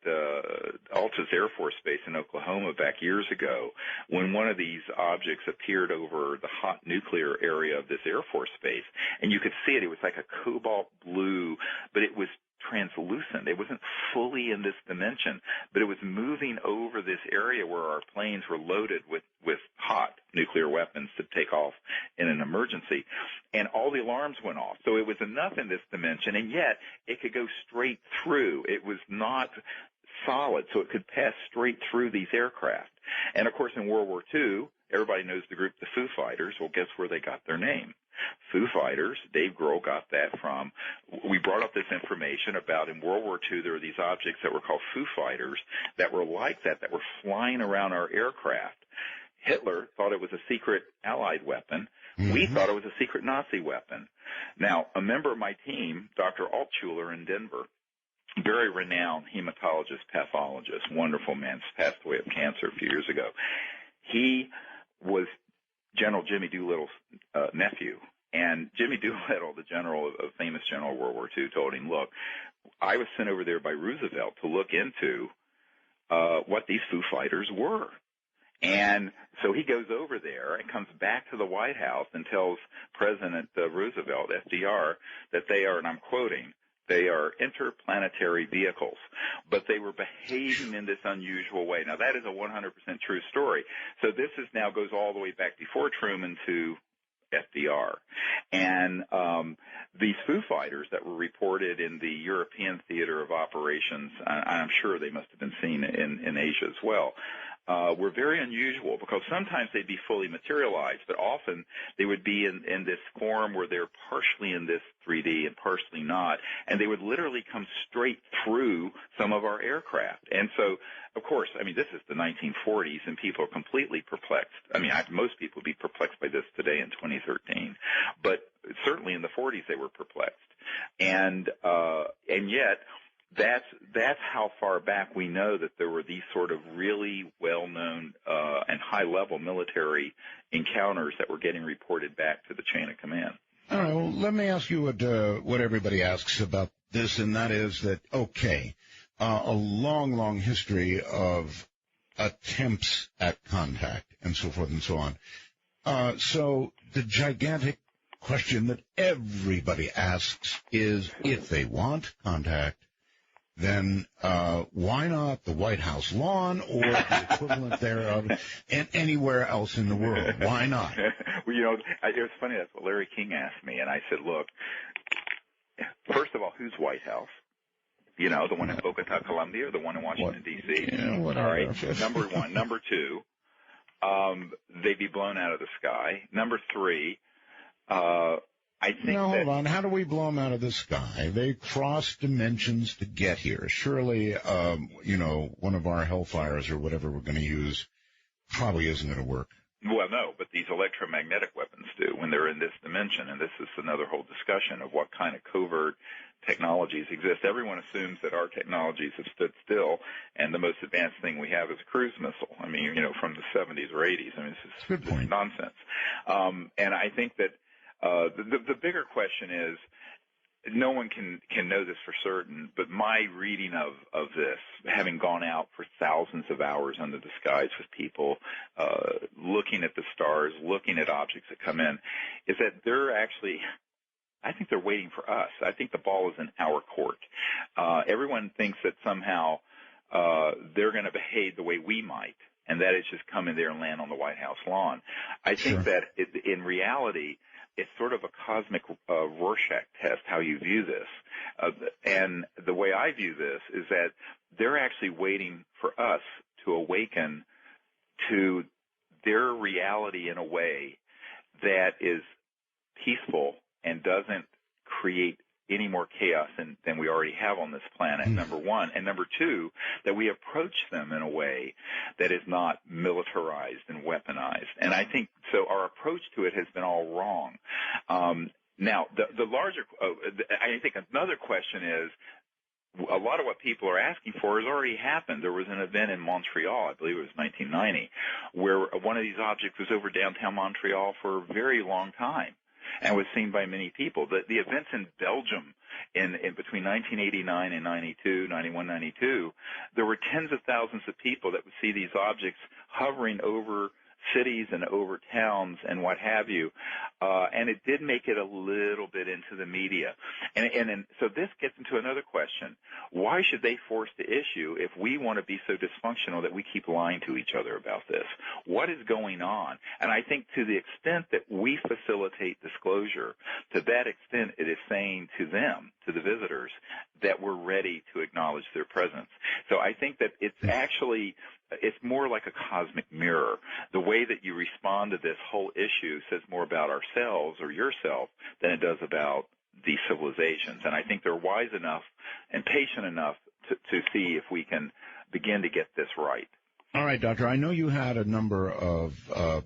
Altus Air Force Base in Oklahoma back years ago, when one of these objects appeared over the hot nuclear area of this Air Force Base, and you could see it. It was like a cobalt blue, but it was translucent. It wasn't fully in this dimension, but it was moving over this area where our planes were loaded with hot nuclear weapons to take off in an emergency. And all the alarms went off. So it was enough in this dimension, and yet it could go straight through. It was not solid, so it could pass straight through these aircraft. And, of course, in World War II, everybody knows the group the Foo Fighters. Well, guess where they got their name? Foo Fighters, Dave Grohl got that from. We brought up this information about in World War II there were these objects that were called Foo Fighters that were like that were flying around our aircraft. Hitler thought it was a secret Allied weapon. Mm-hmm. We thought it was a secret Nazi weapon. Now, a member of my team, Dr. Altschuler in Denver, very renowned hematologist, pathologist, wonderful man, passed away of cancer a few years ago. He was General Jimmy Doolittle's nephew. And Jimmy Doolittle, the general, a famous general of World War II, told him, look, I was sent over there by Roosevelt to look into what these Foo Fighters were. And so he goes over there and comes back to the White House and tells President Roosevelt, FDR, that they are, and I'm quoting, they are interplanetary vehicles, but they were behaving in this unusual way. Now, that is a 100% true story. So this now goes all the way back before Truman to FDR. And these Foo Fighters that were reported in the European theater of operations, I'm sure they must have been seen in Asia as well, were very unusual because sometimes they'd be fully materialized, but often they would be in this form where they're partially in this 3D and partially not, and they would literally come straight through some of our aircraft. And so, of course, I mean, this is the 1940s, and people are completely perplexed. I mean, most people would be perplexed by this today in 2013, but certainly in the 40s they were perplexed. And yet, that's how far back we know that there were these sort of really well-known and high-level military encounters that were getting reported back to the chain of command. All right, well, let me ask you what everybody asks about this, and that is that, okay, a long, long history of attempts at contact and so forth and so on. So the gigantic question that everybody asks is, if they want contact, then why not the White House lawn or the equivalent thereof and anywhere else in the world? Why not? Well, you know, it was funny. That's what Larry King asked me, and I said, look, first of all, who's White House? You know, the one in Bogota, Colombia, or the one in Washington, D.C.? Yeah, whatever. All right, number one. Number two, they'd be blown out of the sky. Number three, I think no, hold on. How do we blow them out of the sky? They cross dimensions to get here. Surely, you know, one of our Hellfires or whatever we're going to use probably isn't going to work. Well, no, but these electromagnetic weapons do when they're in this dimension, and this is another whole discussion of what kind of covert technologies exist. Everyone assumes that our technologies have stood still, and the most advanced thing we have is a cruise missile. I mean, you know, from the 70s or 80s. I mean, this is nonsense. And I think that the bigger question is, no one can know this for certain, but my reading of this, having gone out for thousands of hours under the skies with people, looking at the stars, looking at objects that come in, is that they're actually, I think they're waiting for us. I think the ball is in our court. Everyone thinks that somehow they're going to behave the way we might, and that is just come in there and land on the White House lawn. I think that in reality, it's sort of a cosmic Rorschach test, how you view this. And the way I view this is that they're actually waiting for us to awaken to their reality in a way that is peaceful and doesn't create any more chaos than we already have on this planet, number one. And number two, that we approach them in a way that is not militarized and weaponized. And I think so our approach to it has been all wrong. Now, the larger, I think another question is, a lot of what people are asking for has already happened. There was an event in Montreal, I believe it was 1990, where one of these objects was over downtown Montreal for a very long time and was seen by many people. The events in Belgium in between 1989 and 91, 92, there were tens of thousands of people that would see these objects hovering over cities and over towns and what have you, and it did make it a little bit into the media. And so this gets into another question. Why should they force the issue if we want to be so dysfunctional that we keep lying to each other about this? What is going on? And I think to the extent that we facilitate disclosure, to that extent it is saying to them, to the visitors, that we're ready to acknowledge their presence. So I think that it's actually, it's more like a cosmic mirror. The way that you respond to this whole issue says more about ourselves or yourself than it does about these civilizations. And I think they're wise enough and patient enough to see if we can begin to get this right. All right, Doctor, I know you had a number of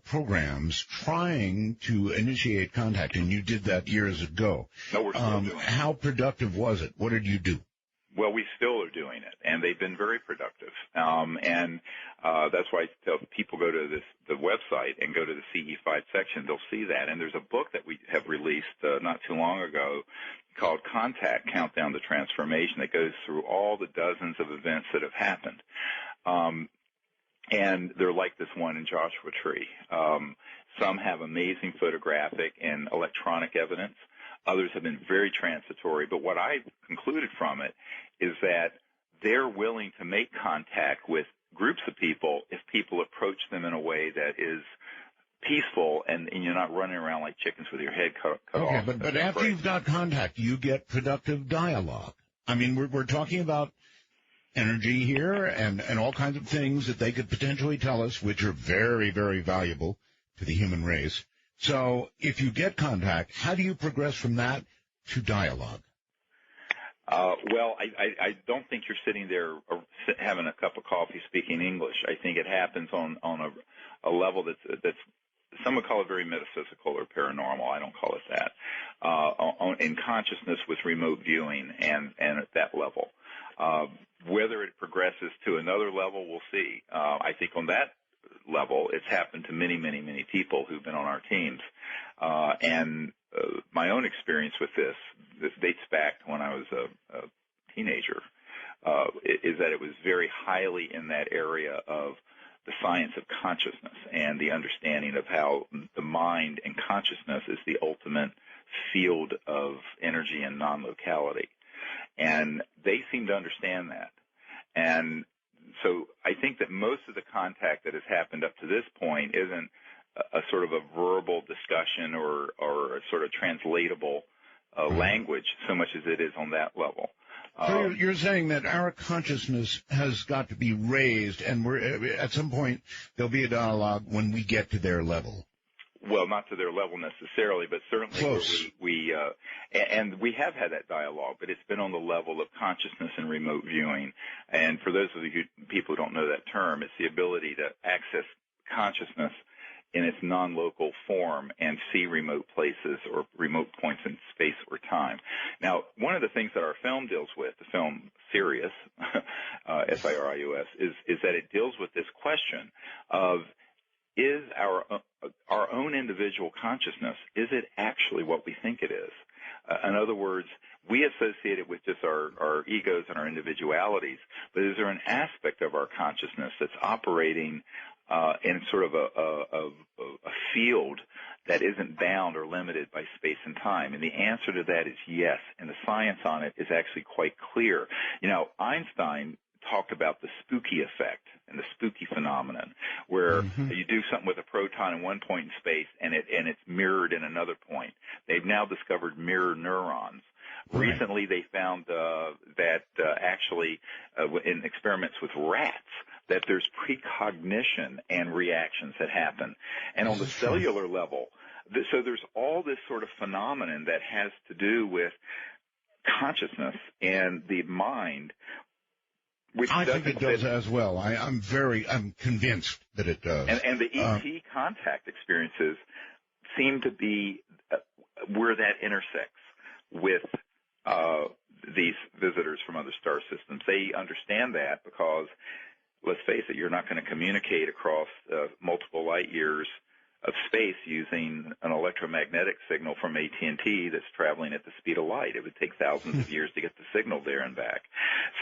programs trying to initiate contact, and you did that years ago. No, we're still doing it. How productive was it? What did you do? Well, we still are doing it, and they've been very productive. And that's why I tell people go to the website and go to the CE5 section. They'll see that. And there's a book that we have released not too long ago called Contact, Countdown to Transformation, that goes through all the dozens of events that have happened. And they're like this one in Joshua Tree. Some have amazing photographic and electronic evidence. Others have been very transitory. But what I've concluded from it is that they're willing to make contact with groups of people if people approach them in a way that is peaceful and you're not running around like chickens with your head cut off. Okay, but after you've got contact, you get productive dialogue. I mean, we're talking about energy here and all kinds of things that they could potentially tell us, which are very, very valuable to the human race. So if you get contact, how do you progress from that to dialogue? Well, I don't think you're sitting there having a cup of coffee speaking English. I think it happens on a level that's some would call it very metaphysical or paranormal. I don't call it that. In consciousness with remote viewing and at that level. Whether it progresses to another level, we'll see. I think on that level, it's happened to many, many, many people who've been on our teams. And my own experience with this dates back to when I was a teenager, is that it was very highly in that area of the science of consciousness and the understanding of how the mind and consciousness is the ultimate field of energy and non-locality. And they seem to understand that. And so I think that most of the contact that has happened up to this point isn't a sort of a verbal discussion or a sort of translatable language so much as it is on that level. So you're saying that our consciousness has got to be raised, and at some point there'll be a dialogue when we get to their level. Well, not to their level necessarily, but certainly close. And we have had that dialogue, but it's been on the level of consciousness and remote viewing. And for those of you people who don't know that term, it's the ability to access consciousness in its non-local form and see remote places or remote points in space or time. Now, one of the things that our film deals with, the film Sirius, S-I-R-I-U-S, is that it deals with this question of, is our own individual consciousness, is it actually what we think it is? In other words, we associate it with just our egos and our individualities, but is there an aspect of our consciousness that's operating in sort of a field that isn't bound or limited by space and time? And the answer to that is yes, and the science on it is actually quite clear. You know, Einstein talked about the spooky effect and the spooky phenomenon, where you do something with a proton in one point in space and it's mirrored in another point. They've now discovered mirror neurons. Right. Recently, they found that actually in experiments with rats, that there's precognition and reactions that happen. And on the cellular level, so there's all this sort of phenomenon that has to do with consciousness and the mind. I think it does as well. I'm convinced that it does. And the ET contact experiences seem to be where that intersects with these visitors from other star systems. They understand that because, let's face it, you're not going to communicate across multiple light years of space using an electromagnetic signal from AT&T that's traveling at the speed of light. It would take thousands of years to get the signal there and back.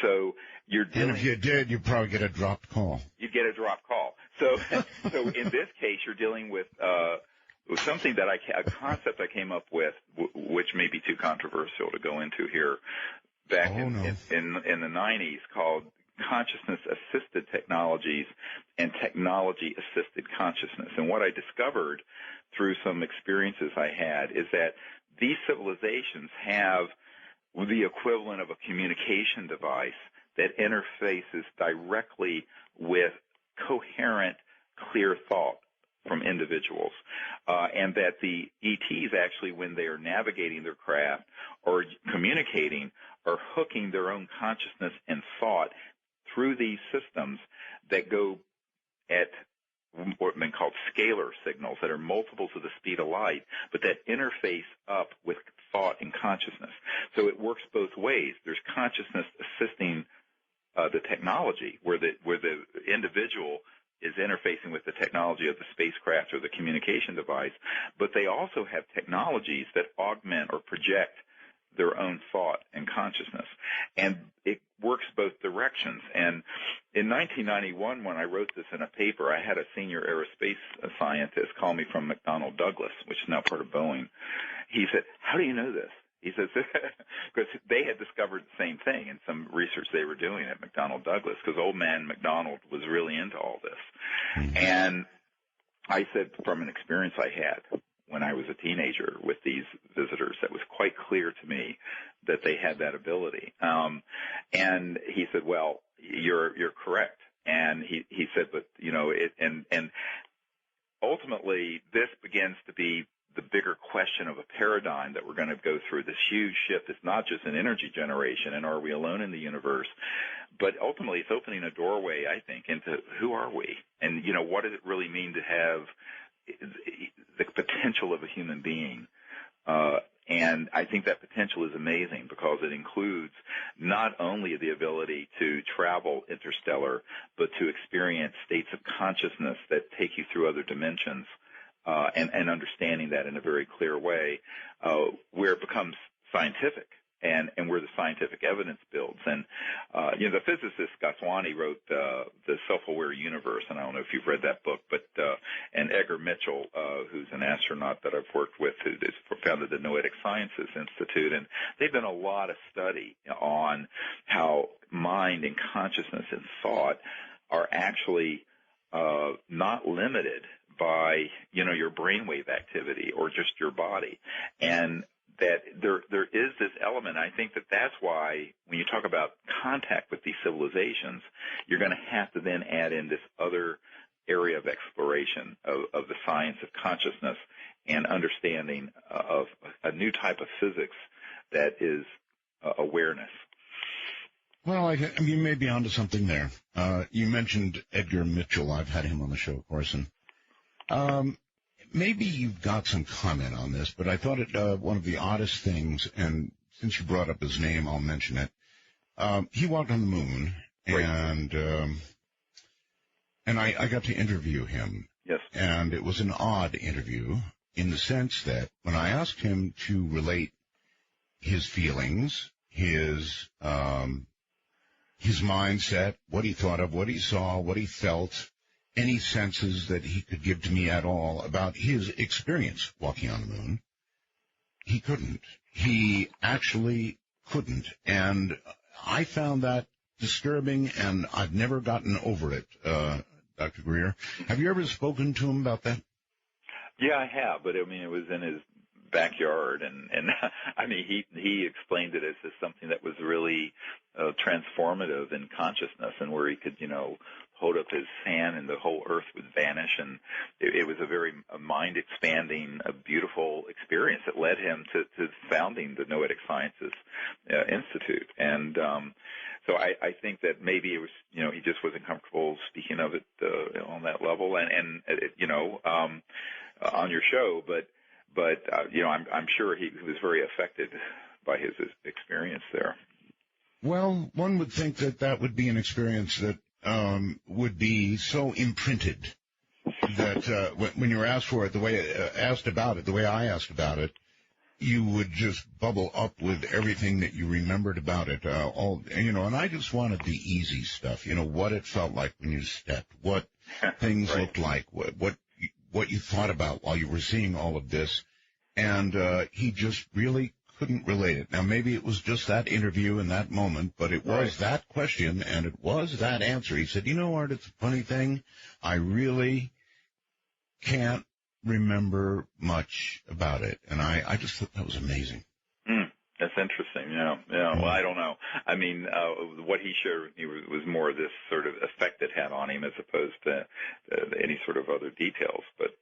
So you're dealing. And if you did, you'd probably get a dropped call. You'd get a dropped call. So in this case, you're dealing with something that a concept I came up with, which may be too controversial to go into here, back in the 90s, called consciousness-assisted technologies and technology-assisted consciousness. And what I discovered through some experiences I had is that these civilizations have the equivalent of a communication device that interfaces directly with coherent, clear thought from individuals, and that the ETs actually, when they are navigating their craft or communicating, are hooking their own consciousness and thought through these systems that go at what have been called scalar signals that are multiples of the speed of light, but that interface up with thought and consciousness. So it works both ways. There's consciousness assisting the technology, where the individual is interfacing with the technology of the spacecraft or the communication device, but they also have technologies that augment or project their own thought and consciousness. And it works both directions. And in 1991, when I wrote this in a paper, I had a senior aerospace scientist call me from McDonnell Douglas, which is now part of Boeing. He said, "How do you know this?" He says, because they had discovered the same thing in some research they were doing at McDonnell Douglas, because old man McDonald was really into all this. And I said, from an experience I had when I was a teenager with these visitors, that was quite clear to me that they had that ability. And he said, "Well, you're correct." And he said, "But you know, and ultimately this begins to be the bigger question of a paradigm that we're going to go through. This huge shift. It's not just an energy generation and are we alone in the universe, but ultimately it's opening a doorway, I think, into who are we, and you know, what does it really mean to have the potential of a human being. And I think that potential is amazing because it includes not only the ability to travel interstellar, but to experience states of consciousness that take you through other dimensions, and understanding that in a very clear way, where it becomes scientific. and where the scientific evidence builds. And, the physicist Goswami wrote The Self-Aware Universe, and I don't know if you've read that book, but and Edgar Mitchell, who's an astronaut that I've worked with, who founded the Noetic Sciences Institute, and they've done a lot of study on how mind and consciousness and thought are actually not limited by, your brainwave activity or just your body. And that there is this element. I think that's why when you talk about contact with these civilizations, you're going to have to then add in this other area of exploration of the science of consciousness and understanding of a new type of physics that is awareness. Well, you may be onto something there. You mentioned Edgar Mitchell. I've had him on the show, of course, and maybe you've got some comment on this, but I thought it one of the oddest things, and since you brought up his name, I'll mention it. He walked on the moon, and I got to interview him. Yes. And it was an odd interview in the sense that when I asked him to relate his feelings, his mindset, what he thought of, what he saw, what he felt, any senses that he could give to me at all about his experience walking on the moon, he couldn't. He actually couldn't. And I found that disturbing, and I've never gotten over it, Dr. Greer. Have you ever spoken to him about that? Yeah, I have, but it was in his backyard, and he explained it as something that was really transformative in consciousness, and where he could hold up his hand and the whole earth would vanish, and it was a very mind expanding, a beautiful experience that led him to founding the Noetic Sciences Institute. And so I think that maybe it was he just wasn't comfortable speaking of it on that level, and on your show, but I'm sure he was very affected by his experience there. Well, one would think that would be an experience that would be so imprinted that when you're asked for it, the way I asked about it, you would just bubble up with everything that you remembered about it. And I just wanted the easy stuff. What it felt like when you stepped, what things looked like, what you thought about while you were seeing all of this. And he just really couldn't relate it. Now, maybe it was just that interview in that moment, but it was that question, and it was that answer. He said, Art, it's a funny thing. I really can't remember much about it. And I just thought that was amazing. That's interesting. Well, I don't know. What he shared was more of this sort of effect it had on him as opposed to any sort of other details. But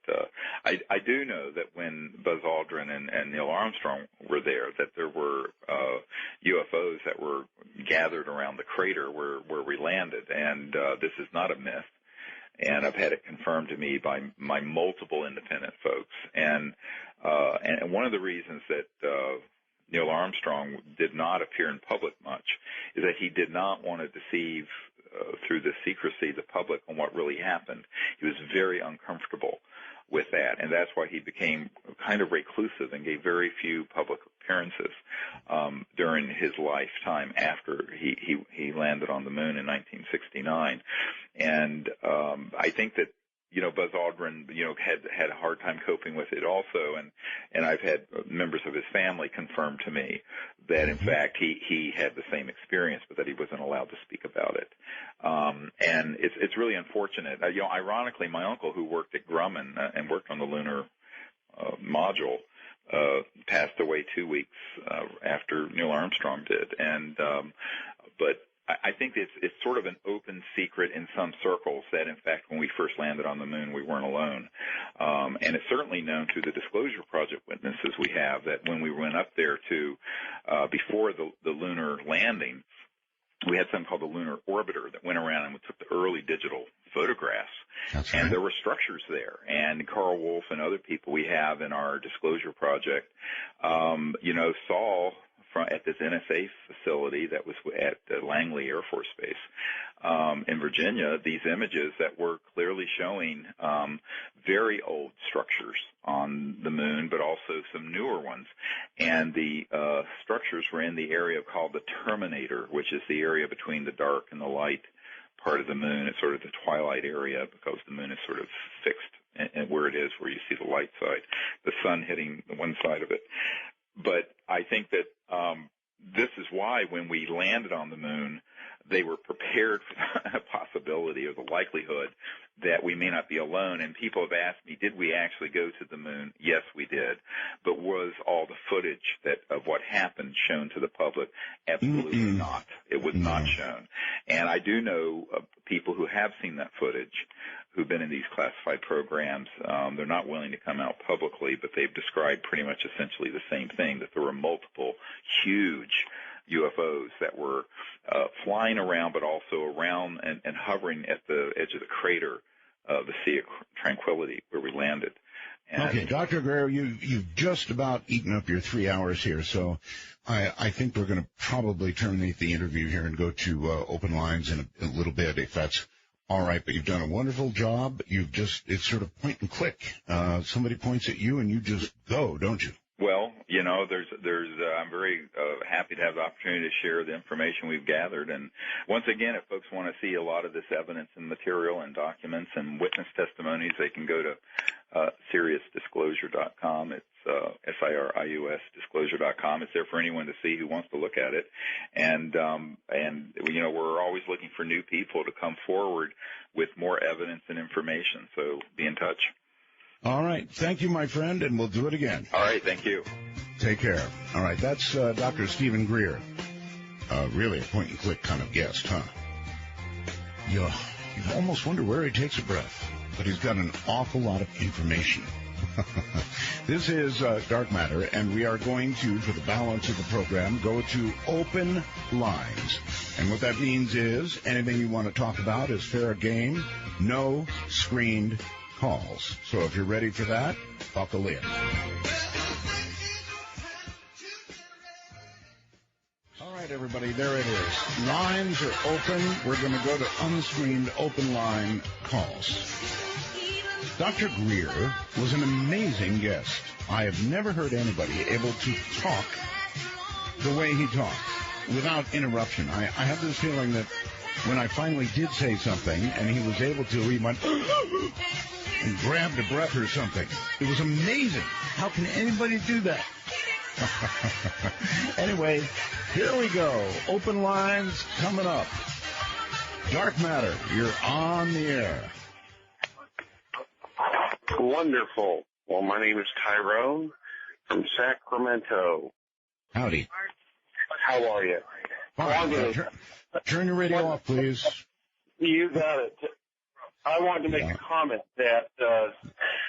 I do know that when Buzz Aldrin and Neil Armstrong were there, that there were UFOs that were gathered around the crater where we landed. And this is not a myth. And I've had it confirmed to me by my multiple independent folks. And one of the reasons that Neil Armstrong did not appear in public much is that he did not want to deceive through the secrecy the public on what really happened. He was very uncomfortable with that, and that's why he became kind of reclusive and gave very few public appearances during his lifetime after he landed on the moon in 1969. And I think that Buzz Aldrin, had a hard time coping with it also, and I've had members of his family confirm to me that in fact he had the same experience, but that he wasn't allowed to speak about it. And it's really unfortunate. Ironically, my uncle, who worked at Grumman and worked on the lunar module, passed away 2 weeks after Neil Armstrong did, but I think it's sort of an open secret in some circles that, in fact, when we first landed on the moon, we weren't alone. And it's certainly known through the Disclosure Project witnesses we have that when we went up there before the lunar landing, we had something called the Lunar Orbiter that went around and took the early digital photographs. That's and right. There were structures there. And Carl Wolf and other people we have in our Disclosure Project, saw at this NSA facility that was at Langley Air Force Base in Virginia, these images that were clearly showing very old structures on the moon, but also some newer ones. And the structures were in the area called the terminator, which is the area between the dark and the light part of the moon. It's sort of the twilight area because the moon is sort of fixed and where it is, where you see the light side, the sun hitting one side of it. But I think that this is why when we landed on the moon, they were prepared for the possibility or the likelihood that we may not be alone. And people have asked me, did we actually go to the moon? Yes, we did. But was all the footage of what happened shown to the public? Absolutely not. It was not shown. And I do know people who have seen that footage who've been in these classified programs. They're not willing to come out publicly, but they've described pretty much essentially the same thing, that there were multiple huge UFOs that were flying around, but also around and hovering at the edge of the crater of the Sea of Tranquility where we landed. And okay, Dr. Greer, you've just about eaten up your 3 hours here, so I think we're going to probably terminate the interview here and go to open lines in a little bit, if that's all right. But you've done a wonderful job. It's sort of point and click. Somebody points at you and you just go, don't you? Well, you know, I'm very happy to have the opportunity to share the information we've gathered. And once again, if folks want to see a lot of this evidence and material and documents and witness testimonies, they can go to SiriusDisclosure.com. It's SIRIUS Disclosure.com. It's there for anyone to see who wants to look at it. And you know, we're always looking for new people to come forward with more evidence and information. So be in touch. All right. Thank you, my friend, and we'll do it again. All right. Thank you. Take care. All right. That's Dr. Stephen Greer. Really a point-and-click kind of guest, huh? You almost wonder where he takes a breath, but he's got an awful lot of information. This is Dark Matter, and we are going to, for the balance of the program, go to open lines. And what that means is anything you want to talk about is fair game, no screened calls. So if you're ready for that, buckle in. All right, everybody, there it is. Lines are open. We're going to go to unscreened open line calls. Dr. Greer was an amazing guest. I have never heard anybody able to talk the way he talked without interruption. I have this feeling that when I finally did say something and he was able to, he went and grabbed a breath or something. It was amazing. How can anybody do that? Anyway, here we go. Open lines coming up. Dark Matter, you're on the air. Wonderful. Well, my name is Tyrone from Sacramento. Howdy. How are you? All right, turn your radio off, please. You got it. I wanted to make a comment that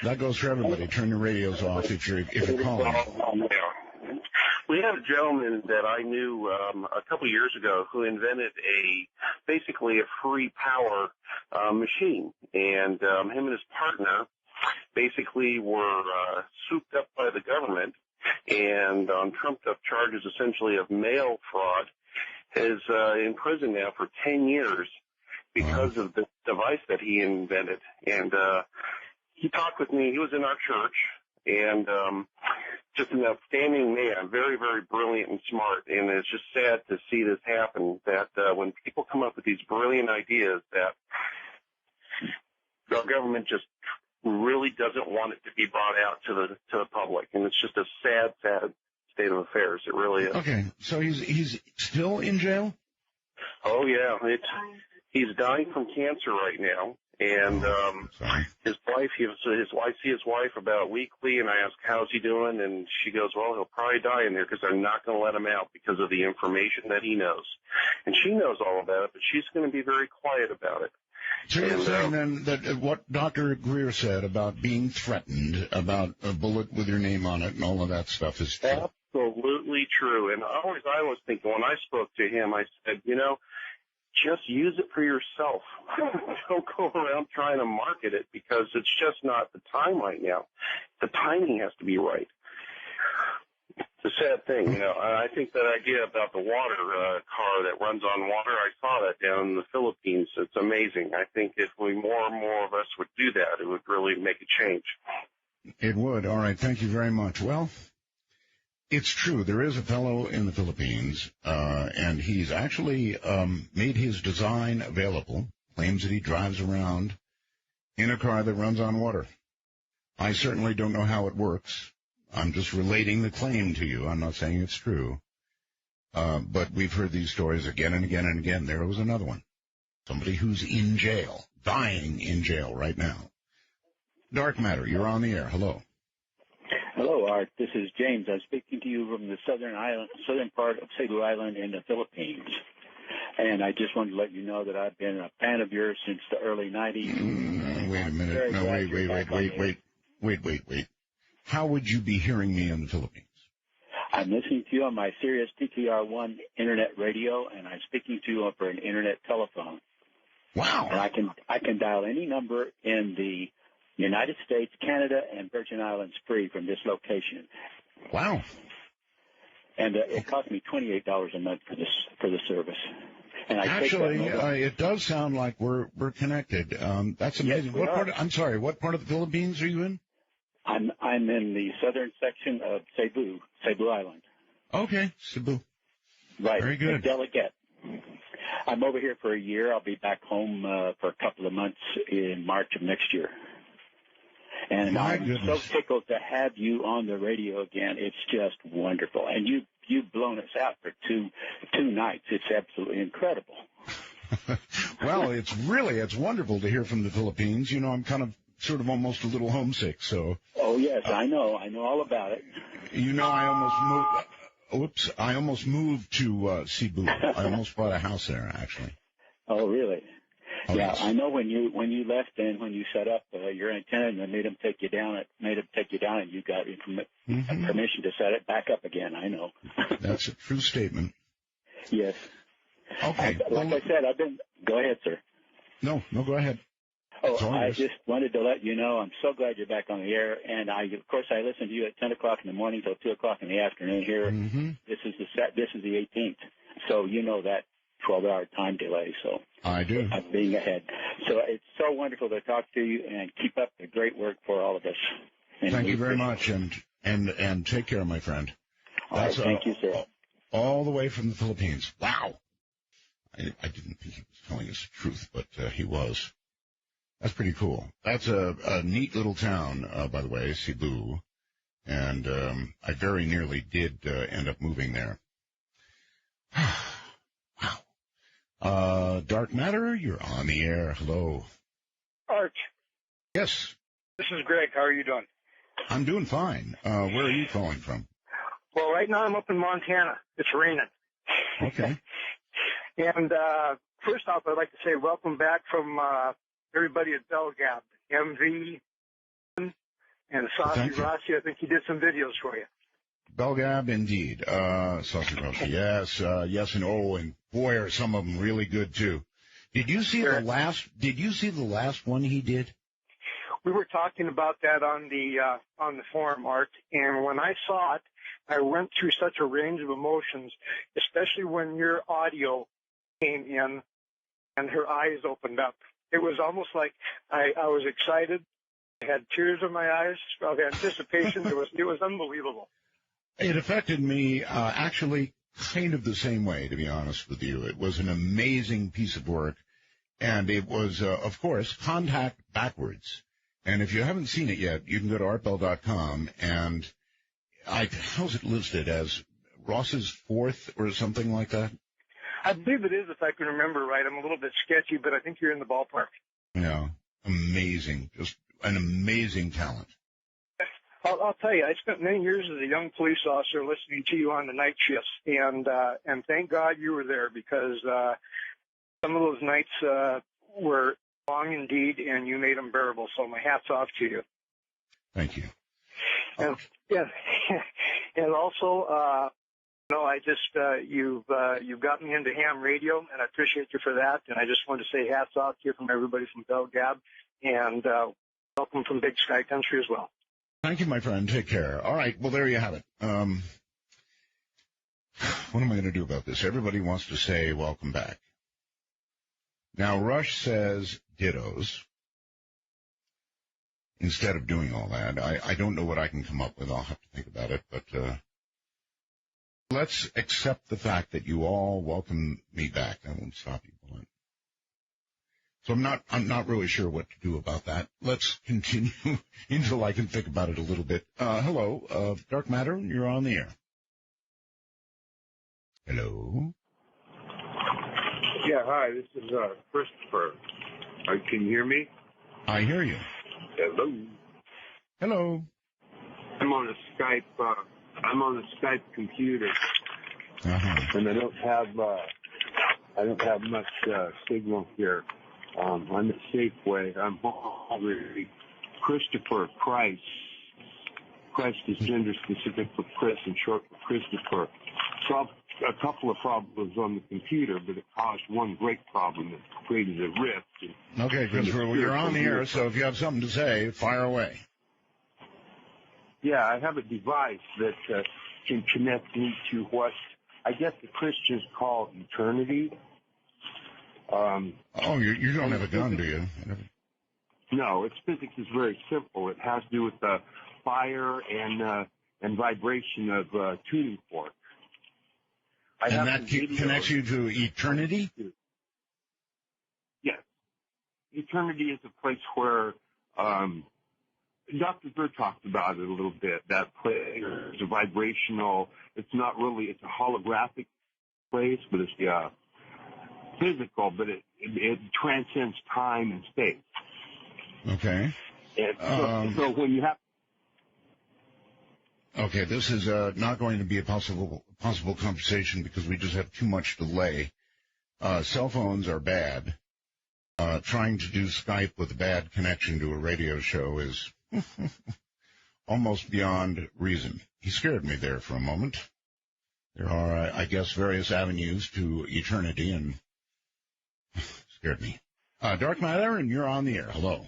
that goes for everybody. Turn your radios off if you're calling. We had a gentleman that I knew a couple of years ago who invented basically a free power machine, and him and his partner basically were swooped up by the government and on trumped-up charges essentially of mail fraud, is in prison now for 10 years because of the device that he invented. And he talked with me. He was in our church, and just an outstanding man, very, very brilliant and smart. And it's just sad to see this happen, that when people come up with these brilliant ideas, that our government just really doesn't want it to be brought out to the public. And it's just a sad, sad state of affairs. It really is. Okay, so he's still in jail? Oh, yeah. He's dying from cancer right now. And his wife, I see his wife about weekly, and I ask, how's he doing? And she goes, well, he'll probably die in there because they're not going to let him out because of the information that he knows. And she knows all about it, but she's going to be very quiet about it. So you're saying then that what Dr. Greer said about being threatened, about a bullet with your name on it and all of that stuff is true? Absolutely true. And I was thinking, when I spoke to him, I said, just use it for yourself. Don't go around trying to market it because it's just not the time right now. The timing has to be right. a sad thing. I think that idea about the water car that runs on water, I saw that down in the Philippines. It's amazing. I think if more and more of us would do that, it would really make a change. It would. All right. Thank you very much. Well, it's true. There is a fellow in the Philippines, and he's actually made his design available, claims that he drives around in a car that runs on water. I certainly don't know how it works. I'm just relating the claim to you. I'm not saying it's true. But we've heard these stories again and again and again. There was another one. Somebody who's in jail, dying in jail right now. Dark Matter, you're on the air. Hello. Hello, Art. This is James. I'm speaking to you from the southern part of Cebu Island in the Philippines. And I just wanted to let you know that I've been a fan of yours since the early 90s. Wait a minute. No, wait. How would you be hearing me in the Philippines? I'm listening to you on my Sirius TTR1 internet radio, and I'm speaking to you over an internet telephone. Wow. And I can dial any number in the United States, Canada, and Virgin Islands free from this location. Wow. And it cost me $28 a month for the service. And actually, it does sound like we're connected. That's amazing. Yes, what part of the Philippines are you in? I'm in the southern section of Cebu Island. Okay, Cebu. Right. Very good. Delegate. I'm over here for a year. I'll be back home for a couple of months in March of next year. And I'm so tickled to have you on the radio again. It's just wonderful. And you've blown us out for two nights. It's absolutely incredible. Well, it's wonderful to hear from the Philippines. I'm kind of sort of almost a little homesick, so. Oh, yes, I know all about it. I almost moved to Cebu. I almost bought a house there, actually. Oh, really? Oh, yeah, yes. I know when you left and when you set up your antenna and they made them take you down, and you got permission to set it back up again. I know. That's a true statement. Yes. Okay. Like I said, go ahead, sir. No, go ahead. Oh, I just wanted to let you know I'm so glad you're back on the air, and I listen to you at 10 o'clock in the morning till 2 o'clock in the afternoon here. Mm-hmm. This is the 18th, so you know that 12-hour time delay. So I do. I'm being ahead. So it's so wonderful to talk to you, and keep up the great work for all of us. And thank you very much, and take care, my friend. That's thank you, sir. All the way from the Philippines. Wow. I didn't think he was telling us the truth, but he was. That's pretty cool. That's a neat little town, by the way, Cebu, and I very nearly did end up moving there. Wow. Dark Matter, you're on the air. Hello. Art. Yes. This is Greg. How are you doing? I'm doing fine. Where are you calling from? Well, right now I'm up in Montana. It's raining. Okay. And first off, I'd like to say welcome back from everybody at Belgab, MV, and Saucy Rossi. I think he did some videos for you. Belgab, indeed. Saucy Rossi, yes, and boy, are some of them really good too. Did you see the last one he did? We were talking about that on the forum, Art, and when I saw it, I went through such a range of emotions, especially when your audio came in and her eyes opened up. It was almost like I was excited. I had tears in my eyes of anticipation. It was unbelievable. It affected me actually kind of the same way, to be honest with you. It was an amazing piece of work, and it was, of course, contact backwards. And if you haven't seen it yet, you can go to artbell.com, and how's it listed, as Ross's fourth or something like that? I believe it is, if I can remember right. I'm a little bit sketchy, but I think you're in the ballpark. Yeah, amazing. Just an amazing talent. I'll tell you, I spent many years as a young police officer listening to you on the night shifts, and thank God you were there, because some of those nights were long indeed, and you made them bearable. So my hat's off to you. Thank you. And and also, I just you've got me into ham radio, and I appreciate you for that. And I just want to say hats off to you from everybody from Belgab, and welcome from Big Sky Country as well. Thank you, my friend. Take care. All right. Well, there you have it. What am I going to do about this? Everybody wants to say welcome back. Now, Rush says dittos. Instead of doing all that, I don't know what I can come up with. I'll have to think about it. But let's accept the fact that you all welcome me back. I won't stop you, Bullet. So I'm not really sure what to do about that. Let's continue until I can think about it a little bit. Hello, Dark Matter, you're on the air. Hello? Yeah, hi, this is Christopher. Can you hear me? I hear you. Hello. Hello. I'm on a Skype computer, and I don't have much signal here. I'm at Safeway. I'm already Christopher Christ. Christ is gender specific for Chris and short for Christopher. So a couple of problems on the computer, but it caused one great problem. It created a rift. Okay, Christopher, well, you're on the air, so if you have something to say, fire away. Yeah, I have a device that can connect me to what I guess the Christians call eternity. You don't have a gun, do you? No, its physics is very simple. It has to do with the fire and vibration of tuning fork. And that connects you to eternity? Yes. Eternity is a place where Dr. Greer talked about it a little bit. That place is a vibrational, it's not really, it's a holographic place, but it's physical, but it transcends time and space. Okay. And so when you have... Okay, this is not going to be a possible conversation because we just have too much delay. Cell phones are bad. Trying to do Skype with a bad connection to a radio show is almost beyond reason. He scared me there for a moment. There are, I guess, various avenues to eternity and scared me. Dark Matter, and you're on the air. Hello.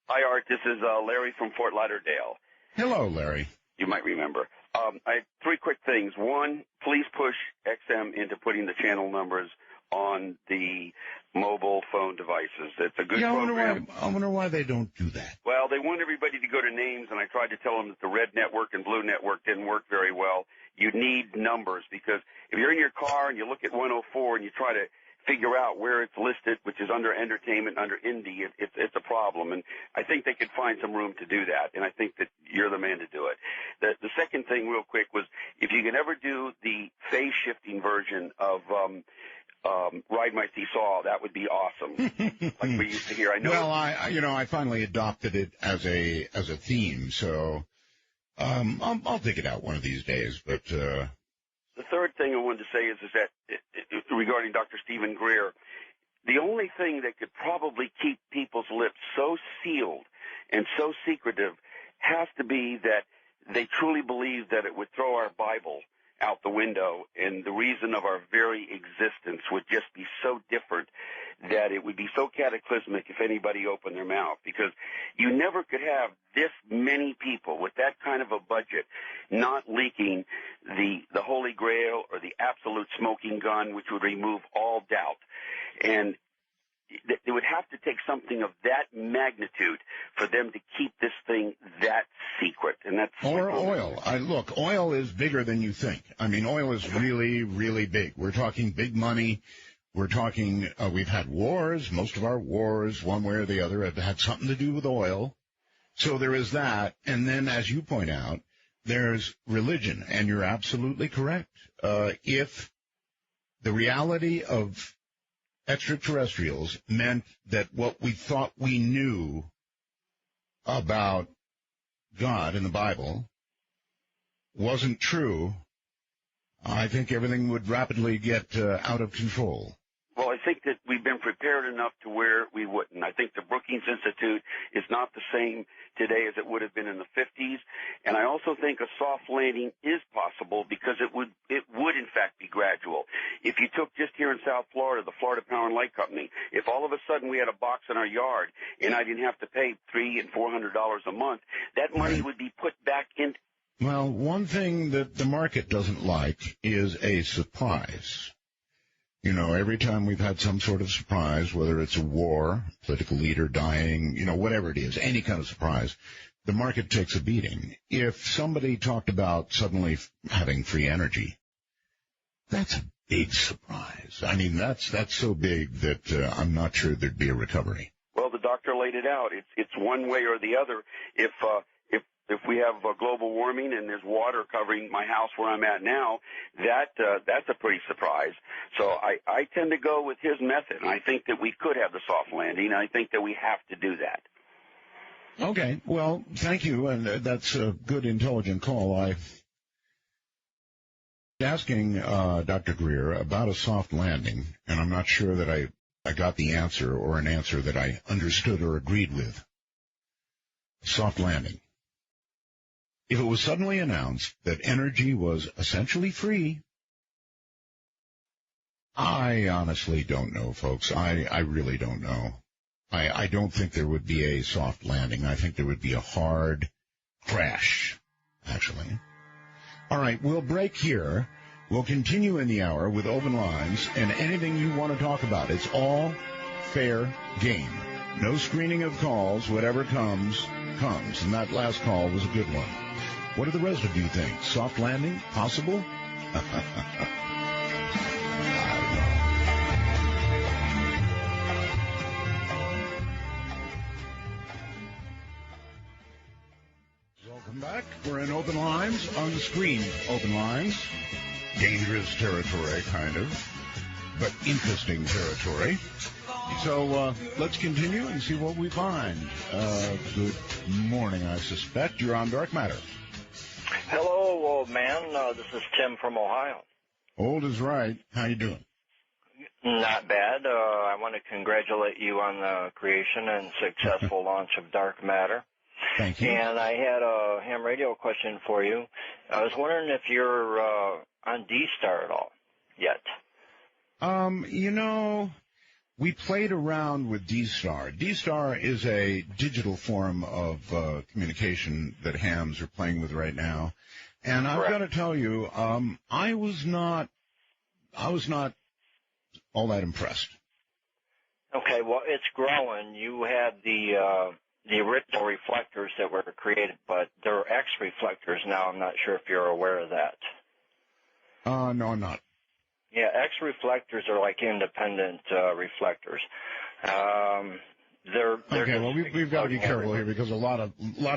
Hi, Art. This is Larry from Fort Lauderdale. Hello, Larry. You might remember. I have three quick things. One, please push XM into putting the channel numbers on the mobile phone devices. It's a good program. I wonder why they don't do that. Well, they want everybody to go to names, and I tried to tell them that the red network and blue network didn't work very well. You need numbers because if you're in your car and you look at 104 and you try to figure out where it's listed, which is under entertainment, under indie, it's a problem. And I think they could find some room to do that, and I think that you're the man to do it. The second thing real quick was if you can ever do the phase-shifting version of Ride My Seesaw, that would be awesome, like we used to hear. I know. Well, I finally adopted it as a theme, so I'll dig it out one of these days, but... The third thing I wanted to say is that regarding Dr. Stephen Greer, the only thing that could probably keep people's lips so sealed and so secretive has to be that they truly believe that it would throw our Bible out the window, and the reason of our very existence would just be so different that it would be so cataclysmic if anybody opened their mouth, because you never could have this many people with that kind of a budget not leaking the Holy Grail or the absolute smoking gun, which would remove all doubt. And it would have to take something of that magnitude for them to keep this thing that secret. And that's or oil. Look, oil is bigger than you think. I mean, oil is really, really big. We're talking big money. We're talking, we've had wars. Most of our wars, one way or the other, have had something to do with oil. So there is that. And then, as you point out, there's religion. And you're absolutely correct. If the reality of extraterrestrials meant that what we thought we knew about God in the Bible wasn't true, I think everything would rapidly get out of control. Well, I think that we've been prepared enough to where we wouldn't. I think the Brookings Institute is not the same today as it would have been in the 50s. And I also think a soft landing is possible because it would in fact be gradual. If you took just here in South Florida, the Florida Power and Light Company, if all of a sudden we had a box in our yard and I didn't have to pay $300 and $400 a month, that money would be put back in. Well, one thing that the market doesn't like is a surprise. You know, every time we've had some sort of surprise, whether it's a war, political leader dying, you know, whatever it is, any kind of surprise, the market takes a beating. If somebody talked about suddenly having free energy, that's a big surprise. I mean, that's so big that I'm not sure there'd be a recovery. Well, the doctor laid it out. It's one way or the other. If we have global warming and there's water covering my house where I'm at now, that's a pretty surprise. So I tend to go with his method, and I think that we could have the soft landing. I think that we have to do that. Okay, well, thank you, and that's a good, intelligent call. I was asking Dr. Greer about a soft landing, and I'm not sure that I got the answer or an answer that I understood or agreed with. Soft landing. If it was suddenly announced that energy was essentially free, I honestly don't know, folks. I really don't know. I don't think there would be a soft landing. I think there would be a hard crash, actually. All right, we'll break here. We'll continue in the hour with open lines and anything you want to talk about. It's all fair game. No screening of calls. Whatever comes, comes. And that last call was a good one. What do the rest of you think? Soft landing? Possible? Welcome back. We're in open lines, on the screen open lines. Dangerous territory, kind of, but interesting territory. So let's continue and see what we find. Good morning, I suspect. You're on Dark Matter. Hello, old man. This is Tim from Ohio. Old is right. How you doing? Not bad. I want to congratulate you on the creation and successful launch of Dark Matter. Thank you. And I had a ham radio question for you. I was wondering if you're on D-Star at all yet. You know, we played around with D-Star. D-Star is a digital form of communication that hams are playing with right now. And I've got to tell you, I was not all that impressed. Okay, well, it's growing. You had the original reflectors that were created, but they're X reflectors now. I'm not sure if you're aware of that. No, I'm not. Yeah, X reflectors are like independent reflectors. They're okay. Well, we've got to be careful here because a lot of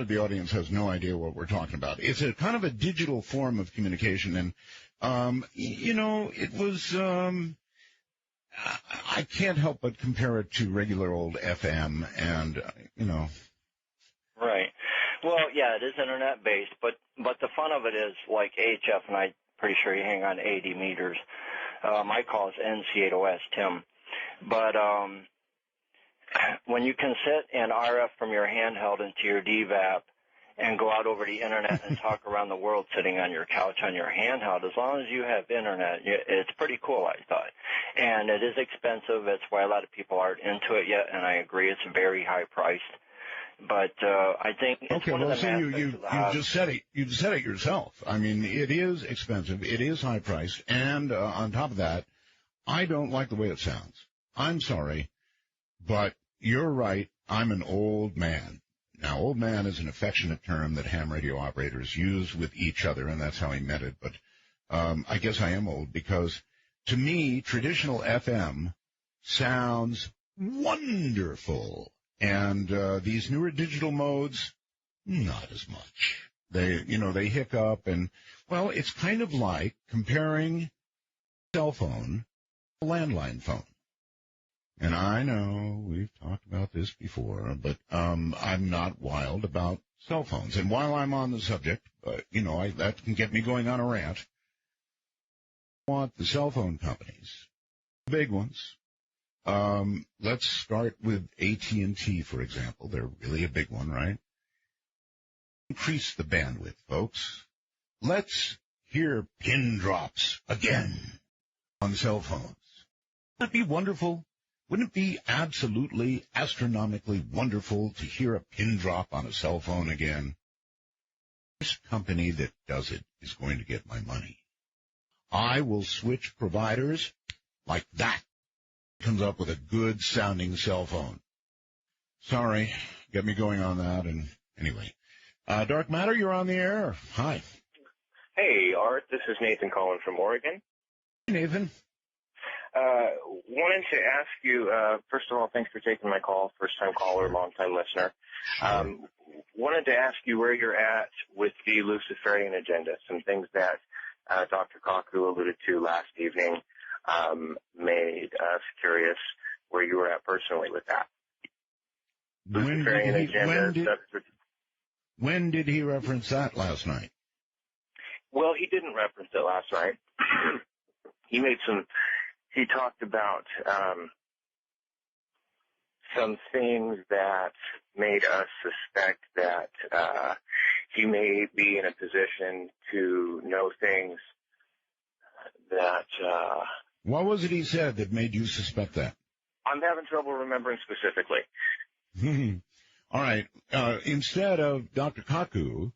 the audience has no idea what we're talking about. It's a kind of a digital form of communication, and you know, it was. I can't help but compare it to regular old FM, and you know. Right. Well, yeah, it is internet based, but the fun of it is like HF, and I'm pretty sure you hang on 80 meters. My call is NC8OS, Tim. But when you can sit and RF from your handheld into your DVAP and go out over the internet and talk around the world sitting on your couch on your handheld, as long as you have internet, it's pretty cool, I thought. And it is expensive. That's why a lot of people aren't into it yet, and I agree it's very high priced. But I think it's okay. One Well, of the see, you just said it. You said it yourself. I mean, it is expensive. It is high priced, and on top of that, I don't like the way it sounds. I'm sorry, but you're right. I'm an old man. Now, old man is an affectionate term that ham radio operators use with each other, and that's how he meant it. But I guess I am old because, to me, traditional FM sounds wonderful. And these newer digital modes, not as much. They hiccup, and, well, it's kind of like comparing a cell phone to a landline phone. And I know we've talked about this before, but I'm not wild about cell phones. And while I'm on the subject, that can get me going on a rant. I want the cell phone companies, the big ones. Let's start with AT&T, for example. They're really a big one, right? Increase the bandwidth, folks. Let's hear pin drops again on cell phones. Wouldn't that be wonderful? Wouldn't it be absolutely astronomically wonderful to hear a pin drop on a cell phone again? This company that does it is going to get my money. I will switch providers like that. Comes up with a good-sounding cell phone. Sorry, get me going on that. And anyway, Dark Matter, you're on the air. Hi. Hey, Art. This is Nathan calling from Oregon. Hey, Nathan. Wanted to ask you, first of all, thanks for taking my call. First-time caller, long-time listener. Wanted to ask you where you're at with the Luciferian agenda, some things that Dr. Kaku alluded to last evening made us curious where you were at personally with that. When did he reference that last night? Well, he didn't reference it last night. He talked about some things that made us suspect that he may be in a position to know things that... What was it he said that made you suspect that? I'm having trouble remembering specifically. All right. Instead of Dr. Kaku,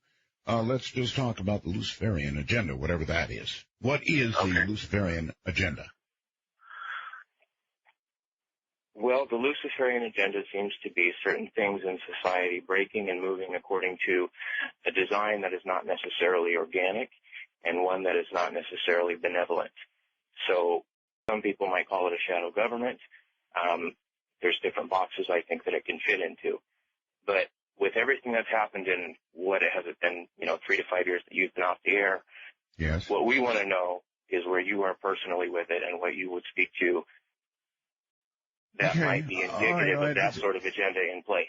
let's just talk about the Luciferian agenda, whatever that is. What is the Luciferian agenda? Well, the Luciferian agenda seems to be certain things in society breaking and moving according to a design that is not necessarily organic and one that is not necessarily benevolent. So some people might call it a shadow government. There's different boxes I think that it can fit into. But with everything that's happened in what it has been, 3 to 5 years that you've been off the air, yes. What we want to know is where you are personally with it and what you would speak to that might be indicative of that sort of agenda in place.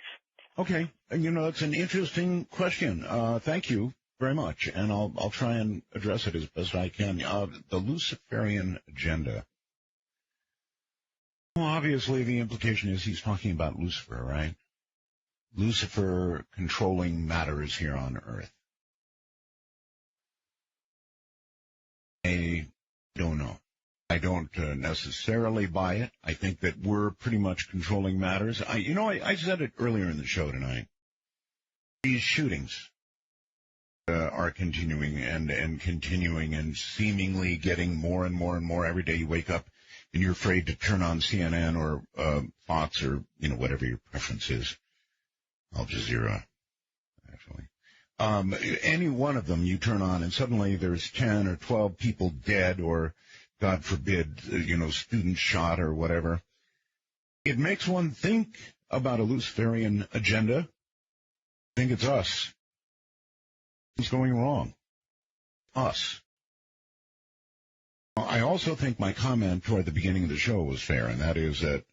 Okay. That's an interesting question. Thank you very much. And I'll try and address it as best I can. The Luciferian agenda. Well, obviously the implication is he's talking about Lucifer, right? Lucifer controlling matters here on Earth. I don't know. I don't necessarily buy it. I think that we're pretty much controlling matters. I said it earlier in the show tonight. These shootings are continuing and continuing and seemingly getting more and more and more every day. You wake up and you're afraid to turn on CNN or Fox or, whatever your preference is. Al Jazeera, actually. Any one of them you turn on and suddenly there's 10 or 12 people dead or, God forbid, students shot or whatever. It makes one think about a Luciferian agenda. I think it's us. What's going wrong? Us. I also think my comment toward the beginning of the show was fair, and that is that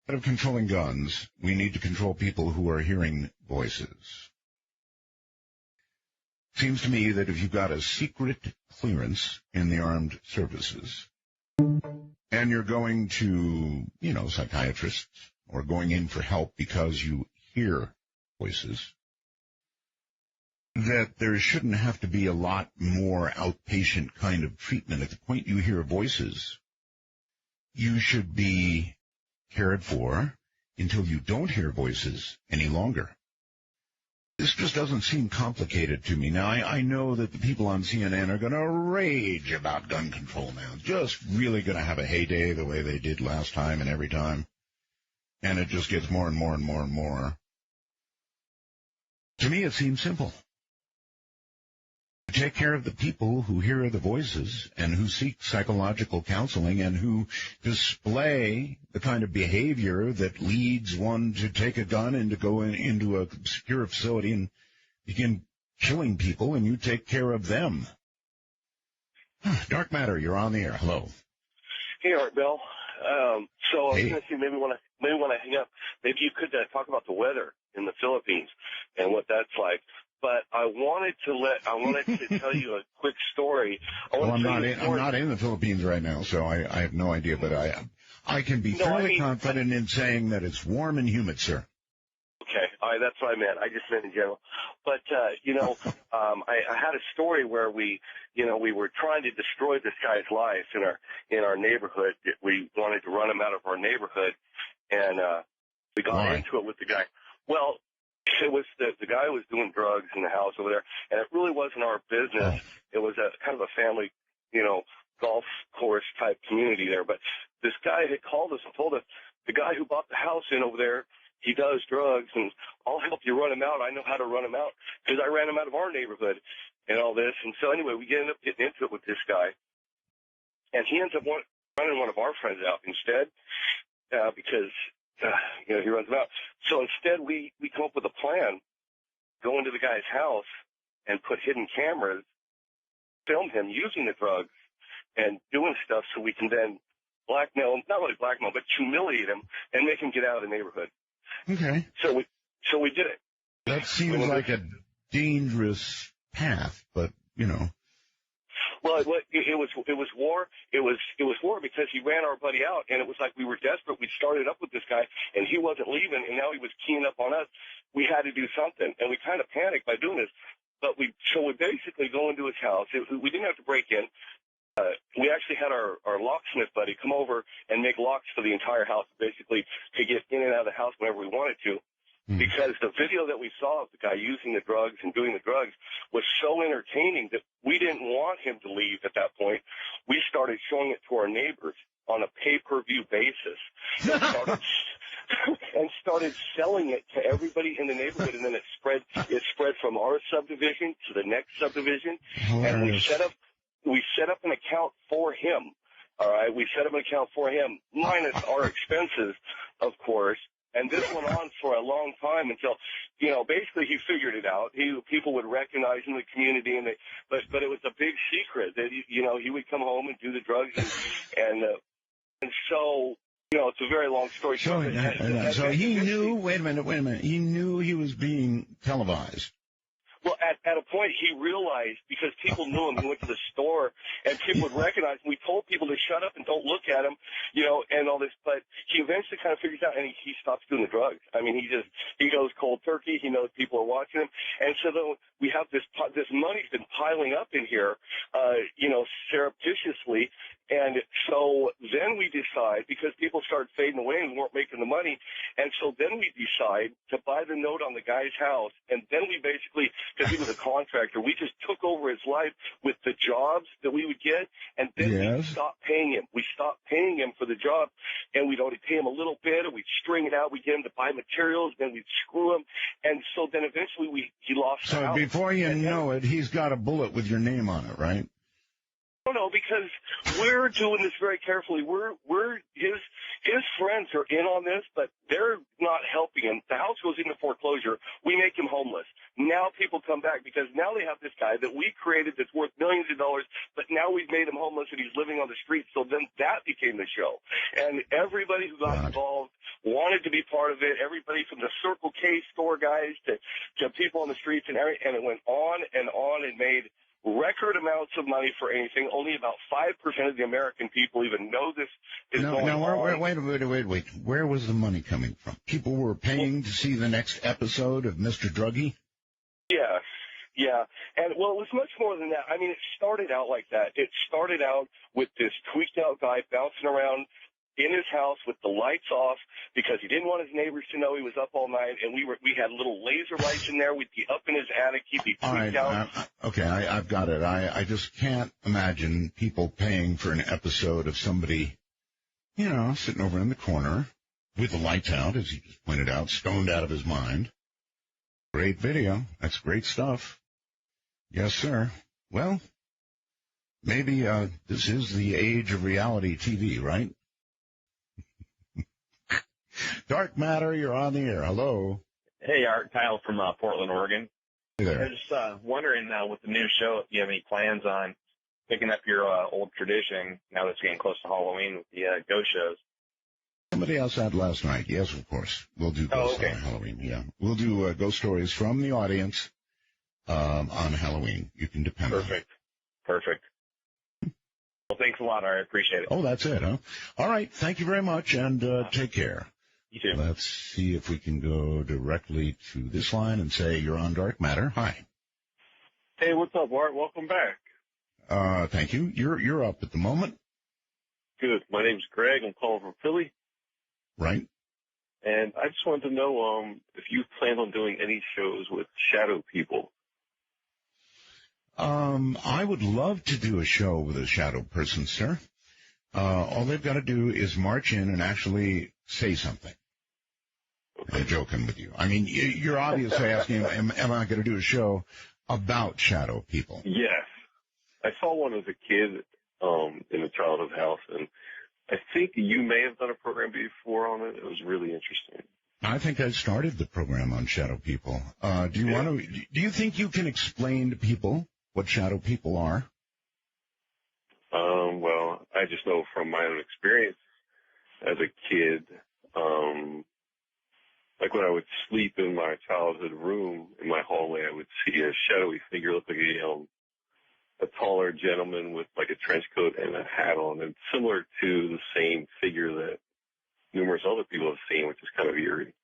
instead of controlling guns, we need to control people who are hearing voices. Seems to me that if you've got a secret clearance in the armed services and you're going to, psychiatrists or going in for help because you hear voices, that there shouldn't have to be a lot more outpatient kind of treatment. At the point you hear voices, you should be cared for until you don't hear voices any longer. This just doesn't seem complicated to me. Now, I know that the people on CNN are going to rage about gun control now. Just really going to have a heyday the way they did last time and every time. And it just gets more and more and more and more. To me, it seems simple. Take care of the people who hear the voices and who seek psychological counseling and who display the kind of behavior that leads one to take a gun and to go into a secure facility and begin killing people, and you take care of them. Dark Matter, you're on the air. Hello. Hey, Art Bell. So I was Hey. going to see maybe when I hang up, maybe you could talk about the weather in the Philippines and what that's like. But I wanted to tell you a quick story. I'm not in the Philippines right now, so I have no idea. But I can be fairly confident in saying that it's warm and humid, sir. Okay, all right, that's what I meant. I just meant in general. But I had a story where we were trying to destroy this guy's life in our neighborhood. We wanted to run him out of our neighborhood, and we got into it with the guy. Well, It was the guy was doing drugs in the house over there, and it really wasn't our business. It was a kind of a family, golf course type community there. But this guy had called us and told us the guy who bought the house in over there, he does drugs, and I'll help you run him out. I know how to run him out because I ran him out of our neighborhood and all this. And so anyway, we end up getting into it with this guy, and he ends up running one of our friends out instead because he runs him out. So instead, we come up with a plan, go into the guy's house and put hidden cameras, film him using the drugs and doing stuff so we can then blackmail him, not really blackmail, but humiliate him and make him get out of the neighborhood. Okay. So we did it. That seems like a dangerous path, but, Well, it was war. It was war because he ran our buddy out, and it was like we were desperate. We started up with this guy, and he wasn't leaving, and now he was keying up on us. We had to do something, and we kind of panicked by doing this. But we basically go into his house. We didn't have to break in. We actually had our locksmith buddy come over and make locks for the entire house, basically to get in and out of the house whenever we wanted to. Because the video that we saw of the guy using the drugs and doing the drugs was so entertaining that we didn't want him to leave at that point. We started showing it to our neighbors on a pay-per-view basis and started selling it to everybody in the neighborhood, and then it spread from our subdivision to the next subdivision. And we set up an account for him. All right, we set up an account for him minus our expenses, of course. And this went on for a long time until, basically he figured it out. People would recognize him in the community, but it was a big secret that he would come home and do the drugs, and so it's a very long story. So he knew. Wait a minute. He knew he was being televised. Well, at a point, he realized, because people knew him, he went to the store, and people would recognize him. We told people to shut up and don't look at him, and all this, but he eventually kind of figures out, and he stops doing the drugs. I mean, he goes cold turkey. He knows people are watching him. And so then we have this money's been piling up in here, surreptitiously. And so then we decide, because people started fading away and weren't making the money, and so then we decide to buy the note on the guy's house, and then we basically, because he was a contractor, we just took over his life with the jobs that we would get, and then we stopped paying him. We stopped paying him for the job, and we'd only pay him a little bit, and we'd string it out. We'd get him to buy materials, then we'd screw him, and so then eventually he lost the house. So before you know it, he's got a bullet with your name on it, right? No, because we're doing this very carefully. His friends are in on this, but they're not helping him. The house goes into foreclosure. We make him homeless. Now people come back because now they have this guy that we created that's worth millions of dollars, but now we've made him homeless and he's living on the street. So then that became the show. And everybody who got involved wanted to be part of it. Everybody from the Circle K store guys to people on the streets and it went on and made record amounts of money for anything. Only about 5% of the American people even know this is going on. Wait. Where was the money coming from? People were paying to see the next episode of Mr. Druggy? Yeah. And, well, it was much more than that. I mean, it started out like that. It started out with this tweaked-out guy bouncing around in his house with the lights off because he didn't want his neighbors to know he was up all night, and we had little laser lights in there. We'd be up in his attic. He'd be tweaked out. Okay, I've got it. I just can't imagine people paying for an episode of somebody, sitting over in the corner with the lights out, as you just pointed out, stoned out of his mind. Great video. That's great stuff. Yes, sir. Well, maybe this is the age of reality TV, right? Dark Matter, you're on the air. Hello. Hey, Art. Kyle from Portland, Oregon. Hey there. I was just wondering, with the new show, if you have any plans on picking up your old tradition now that it's getting close to Halloween with the ghost shows. Somebody else had last night. Yes, of course. We'll do ghosts on Halloween. Yeah. We'll do ghost stories from the audience on Halloween. You can depend on it. Perfect. Well, thanks a lot, Art. I appreciate it. Oh, that's it, huh? All right. Thank you very much, and take care. You too. Let's see if we can go directly to this line and say you're on Dark Matter. Hi. Hey, what's up, Art? Welcome back. Thank you. You're up at the moment. Good. My name's Greg. I'm calling from Philly. Right. And I just wanted to know if you plan on doing any shows with shadow people. I would love to do a show with a shadow person, sir. All they've got to do is march in and actually say something. Okay. I'm joking with you. I mean, you're obviously asking, am I going to do a show about shadow people? Yes. I saw one as a kid in a childhood house, and I think you may have done a program before on it. It was really interesting. I think I started the program on shadow people. Do you think you can explain to people what shadow people are? Well, I just know from my own experience as a kid, like when I would sleep in my childhood room in my hallway, I would see a shadowy figure look like a taller gentleman with like a trench coat and a hat on, and similar to the same figure that numerous other people have seen, which is kind of eerie.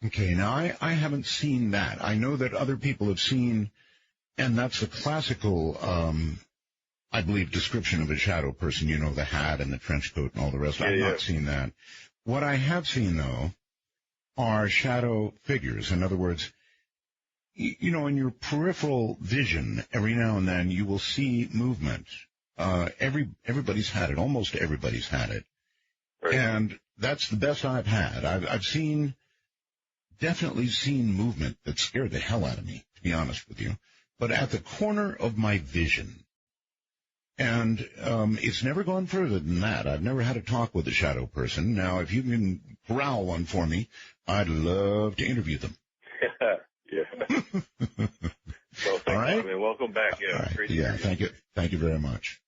Okay, now I haven't seen that. I know that other people have seen, and that's the classical, I believe, description of a shadow person, you know, the hat and the trench coat and all the rest. I've not seen that. What I have seen, though, are shadow figures. In other words, you know, in your peripheral vision, every now and then you will see movement. Everybody's had it. Almost everybody's had it. Right. And that's the best I've had. I've definitely seen movement that scared the hell out of me, to be honest with you. But at the corner of my vision, and it's never gone further than that. I've never had a talk with a shadow person. Now, if you can corral one for me, I'd love to interview them. Yeah. Well, all right. I mean, welcome back. Yeah. Right. Yeah. Thank you. Thank you very much.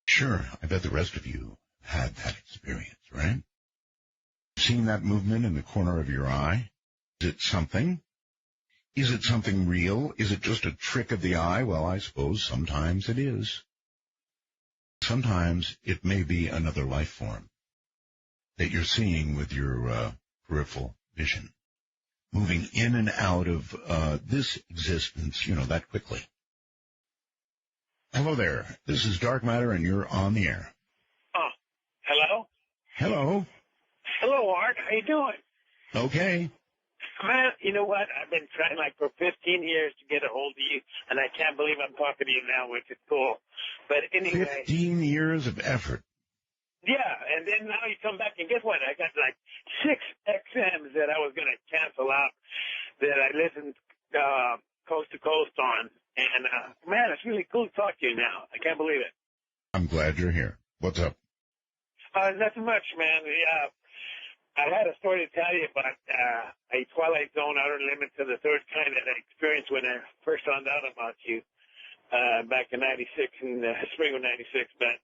Sure. I bet the rest of you had that experience, right? Seen that movement in the corner of your eye? Is it something? Is it something real? Is it just a trick of the eye? Well, I suppose sometimes it is. Sometimes it may be another life form that you're seeing with your peripheral vision, moving in and out of this existence, you know, that quickly. Hello there. This is Dark Matter, and you're on the air. Oh, hello? Hello. Hello, Art. How you doing? Okay. Man, you know what? I've been trying like for 15 years to get a hold of you, and I can't believe I'm talking to you now, which is cool. But anyway. 15 years of effort. Yeah, and then now you come back, and guess what? I got like 6 XMs that I was going to cancel out that I listened coast to coast on. And, man, it's really cool to talk to you now. I can't believe it. I'm glad you're here. What's up? Nothing much, man. Yeah. I had a story to tell you about a Twilight Zone outer limits of the third kind that I experienced when I first found out about you back in '96, in the spring of '96. But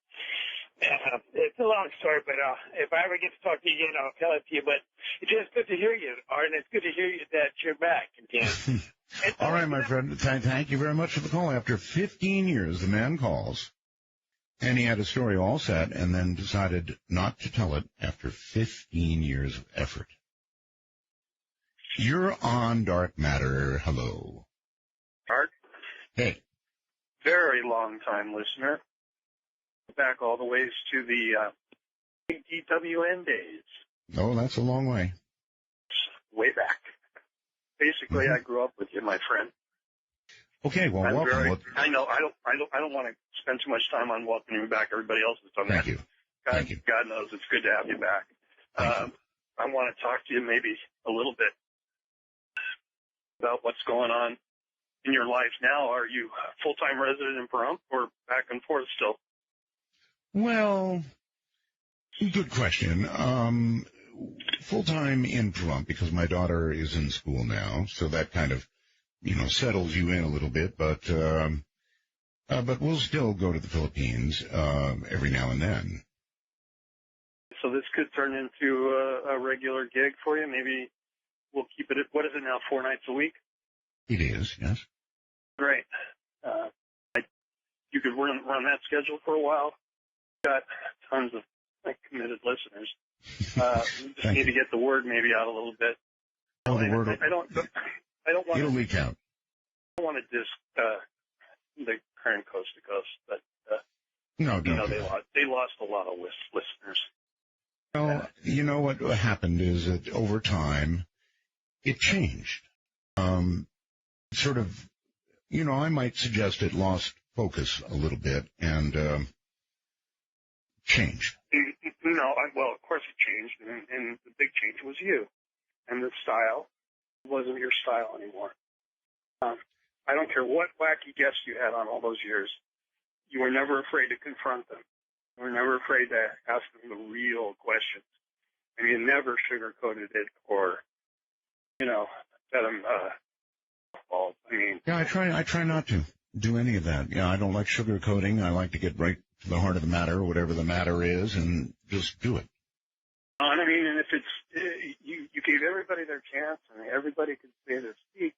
it's a long story, but if I ever get to talk to you again, I'll tell it to you. But it's just good to hear you, Art, and it's good to hear you that you're back again. All right, my friend. Thank you very much for the call. After 15 years, the man calls. And he had a story all set and then decided not to tell it after 15 years of effort. You're on Dark Matter. Hello. Art? Hey. Very long time listener. Back all the ways to the DWN days. Oh, that's a long way. Way back. Basically, I grew up with you, my friend. Okay, well, welcome. I know. I don't want to spend too much time on welcoming you back. Everybody else has done that. Thank you. God knows it's good to have you back. I want to talk to you maybe a little bit about what's going on in your life now. Are you a full-time resident in Pahrump or back and forth still? Well, good question. Full-time in Pahrump because my daughter is in school now, so that kind of settles you in a little bit, but we'll still go to the Philippines every now and then. So this could turn into a regular gig for you. Maybe we'll keep it at, what is it now, 4 nights a week? It is, yes. Great. You could run that schedule for a while. Got tons of committed listeners. Just need to get the word maybe out a little bit. Oh, the word. I don't want It'll leak out. I don't want to diss the current coast to coast, but no, don't. They lost a lot of listeners. Well, you know what happened is that over time, it changed. Sort of, you know, I might suggest it lost focus a little bit and changed. No, well, of course it changed, and the big change was you. And the style wasn't your style anymore. I don't care what wacky guests you had on all those years. You were never afraid to confront them. You were never afraid to ask them the real questions. And you never sugarcoated it or, you know, said them, well, I mean. Yeah, I try not to do any of that. Yeah, I don't like sugarcoating. I like to get right to the heart of the matter, whatever the matter is, and just do it. And I mean, and if it's, you gave everybody their chance and everybody could say their speak,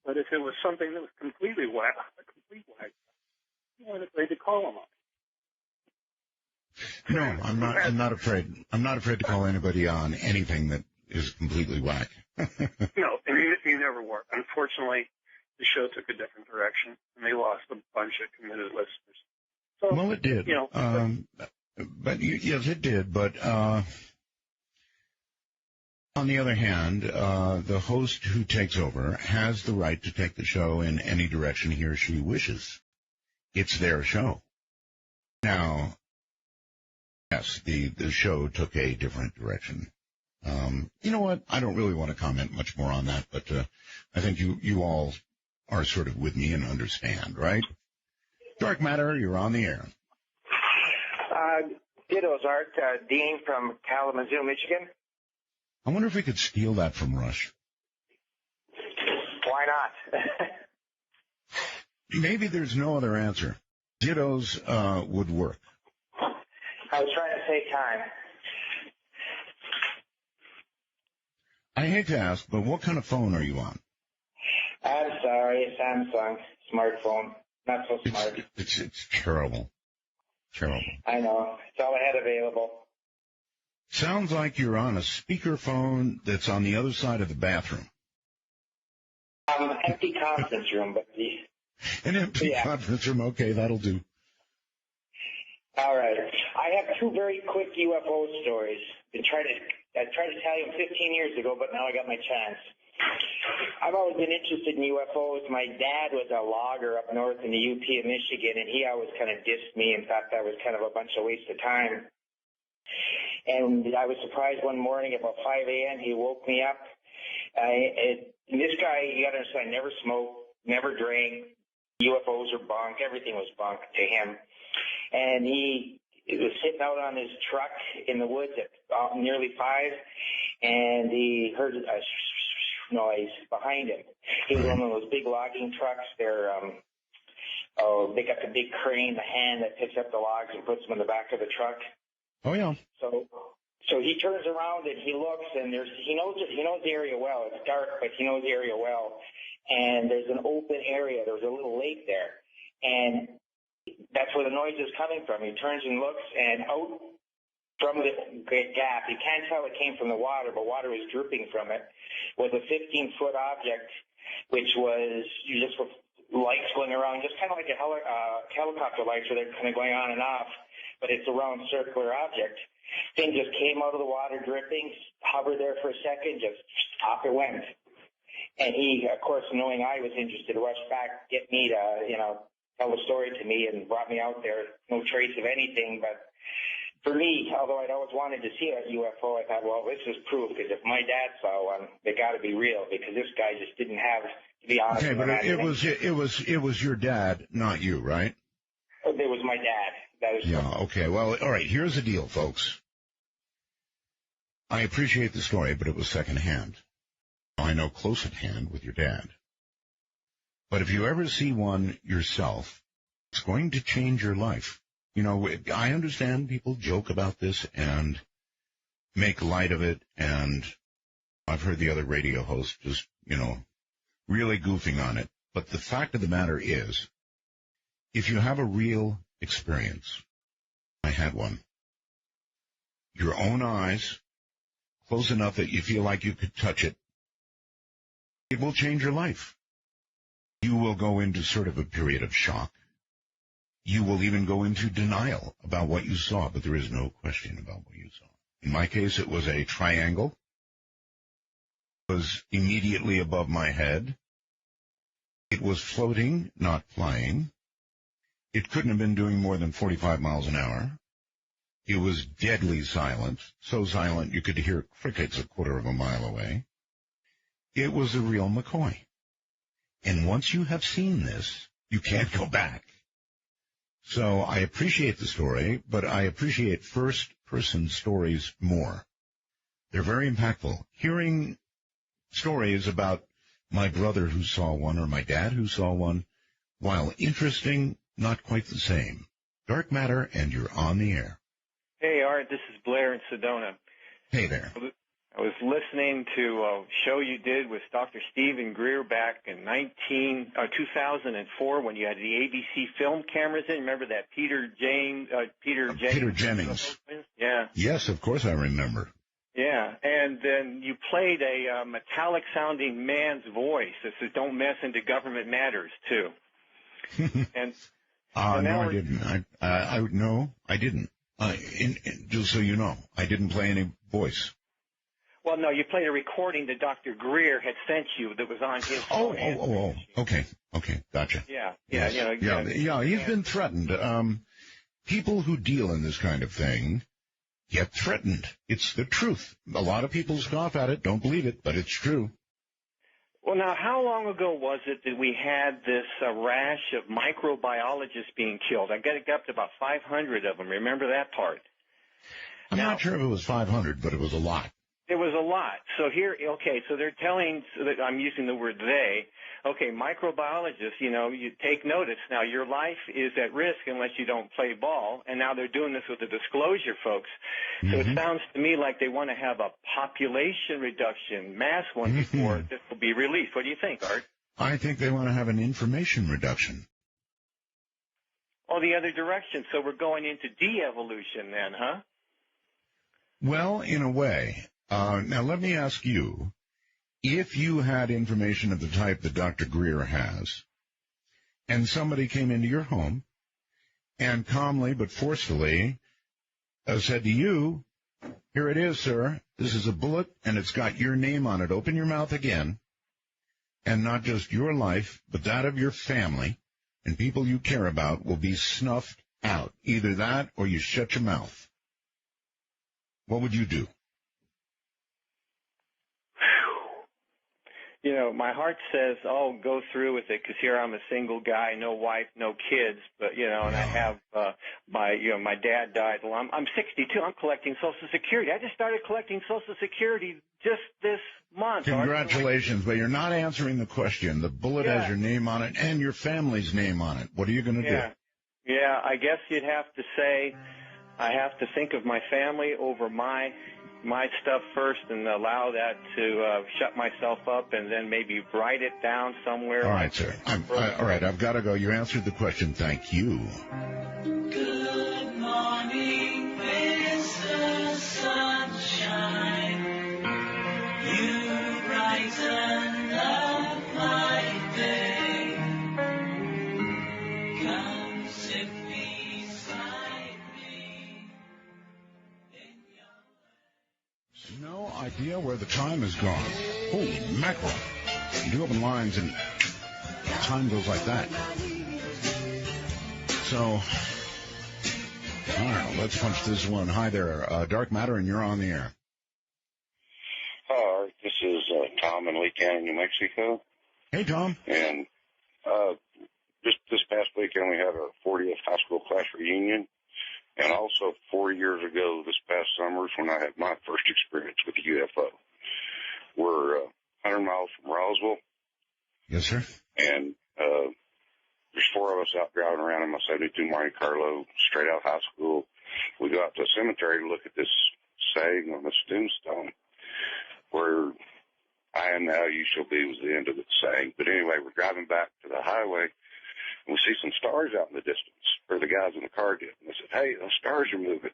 but if it was something that was completely whack, you weren't afraid to call them on. No, I'm not afraid. I'm not afraid to call anybody on anything that is completely whack. No, I mean, you never were. Unfortunately, the show took a different direction, and they lost a bunch of committed listeners. So, well, it did. You know, Yes, it did. But on the other hand, the host who takes over has the right to take the show in any direction he or she wishes. It's their show. Now, yes, the show took a different direction. You know what? I don't really want to comment much more on that, but I think you all are sort of with me and understand, right? Dark Matter, you're on the air. Dittos, Art. Dean from Kalamazoo, Michigan. I wonder if we could steal that from Rush. Why not? Maybe there's no other answer. Dittos would work. I was trying to save time. I hate to ask, but what kind of phone are you on? I'm sorry, Samsung smartphone. Not so smart. It's terrible. Terrible. I know. It's all I had available. Sounds like you're on a speakerphone that's on the other side of the bathroom. Empty conference room, but an empty conference room. Okay, that'll do. All right. I have two very quick UFO stories. I tried to tell you them 15 years ago, but now I got my chance. I've always been interested in UFOs. My dad was a logger up north in the UP of Michigan, and he always kind of dissed me and thought that was kind of a bunch of waste of time. And I was surprised one morning about 5 a.m. He woke me up. And this guy, you got to understand, never smoked, never drank. UFOs are bunk. Everything was bunk to him. And he was sitting out on his truck in the woods at nearly 5, and he heard a noise behind him. He was on one of those big logging trucks. They got the big crane, the hand that picks up the logs and puts them in the back of the truck. Oh yeah. So he turns around and he looks, and he knows the area well. It's dark, but he knows the area well. And there's an open area. There's a little lake there, and that's where the noise is coming from. He turns and looks, and out from the gap, you can't tell it came from the water, but water was dripping from it, was a 15-foot object, which was just with lights going around, just kind of like a helicopter lights where they're kind of going on and off, but it's a round circular object. Thing just came out of the water dripping, hovered there for a second, just off it went. And he, of course, knowing I was interested, rushed back, get me to, tell the story to me and brought me out there. No trace of anything, but for me, although I'd always wanted to see a UFO, I thought, well, this is proof, because if my dad saw one, they got to be real, because this guy just didn't have, to be honest. Okay, but it was your dad, not you, right? It was my dad. That was okay. Well, all right. Here's the deal, folks. I appreciate the story, but it was secondhand. I know close at hand with your dad. But if you ever see one yourself, it's going to change your life. I understand people joke about this and make light of it, and I've heard the other radio hosts just, really goofing on it. But the fact of the matter is, if you have a real experience, I had one, your own eyes, close enough that you feel like you could touch it, it will change your life. You will go into sort of a period of shock. You will even go into denial about what you saw, but there is no question about what you saw. In my case, it was a triangle. It was immediately above my head. It was floating, not flying. It couldn't have been doing more than 45 miles an hour. It was deadly silent, so silent you could hear crickets a quarter of a mile away. It was a real McCoy. And once you have seen this, you can't go back. So I appreciate the story, but I appreciate first-person stories more. They're very impactful. Hearing stories about my brother who saw one or my dad who saw one, while interesting, not quite the same. Dark Matter, and you're on the air. Hey, Art, this is Blair in Sedona. Hey there. I was listening to a show you did with Dr. Stephen Greer back in 2004 when you had the ABC film cameras in. Remember that Peter Jennings? Yeah. Yes, of course I remember. Yeah, and then you played a metallic-sounding man's voice that says, "Don't mess into government matters," too. And no, I didn't. No, I didn't. Just so you know, I didn't play any voice. Well, no, you played a recording that Dr. Greer had sent you that was on his phone. Okay, gotcha. Yeah, yes. yeah, he's been threatened. People who deal in this kind of thing get threatened. It's the truth. A lot of people scoff at it, don't believe it, but it's true. Well, now, how long ago was it that we had this rash of microbiologists being killed? I got it up to about 500 of them. Remember that part? I'm not sure if it was 500, but it was a lot. It was a lot. So here, okay, so they're telling, so that I'm using the word they, okay, microbiologists, you take notice. Now, your life is at risk unless you don't play ball, and now they're doing this with the disclosure, folks. So it sounds to me like they want to have a population reduction, mass one, before this will be released. What do you think, Art? I think they want to have an information reduction. Oh, the other direction. So we're going into de-evolution then, huh? Well, in a way. Now, let me ask you, if you had information of the type that Dr. Greer has, and somebody came into your home and calmly but forcefully said to you, "Here it is, sir. This is a bullet, and it's got your name on it. Open your mouth again." And not just your life, but that of your family and people you care about will be snuffed out. Either that or you shut your mouth. What would you do? My heart says, "Oh, go through with it," because here I'm a single guy, no wife, no kids, but and I have my dad died. Well, I'm 62. I'm collecting Social Security. I just started collecting Social Security just this month. Congratulations, but you're not answering the question. The bullet has your name on it and your family's name on it. What are you going to do? Yeah, I guess you'd have to say I have to think of my family over my stuff first and allow that to shut myself up and then maybe write it down somewhere. All right, sir. All right, I've got to go. You answered the question. Thank you. Good morning, Mr. Sunshine. You brighten up my day. Come sit beside me. No idea where the time has gone. Holy mackerel. You do open lines and time goes like that. So, I don't know, let's punch this one. Hi there, Dark Matter, and you're on the air. Hi, this is Tom in Lee County, New Mexico. Hey, Tom. And just this past weekend we had our 40th high school class reunion. And also 4 years ago, this past summer, is when I had my first experience with a UFO. We're 100 miles from Roswell. Yes, sir. And there's four of us out driving around in my 72 Monte Carlo, straight out of high school. We go out to a cemetery to look at this saying on this tombstone, where I am now, you shall be, was the end of the saying. But anyway, we're driving back to the highway, and we see some stars out in the distance, or the guys in the car did. And they said, "Hey, those stars are moving."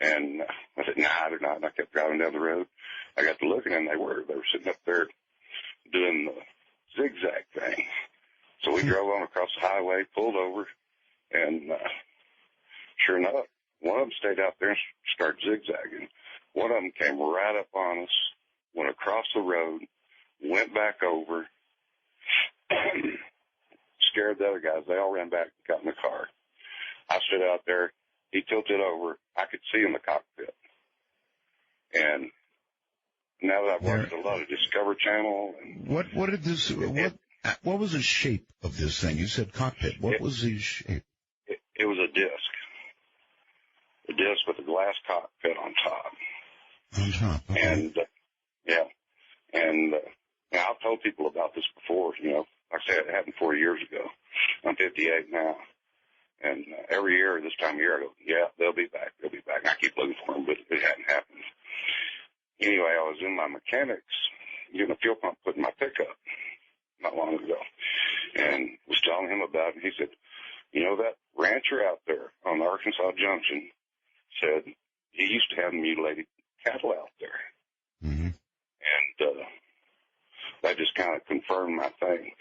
And I said, "Nah, they're not." And I kept driving down the road. I got to looking, and they were sitting up there doing the zigzag thing. So we drove on across the highway, pulled over, and sure enough, one of them stayed out there and started zigzagging. One of them came right up on us, went across the road, went back over, scared the other guys. They all ran back and got in the car. I stood out there. He tilted over. I could see in the cockpit. And now that I've watched a lot of Discovery Channel. And what was the shape of this thing? You said cockpit. What was the shape? It was a disc. A disc with a glass cockpit on top. On top. Okay. And, I've told people about this before, like I said, it happened 4 years ago. I'm 58 now. And every year, this time of year, I go, yeah, they'll be back. They'll be back. And I keep looking for them, but it hadn't happened. Anyway, I was in my mechanics getting a fuel pump put in my pickup not long ago and was telling him about it. And he said, that rancher out there on Arkansas Junction said he used to have mutilated cattle out there. Mm-hmm. And that just kind of confirmed my thing.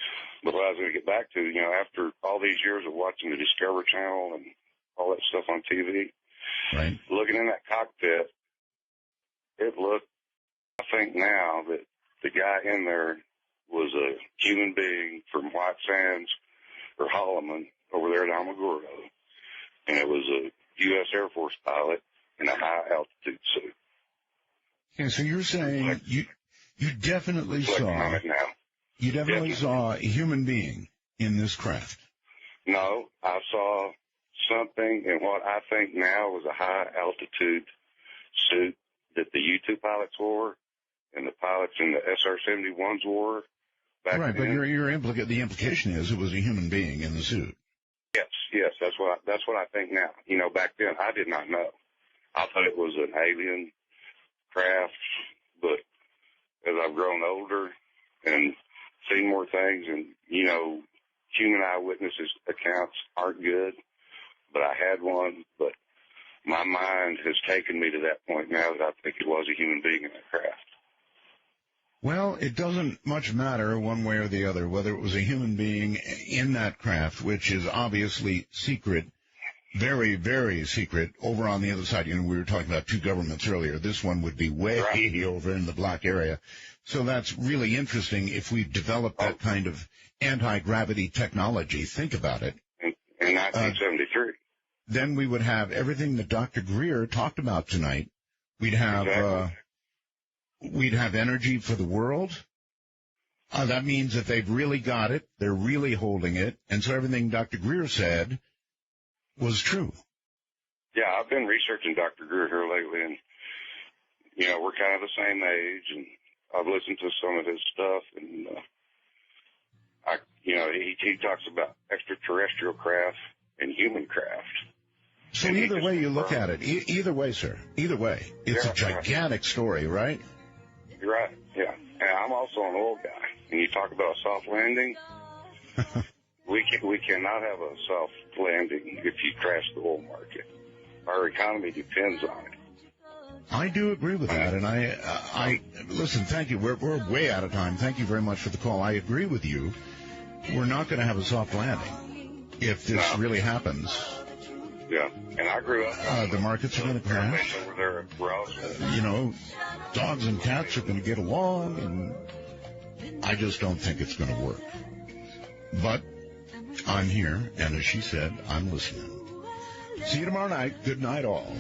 But what I was going to get back to, after all these years of watching the Discovery Channel and all that stuff on TV, right, looking in that cockpit, it looked, I think now, that the guy in there was a human being from White Sands or Holloman over there at Alamogordo. And it was a U.S. Air Force pilot in a high-altitude suit. Okay, so you're saying you definitely saw... You definitely saw a human being in this craft. No, I saw something in what I think now was a high-altitude suit that the U-2 pilots wore and the pilots in the SR-71s wore. Right, but the implication is it was a human being in the suit. Yes, that's what I think now. Back then I did not know. I thought it was an alien craft, but as I've grown older and seen more things, and human eyewitnesses accounts aren't good, but I had one. But my mind has taken me to that point now that I think it was a human being in that craft. Well, it doesn't much matter one way or the other whether it was a human being in that craft, which is obviously secret, very, very secret, over on the other side. We were talking about two governments earlier. This one would be way over in the black area. So that's really interesting if we develop that kind of anti-gravity technology. Think about it. In 1973. Then we would have everything that Dr. Greer talked about tonight. We'd have energy for the world. That means that they've really got it. They're really holding it. And so everything Dr. Greer said was true. Yeah, I've been researching Dr. Greer here lately, and, we're kind of the same age, and I've listened to some of his stuff, and, he talks about extraterrestrial craft and human craft. So either way you look at it, either way, sir, either way, it's a gigantic story, right? You're right, yeah. And I'm also an oil guy, and you talk about a soft landing. We cannot have a soft landing if you crash the oil market. Our economy depends on it. I do agree with that, and I listen, thank you. We're way out of time. Thank you very much for the call. I agree with you. We're not going to have a soft landing if this really happens. Yeah, and I grew up. The markets are going to crash. Over there at Roswell. Dogs and cats are going to get along, and I just don't think it's going to work. But I'm here, and as she said, I'm listening. See you tomorrow night. Good night, all.